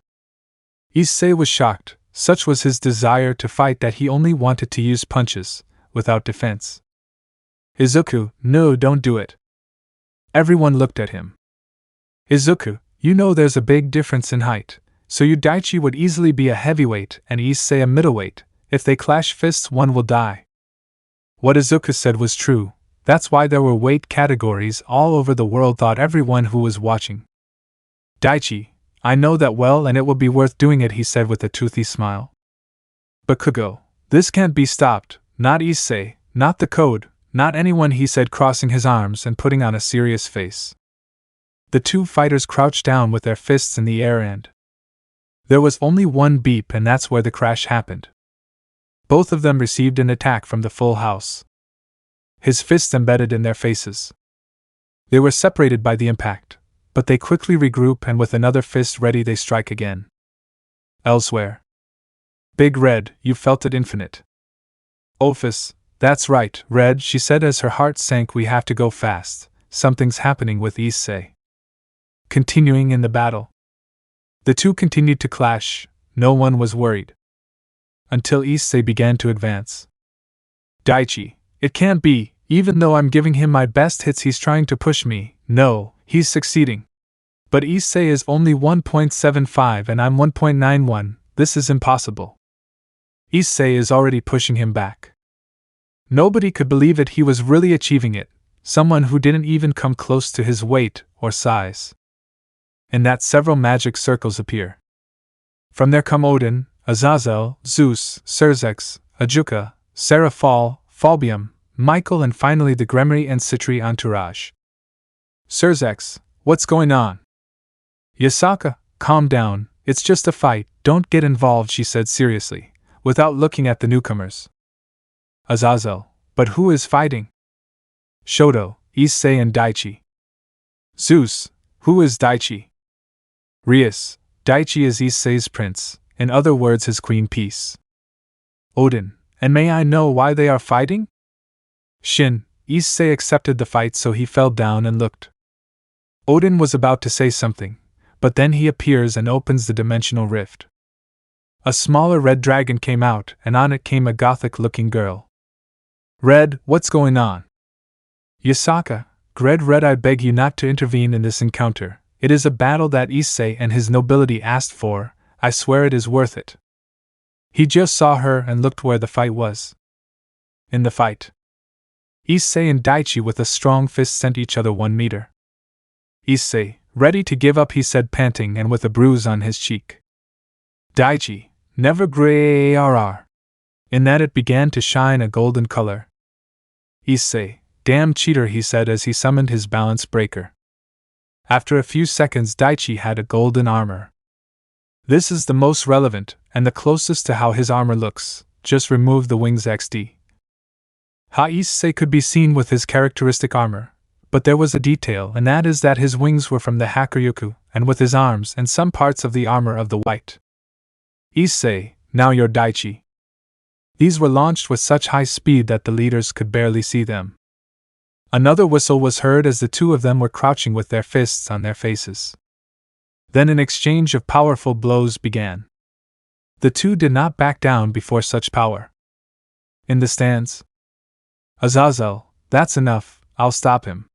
Issei was shocked, such was his desire to fight that he only wanted to use punches, without defense. Izuku, no, don't do it. Everyone looked at him. Izuku, you know there's a big difference in height, so you Daichi would easily be a heavyweight and Issei a middleweight. If they clash fists, one will die. What Izuku said was true, that's why there were weight categories all over the world, thought everyone who was watching. Daichi, I know that well and it will be worth doing it, he said with a toothy smile. Bakugo, this can't be stopped, not Issei, not the code, not anyone, he said, crossing his arms and putting on a serious face. The two fighters crouched down with their fists in the air and there was only one beep, and that's where the crash happened. Both of them received an attack from the full house. His fists embedded in their faces. They were separated by the impact, but they quickly regroup and with another fist ready they strike again. Elsewhere. Big Red, you felt it, Infinite. Ophis, that's right, Red, she said as her heart sank, we have to go fast, something's happening with Issei. Continuing in the battle. The two continued to clash, no one was worried. Until Issei began to advance. Daichi, it can't be, even though I'm giving him my best hits he's trying to push me, no, he's succeeding. But Issei is only 1.75 and I'm 1.91, this is impossible. Issei is already pushing him back. Nobody could believe it, he was really achieving it, someone who didn't even come close to his weight or size. In that several magic circles appear. From there come Odin, Azazel, Zeus, Surzex, Ajuka, Sarah Falbium, Michael, and finally the Gremory and Citri entourage. Surzex, what's going on? Yasaka, calm down, it's just a fight, don't get involved, she said seriously, without looking at the newcomers. Azazel, but who is fighting? Shoto, Issei, and Daichi. Zeus, who is Daichi? Rias, Daichi is Issei's prince, in other words his queen piece. Odin, and may I know why they are fighting? Shin, Issei accepted the fight so he fell down and looked. Odin was about to say something, but then he appears and opens the dimensional rift. A smaller red dragon came out, and on it came a gothic-looking girl. Red, what's going on? Yasaka, Red, I beg you not to intervene in this encounter. It is a battle that Issei and his nobility asked for, I swear it is worth it. He just saw her and looked where the fight was. In the fight, Issei and Daichi with a strong fist sent each other 1 meter. Issei, ready to give up, he said, panting and with a bruise on his cheek. Daichi, never gray RR. In that it began to shine a golden color. Issei, damn cheater, he said as he summoned his balance breaker. After a few seconds, Daichi had a golden armor. This is the most relevant, and the closest to how his armor looks, just remove the wings XD. Issei could be seen with his characteristic armor, but there was a detail, and that is that his wings were from the Hakuryoku, and with his arms and some parts of the armor of the white. Issei, now you're Daichi. These were launched with such high speed that the leaders could barely see them. Another whistle was heard as the two of them were crouching with their fists on their faces. Then an exchange of powerful blows began. The two did not back down before such power. In the stands, Azazel, that's enough, I'll stop him.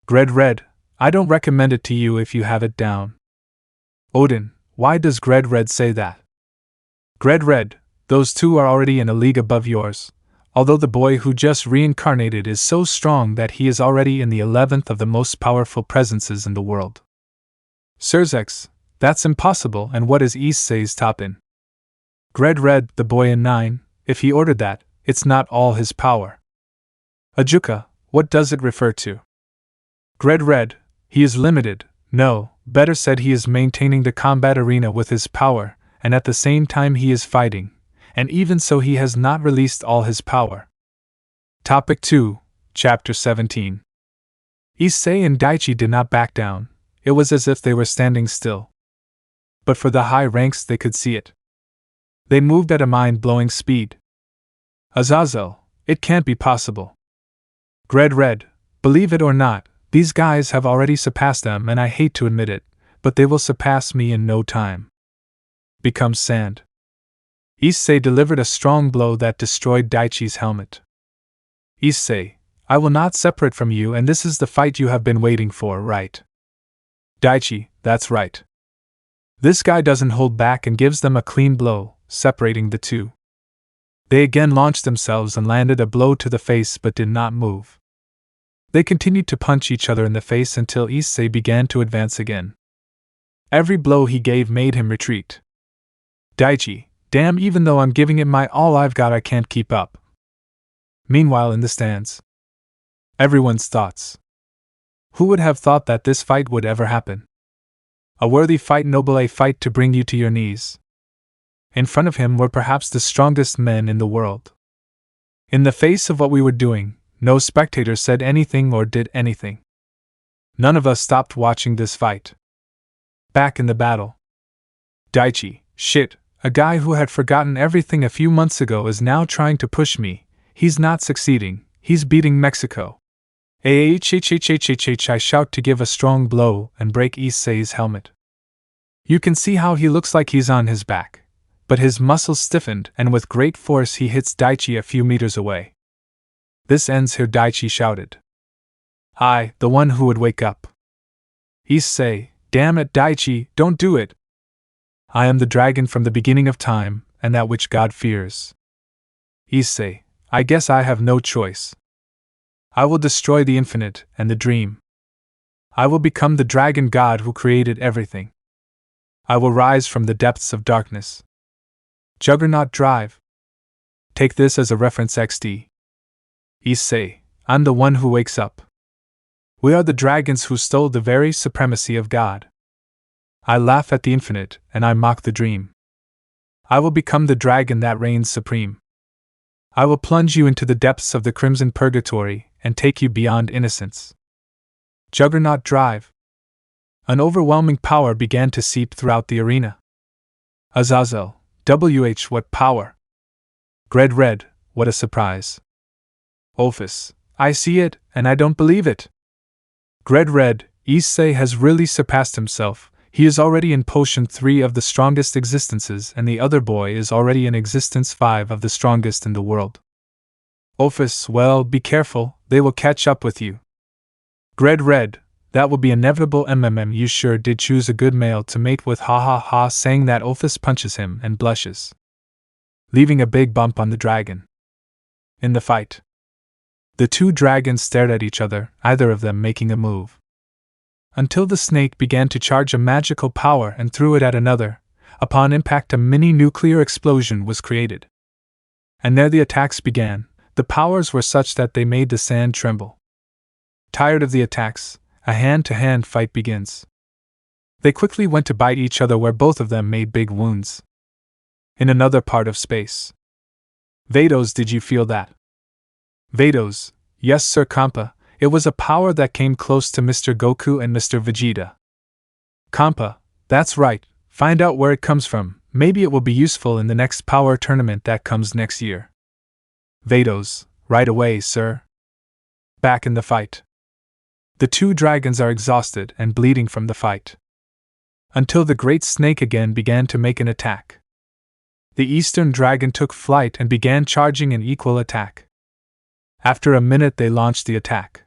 Red, I don't recommend it to you if you have it down. Odin, why does Red say that? Red, those two are already in a league above yours, although the boy who just reincarnated is so strong that he is already in the 11th of the most powerful presences in the world. Surzex, that's impossible, and what is Issei's top in? Red, the boy in 9, if he ordered that, it's not all his power. Ajuka, what does it refer to? Red, he is limited, no, better said he is maintaining the combat arena with his power, and at the same time he is fighting, and even so he has not released all his power. Topic 2, Chapter 17. Issei and Daichi did not back down, it was as if they were standing still. But for the high ranks they could see it. They moved at a mind-blowing speed. Azazel, it can't be possible. Red, believe it or not, these guys have already surpassed them, and I hate to admit it, but they will surpass me in no time. Become sand. Issei delivered a strong blow that destroyed Daichi's helmet. Issei, I will not separate from you, and this is the fight you have been waiting for, right? Daichi, that's right. This guy doesn't hold back and gives them a clean blow, separating the two. They again launched themselves and landed a blow to the face but did not move. They continued to punch each other in the face until Issei began to advance again. Every blow he gave made him retreat. Daichi, damn, even though I'm giving it my all I've got, I can't keep up. Meanwhile in the stands, everyone's thoughts. Who would have thought that this fight would ever happen? A worthy fight, noble, a fight to bring you to your knees. In front of him were perhaps the strongest men in the world. In the face of what we were doing, no spectator said anything or did anything. None of us stopped watching this fight. Back in the battle, Daichi, shit, a guy who had forgotten everything a few months ago is now trying to push me. He's not succeeding, he's beating Mexico. I shout to give a strong blow and break Issei's helmet. You can see how he looks like he's on his back, but his muscles stiffened, and with great force he hits Daichi a few meters away. This ends here, Daichi shouted. I, the one who would wake up. Issei, damn it, Daichi, don't do it. I am the dragon from the beginning of time, and that which God fears. Issei, I guess I have no choice. I will destroy the infinite and the dream. I will become the dragon god who created everything. I will rise from the depths of darkness. Juggernaut drive. Take this as a reference XD. Issei, I'm the one who wakes up. We are the dragons who stole the very supremacy of God. I laugh at the infinite, and I mock the dream. I will become the dragon that reigns supreme. I will plunge you into the depths of the crimson purgatory, and take you beyond innocence. Juggernaut Drive. An overwhelming power began to seep throughout the arena. Azazel, WH, what power! Red, what a surprise! Ophis, I see it, and I don't believe it. Red, Issei has really surpassed himself. He is already in potion 3 of the strongest existences, and the other boy is already in existence 5 of the strongest in the world. Ophis, well, be careful, they will catch up with you. Red, that will be inevitable. You sure did choose a good male to mate with, ha ha ha. Saying that, Ophis punches him and blushes, leaving a big bump on the dragon. In the fight, the two dragons stared at each other, either of them making a move, until the snake began to charge a magical power and threw it at another. Upon impact, a mini nuclear explosion was created. And there the attacks began. The powers were such that they made the sand tremble. Tired of the attacks, a hand-to-hand fight begins. They quickly went to bite each other, where both of them made big wounds. In another part of space. Vados, did you feel that? Vados, yes sir Kampa, it was a power that came close to Mr. Goku and Mr. Vegeta. Kampa, that's right, find out where it comes from, maybe it will be useful in the next power tournament that comes next year. Vados, right away sir. Back in the fight. The two dragons are exhausted and bleeding from the fight, until the great snake again began to make an attack. The eastern dragon took flight and began charging an equal attack. After a minute they launched the attack.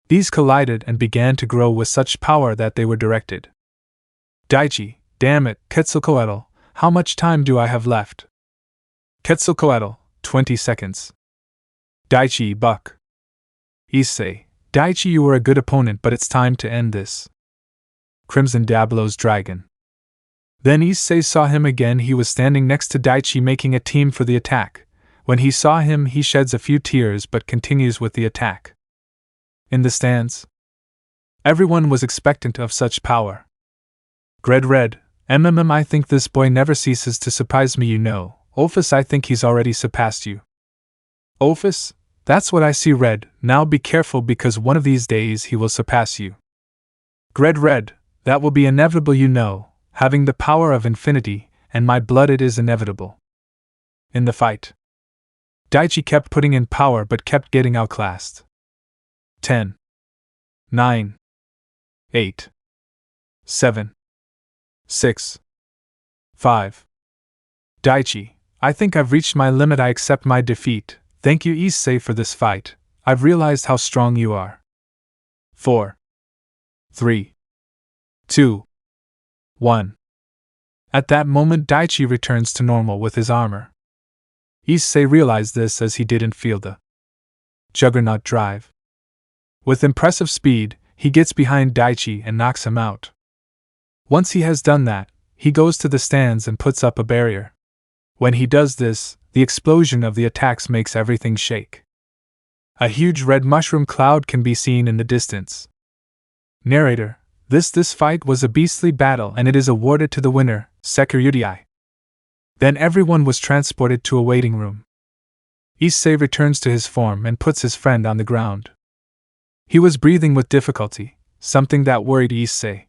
These collided and began to grow with such power that they were directed. Daichi, damn it, Quetzalcoatl, how much time do I have left? Quetzalcoatl, 20 seconds. Daichi, buck. Issei, Daichi, you were a good opponent, but it's time to end this. Crimson Diablo's dragon. Then Issei saw him again. He was standing next to Daichi making a team for the attack. When he saw him, he sheds a few tears but continues with the attack. In the stands, everyone was expectant of such power. Red, I think this boy never ceases to surprise me, you know. Ophis, I think he's already surpassed you. Ophis, that's what I see. Red, now be careful because one of these days he will surpass you. Red, that will be inevitable, you know. Having the power of infinity, and my blood, it is inevitable. In the fight, Daichi kept putting in power but kept getting outclassed. 10, 9, 8, 7, 6, 5. Daichi, I think I've reached my limit. I accept my defeat. Thank you, Issei, for this fight. I've realized how strong you are. 4, 3, 2, 1. At that moment, Daichi returns to normal with his armor. Issei realized this as he didn't feel the Juggernaut drive. With impressive speed, he gets behind Daichi and knocks him out. Once he has done that, he goes to the stands and puts up a barrier. When he does this, the explosion of the attacks makes everything shake. A huge red mushroom cloud can be seen in the distance. Narrator, this fight was a beastly battle and it is awarded to the winner, Security. Then everyone was transported to a waiting room. Issei returns to his form and puts his friend on the ground. He was breathing with difficulty, something that worried Issei.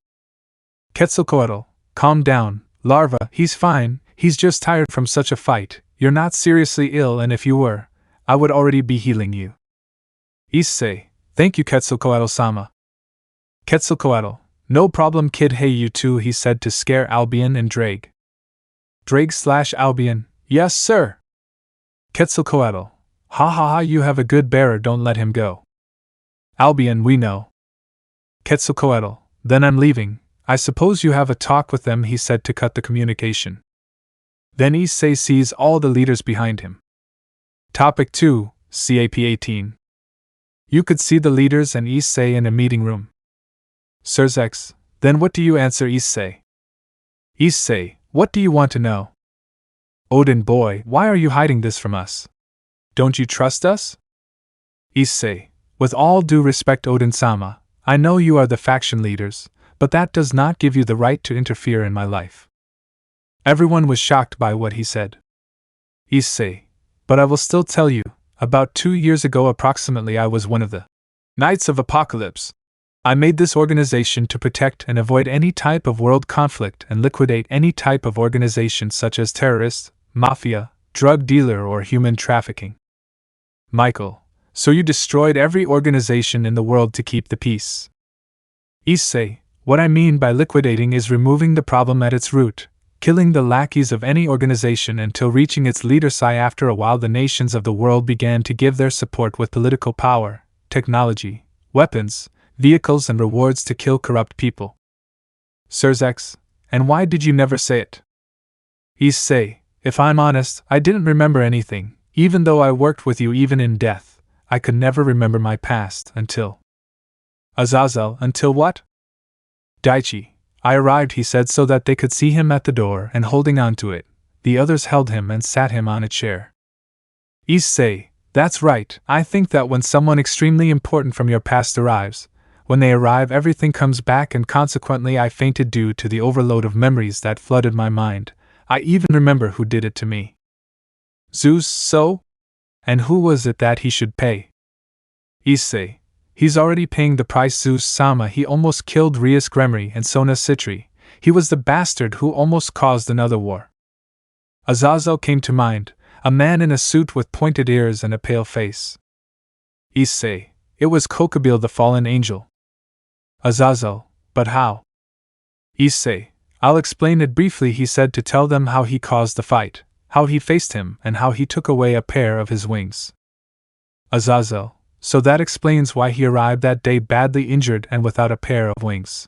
Quetzalcoatl, calm down, Larva, he's fine, he's just tired from such a fight, you're not seriously ill, and if you were, I would already be healing you. Issei, thank you Quetzalcoatl-sama. Quetzalcoatl, no problem kid, hey you two, he said to scare Albion and Drake. Drake/Albion, yes sir. Quetzalcoatl, ha ha ha, you have a good bearer, don't let him go. Albion, we know. Quetzalcoatl, then I'm leaving, I suppose you have a talk with them, he said to cut the communication. Then Issei sees all the leaders behind him. Topic 2, CAP 18. You could see the leaders and Issei in a meeting room. Sirzex, then what do you answer Issei? Issei, what do you want to know? Odin boy, why are you hiding this from us? Don't you trust us? Issei, with all due respect Odin-sama, I know you are the faction leaders, but that does not give you the right to interfere in my life. Everyone was shocked by what he said. Issei, but I will still tell you, about 2 years ago approximately I was one of the Knights of Apocalypse. I made this organization to protect and avoid any type of world conflict and liquidate any type of organization such as terrorist, mafia, drug dealer or human trafficking. Michael, so you destroyed every organization in the world to keep the peace. Issei, what I mean by liquidating is removing the problem at its root, killing the lackeys of any organization until reaching its leader. After a while the nations of the world began to give their support with political power, technology, weapons, vehicles and rewards to kill corrupt people. Sirzex, and why did you never say it? Issei, if I'm honest, I didn't remember anything, even though I worked with you even in death, I could never remember my past until… Azazel, until what? Daichi, I arrived, he said so that they could see him at the door and holding on to it, the others held him and sat him on a chair. Issei, that's right, I think that when someone extremely important from your past arrives, when they arrive everything comes back and consequently I fainted due to the overload of memories that flooded my mind. I even remember who did it to me. Zeus, so? And who was it that he should pay? Issei, he's already paying the price. Zeus-sama, he almost killed Rias Gremry and Sona Citri. He was the bastard who almost caused another war. Azazel came to mind, a man in a suit with pointed ears and a pale face. Issei, it was Kokabil the fallen angel. Azazel, but how? Issei, I'll explain it briefly, he said, to tell them how he caused the fight, how he faced him and how he took away a pair of his wings. Azazel, so that explains why he arrived that day badly injured and without a pair of wings.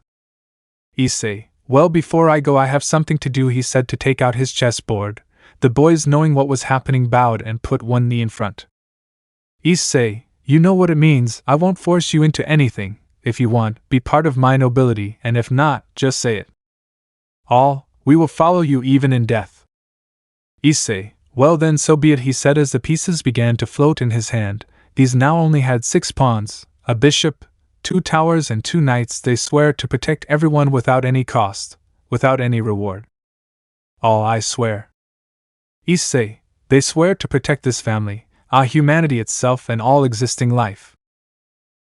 Issei, well, before I go I have something to do, he said, to take out his chessboard. The boys, knowing what was happening, bowed and put one knee in front. Issei, you know what it means. I won't force you into anything. If you want, be part of my nobility, and if not, just say it. All, we will follow you even in death. Issei, well then so be it, he said as the pieces began to float in his hand. These now only had 6 pawns, a bishop, 2 towers and 2 knights. They swear to protect everyone without any cost, without any reward. All, I swear. Issei, they swear to protect this family, humanity itself and all existing life.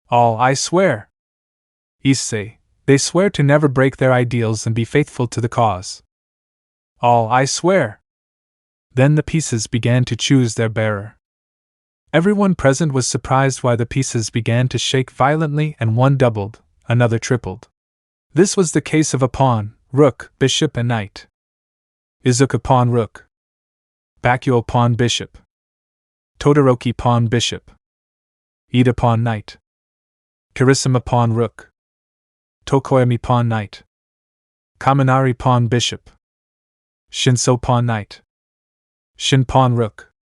All, I swear. Issei, they swear to never break their ideals and be faithful to the cause. All, I swear. Then the pieces began to choose their bearer. Everyone present was surprised why the pieces began to shake violently, and one doubled, another tripled. This was the case of a pawn, rook, bishop and knight. Izuka pawn rook. Bakuo pawn bishop. Todoroki pawn bishop. Ida pawn knight. Kirishima pawn rook. Tokoyami pawn knight. Kaminari pawn bishop. Shinso pawn knight. Shin pawn rook.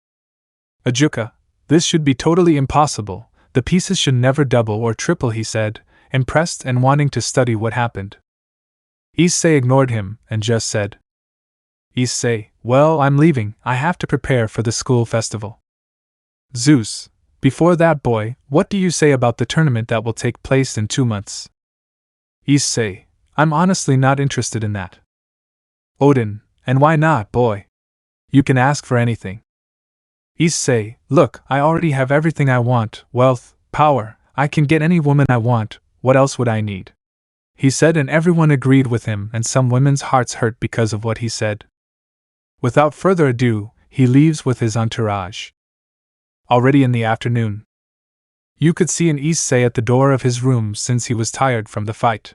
Ajuka, this should be totally impossible. The pieces should never double or triple, he said, impressed and wanting to study what happened. Issei ignored him and just said, Issei, well, I'm leaving, I have to prepare for the school festival. Zeus, before that, boy, what do you say about the tournament that will take place in 2 months? Issei, I'm honestly not interested in that. Odin, and why not, boy? You can ask for anything. Issei, look, I already have everything I want, wealth, power, I can get any woman I want, what else would I need? He said, and everyone agreed with him, and some women's hearts hurt because of what he said. Without further ado, he leaves with his entourage. Already in the afternoon. You could see an Issei at the door of his room since he was tired from the fight.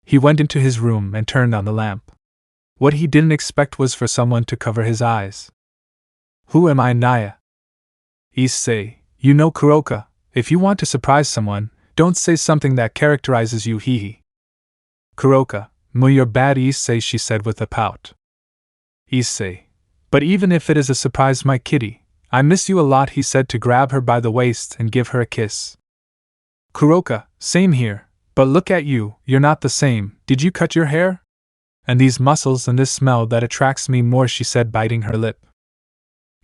He went into his room and turned on the lamp. What he didn't expect was for someone to cover his eyes. Who am I, Naya? Issei, you know Kuroka, if you want to surprise someone, don't say something that characterizes you, hee. Kuroka, you're bad, Issei, she said with a pout. Issei, but even if it is a surprise, my kitty, I miss you a lot, he said to grab her by the waist and give her a kiss. Kuroka, same here, but look at you, you're not the same, did you cut your hair? And these muscles and this smell that attracts me more, she said, biting her lip.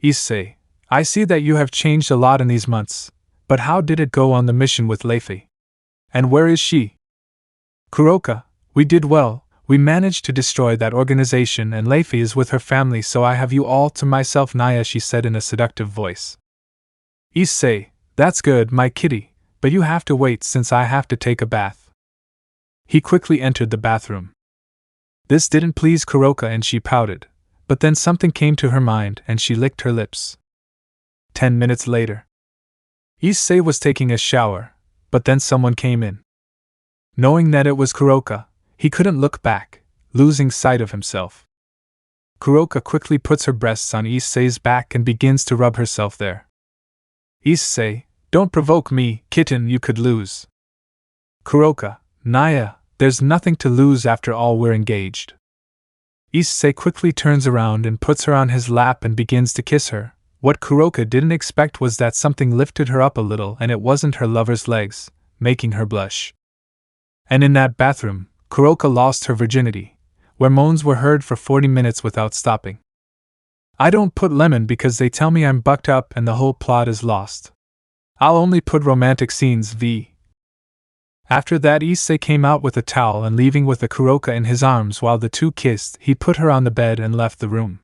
Issei, I see that you have changed a lot in these months, but how did it go on the mission with Leifi? And where is she? Kuroka, we did well, we managed to destroy that organization and Leifi is with her family, so I have you all to myself, Naya, she said in a seductive voice. Issei, that's good, my kitty, but you have to wait since I have to take a bath. He quickly entered the bathroom. This didn't please Kuroka and she pouted, but then something came to her mind and she licked her lips. 10 minutes later. Issei was taking a shower, but then someone came in. Knowing that it was Kuroka, he couldn't look back, losing sight of himself. Kuroka quickly puts her breasts on Issei's back and begins to rub herself there. Issei, don't provoke me, kitten, you could lose. Kuroka, Naya, there's nothing to lose after all, we're engaged. Issei quickly turns around and puts her on his lap and begins to kiss her. What Kuroka didn't expect was that something lifted her up a little and it wasn't her lover's legs, making her blush. And in that bathroom, Kuroka lost her virginity, where moans were heard for 40 minutes without stopping. I don't put lemon because they tell me I'm bucked up and the whole plot is lost. I'll only put romantic scenes v. After that, Issei came out with a towel and leaving with a Kuroka in his arms while the two kissed, he put her on the bed and left the room.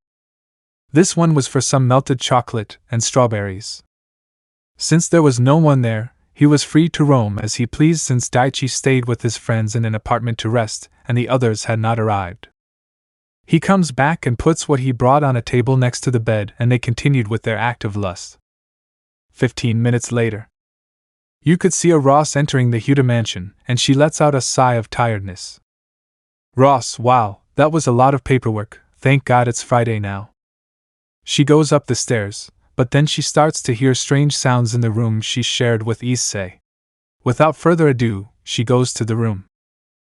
This one was for some melted chocolate and strawberries. Since there was no one there, he was free to roam as he pleased since Daichi stayed with his friends in an apartment to rest and the others had not arrived. He comes back and puts what he brought on a table next to the bed and they continued with their act of lust. 15 minutes later. You could see a Ross entering the Huda mansion, and she lets out a sigh of tiredness. Ross, wow, that was a lot of paperwork, thank God it's Friday now. She goes up the stairs, but then she starts to hear strange sounds in the room she shared with Issei. Without further ado, she goes to the room.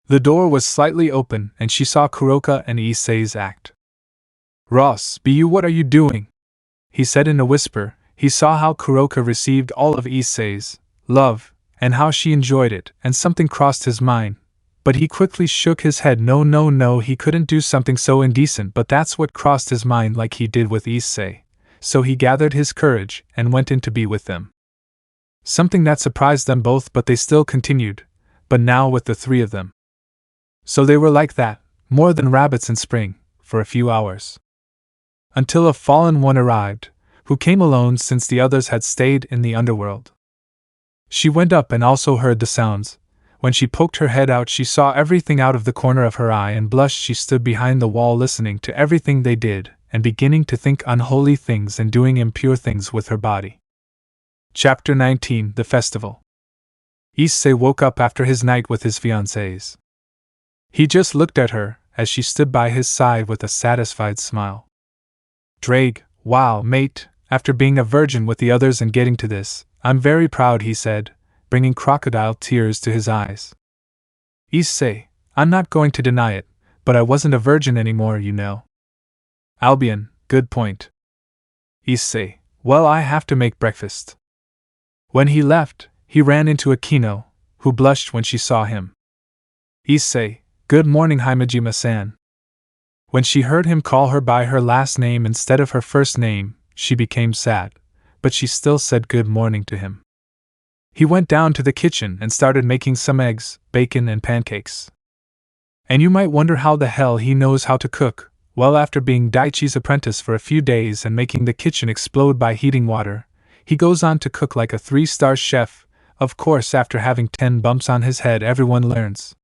The door was slightly open, and she saw Kuroka and Issei's act. Ross, what are you doing? He said in a whisper. He saw how Kuroka received all of Issei's love, and how she enjoyed it, and something crossed his mind, but he quickly shook his head. No, he couldn't do something so indecent, but that's what crossed his mind like he did with Issei, so he gathered his courage and went in to be with them. Something that surprised them both, but they still continued, but now with the three of them. So they were like that, more than rabbits in spring, for a few hours. Until a fallen one arrived, who came alone since the others had stayed in the underworld. She went up and also heard the sounds. When she poked her head out, she saw everything out of the corner of her eye and blushed. She stood behind the wall listening to everything they did, and beginning to think unholy things and doing impure things with her body. Chapter 19, The Festival. Issei woke up after his night with his fiancées. He just looked at her, as she stood by his side with a satisfied smile. Drake, wow, mate, after being a virgin with the others and getting to this, I'm very proud, he said, bringing crocodile tears to his eyes. Issei, I'm not going to deny it, but I wasn't a virgin anymore, you know. Albion, good point. Issei, well, I have to make breakfast. When he left, he ran into Akeno, who blushed when she saw him. Issei, good morning, Himejima-san. When she heard him call her by her last name instead of her first name, she became sad, but she still said good morning to him. He went down to the kitchen and started making some eggs, bacon, and pancakes. And you might wonder how the hell he knows how to cook. Well, after being Daichi's apprentice for a few days and making the kitchen explode by heating water, he goes on to cook like a 3-star chef. Of course, after having 10 bumps on his head, everyone learns.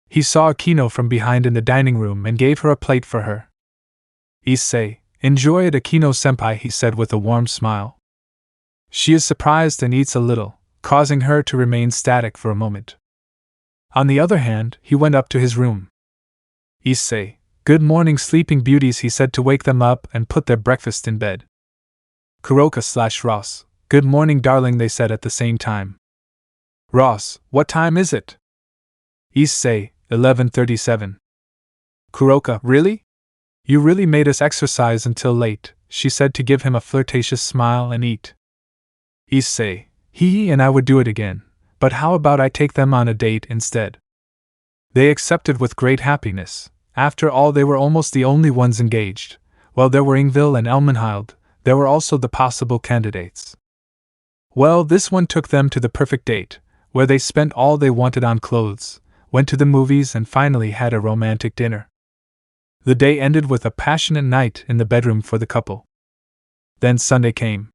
He saw Akeno from behind in the dining room and gave her a plate for her. Issei, enjoy it, Akeno-senpai, he said with a warm smile. She is surprised and eats a little, causing her to remain static for a moment. On the other hand, he went up to his room. Issei, good morning, sleeping beauties, he said to wake them up and put their breakfast in bed. Kuroka/Ross, good morning, darling, they said at the same time. Ross, what time is it? Issei, 11:37. Kuroka, really? You really made us exercise until late, she said to give him a flirtatious smile and eat. Issei, he and I would do it again, but how about I take them on a date instead? They accepted with great happiness. After all, they were almost the only ones engaged. Well, there were Ingvill and Elmenhild, There were also the possible candidates. Well, this one took them to the perfect date, where they spent all they wanted on clothes, went to the movies, and finally had a romantic dinner. The day ended with a passionate night in the bedroom for the couple. Then Sunday came.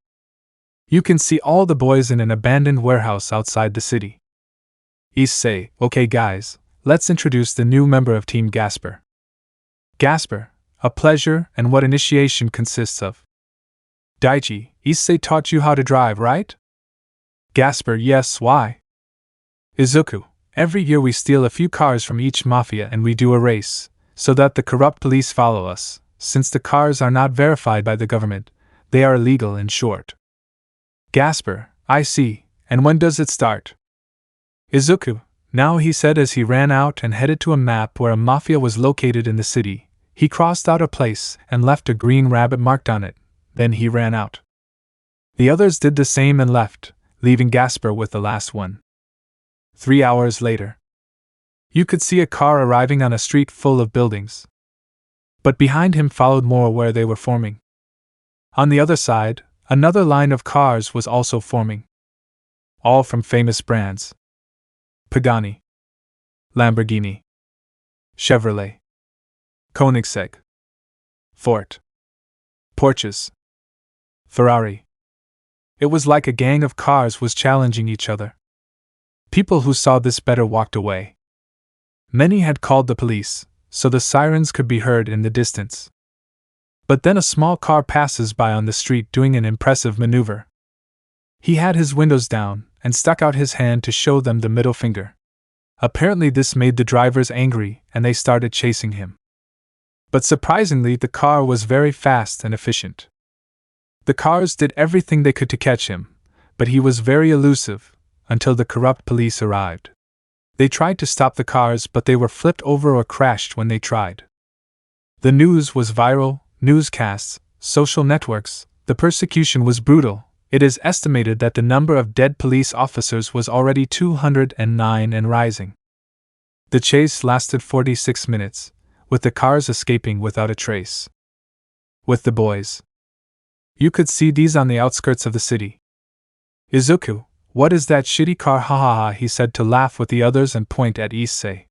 You can see all the boys in an abandoned warehouse outside the city. Issei, okay guys, let's introduce the new member of Team Gasper. Gasper, a pleasure, and what initiation consists of. Daichi, Issei taught you how to drive, right? Gasper, yes, why? Izuku, every year we steal a few cars from each mafia and we do a race, so that the corrupt police follow us. Since the cars are not verified by the government, they are illegal in short. Gasper, I see, and when does it start? Izuku, now, he said as he ran out and headed to a map where a mafia was located in the city. He crossed out a place and left a green rabbit marked on it, then he ran out. The others did the same and left, leaving Gasper with the last one. 3 hours later. You could see a car arriving on a street full of buildings. But behind him followed more where they were forming. On the other side, another line of cars was also forming. All from famous brands. Pagani, Lamborghini, Chevrolet, Koenigsegg, Ford, Porsches, Ferrari. It was like a gang of cars was challenging each other. People who saw this better walked away. Many had called the police, so the sirens could be heard in the distance. But then a small car passes by on the street doing an impressive maneuver. He had his windows down and stuck out his hand to show them the middle finger. Apparently this made the drivers angry and they started chasing him. But surprisingly, the car was very fast and efficient. The cars did everything they could to catch him, but he was very elusive, until the corrupt police arrived. They tried to stop the cars, but they were flipped over or crashed when they tried. The news was viral, newscasts, social networks, the persecution was brutal. It is estimated that the number of dead police officers was already 209 and rising. The chase lasted 46 minutes, with the cars escaping without a trace. With the boys. You could see these on the outskirts of the city. Izuku, what is that shitty car? Ha ha ha, he said to laugh with the others and point at Issei.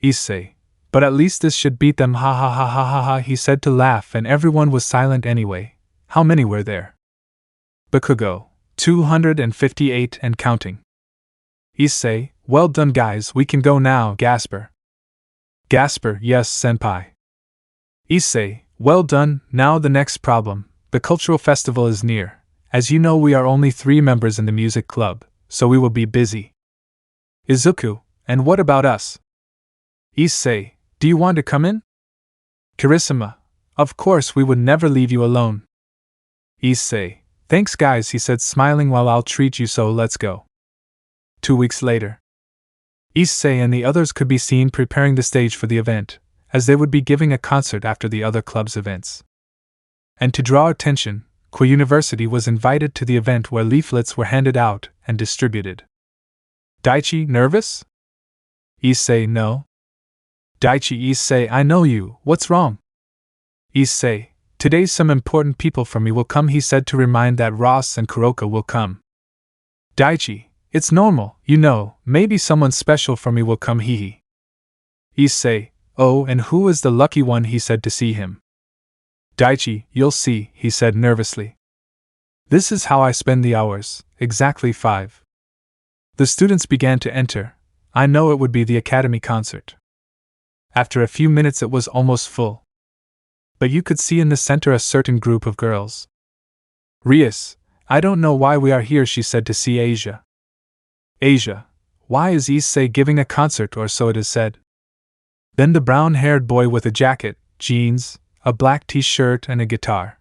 Issei, but at least this should beat them. Ha ha ha ha ha ha, he said to laugh, and everyone was silent anyway. How many were there? Bakugo, 258 and counting. Issei, well done guys, we can go now. Gasper. Gasper, yes senpai. Issei, well done. Now the next problem, the cultural festival is near. As you know, we are only 3 members in the music club, so we will be busy. Izuku, and what about us? Issei, do you want to come in? Kirishima, of course we would never leave you alone. Issei, thanks guys, he said smiling, while I'll treat you, so let's go. 2 weeks later. Issei and the others could be seen preparing the stage for the event, as they would be giving a concert after the other club's events. And to draw attention, Kwa University was invited to the event where leaflets were handed out and distributed. Daichi, nervous? Issei, no. Daichi, Issei, I know you, what's wrong? Issei, today some important people from me will come, he said to remind that Ross and Kuroka will come. Daichi, it's normal, you know, maybe someone special for me will come, hee. Issei, oh, and who is the lucky one, he said to see him. Daichi, you'll see, he said nervously. This is how I spend the hours, exactly 5. The students began to enter. I know it would be the academy concert. After a few minutes it was almost full. But you could see in the center a certain group of girls. Rias, I don't know why we are here, she said to see Asia. Asia, why is Issei giving a concert, or so it is said? Then the brown-haired boy with a jacket, jeans, a black t-shirt and a guitar.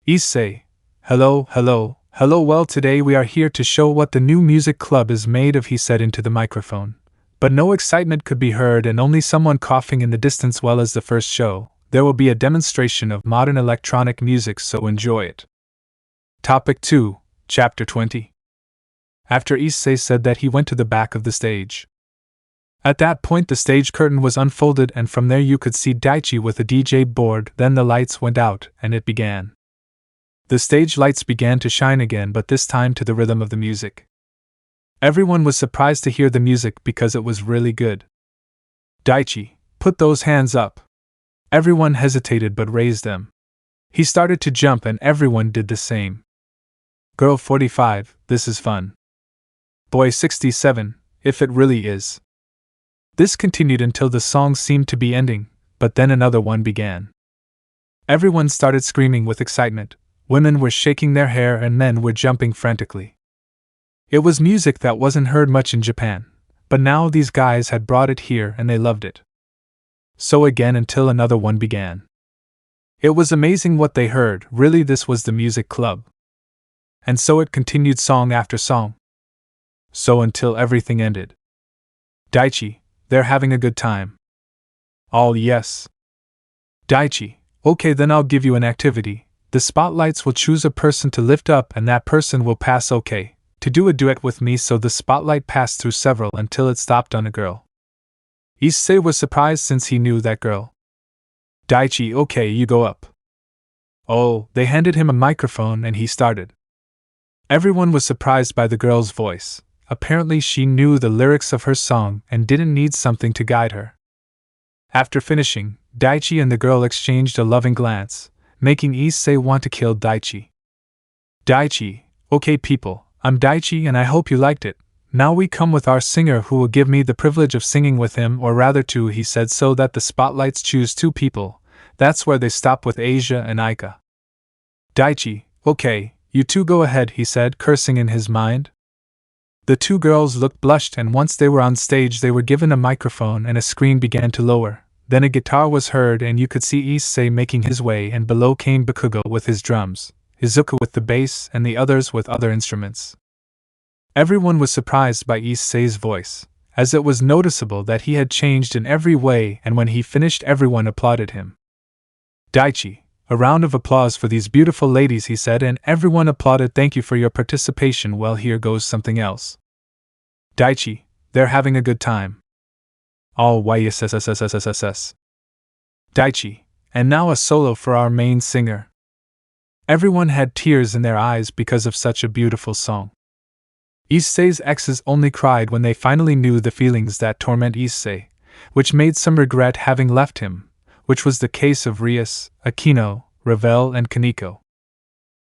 Issei, hello, hello, hello, well today we are here to show what the new music club is made of, he said into the microphone. But no excitement could be heard and only someone coughing in the distance. Well, as the first show, there will be a demonstration of modern electronic music, so enjoy it. Topic 2, Chapter 20. After Issei said that, he went to the back of the stage. At that point the stage curtain was unfolded and from there you could see Daichi with a DJ board. Then the lights went out and it began. The stage lights began to shine again, but this time to the rhythm of the music. Everyone was surprised to hear the music because it was really good. Daichi, put those hands up. Everyone hesitated but raised them. He started to jump and everyone did the same. Girl 45, this is fun. Boy 67, if it really is. This continued until the song seemed to be ending, but then another one began. Everyone started screaming with excitement. Women were shaking their hair and men were jumping frantically. It was music that wasn't heard much in Japan, but now these guys had brought it here and they loved it. So again until another one began. It was amazing what they heard, really this was the music club. And so it continued song after song. So until everything ended. Daichi, they're having a good time. All yes. Daichi, okay then I'll give you an activity. The spotlights will choose a person to lift up and that person will pass okay, to do a duet with me. So the spotlight passed through several until it stopped on a girl. Issei was surprised since he knew that girl. Daichi, okay, you go up. Oh, they handed him a microphone and he started. Everyone was surprised by the girl's voice. Apparently she knew the lyrics of her song and didn't need something to guide her. After finishing, Daichi and the girl exchanged a loving glance, making Issei want to kill Daichi. Daichi, okay people, I'm Daichi and I hope you liked it. Now we come with our singer who will give me the privilege of singing with him, or rather two, he said, so that the spotlights choose two people. That's where they stop with Asia and Aika. Daichi, okay, you two go ahead, he said, cursing in his mind. The two girls looked blushed and once they were on stage they were given a microphone and a screen began to lower. Then a guitar was heard and you could see Issei making his way, and below came Bakugo with his drums, Izuku with the bass and the others with other instruments. Everyone was surprised by Issei's voice, as it was noticeable that he had changed in every way, and when he finished everyone applauded him. Daichi, a round of applause for these beautiful ladies, he said, and everyone applauded. Thank you for your participation. Well, here goes something else. Daichi, they're having a good time. All yes. Daichi, and now a solo for our main singer. Everyone had tears in their eyes because of such a beautiful song. Issei's exes only cried when they finally knew the feelings that torment Issei, which made some regret having left him, which was the case of Rias, Akeno, Revel and Kaneko.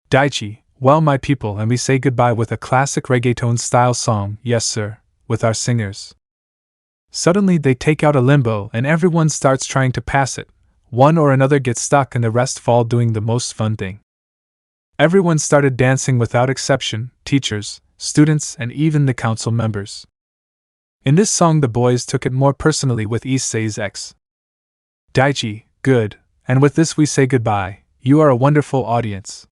Daichi, well my people, and we say goodbye with a classic reggaeton-style song, yes sir, with our singers. Suddenly they take out a limbo and everyone starts trying to pass it. One or another gets stuck and the rest fall, doing the most fun thing. Everyone started dancing without exception, teachers, students and even the council members. In this song the boys took it more personally with Issei's ex. Daichi, good, and with this we say goodbye, you are a wonderful audience.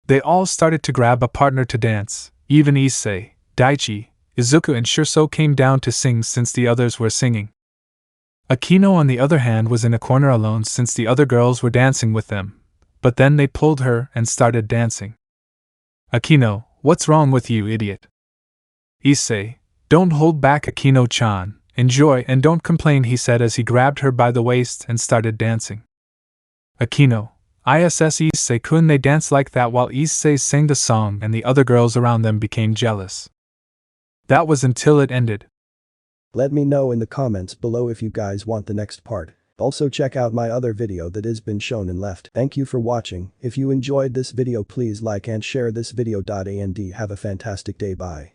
They all started to grab a partner to dance, even Issei, Daichi, Izuku and Shurso came down to sing since the others were singing. Akeno on the other hand was in a corner alone since the other girls were dancing with them, but then they pulled her and started dancing. Akeno, what's wrong with you, idiot? Issei, don't hold back Akeno-chan, enjoy and don't complain, he said as he grabbed her by the waist and started dancing. Akeno, Issei, couldn't they dance like that? While Issei sang the song and the other girls around them became jealous. That was until it ended. Let me know in the comments below if you guys want the next part. Also check out my other video that has been shown in left. Thank you for watching. If you enjoyed this video please like and share this video. And have a fantastic day. Bye.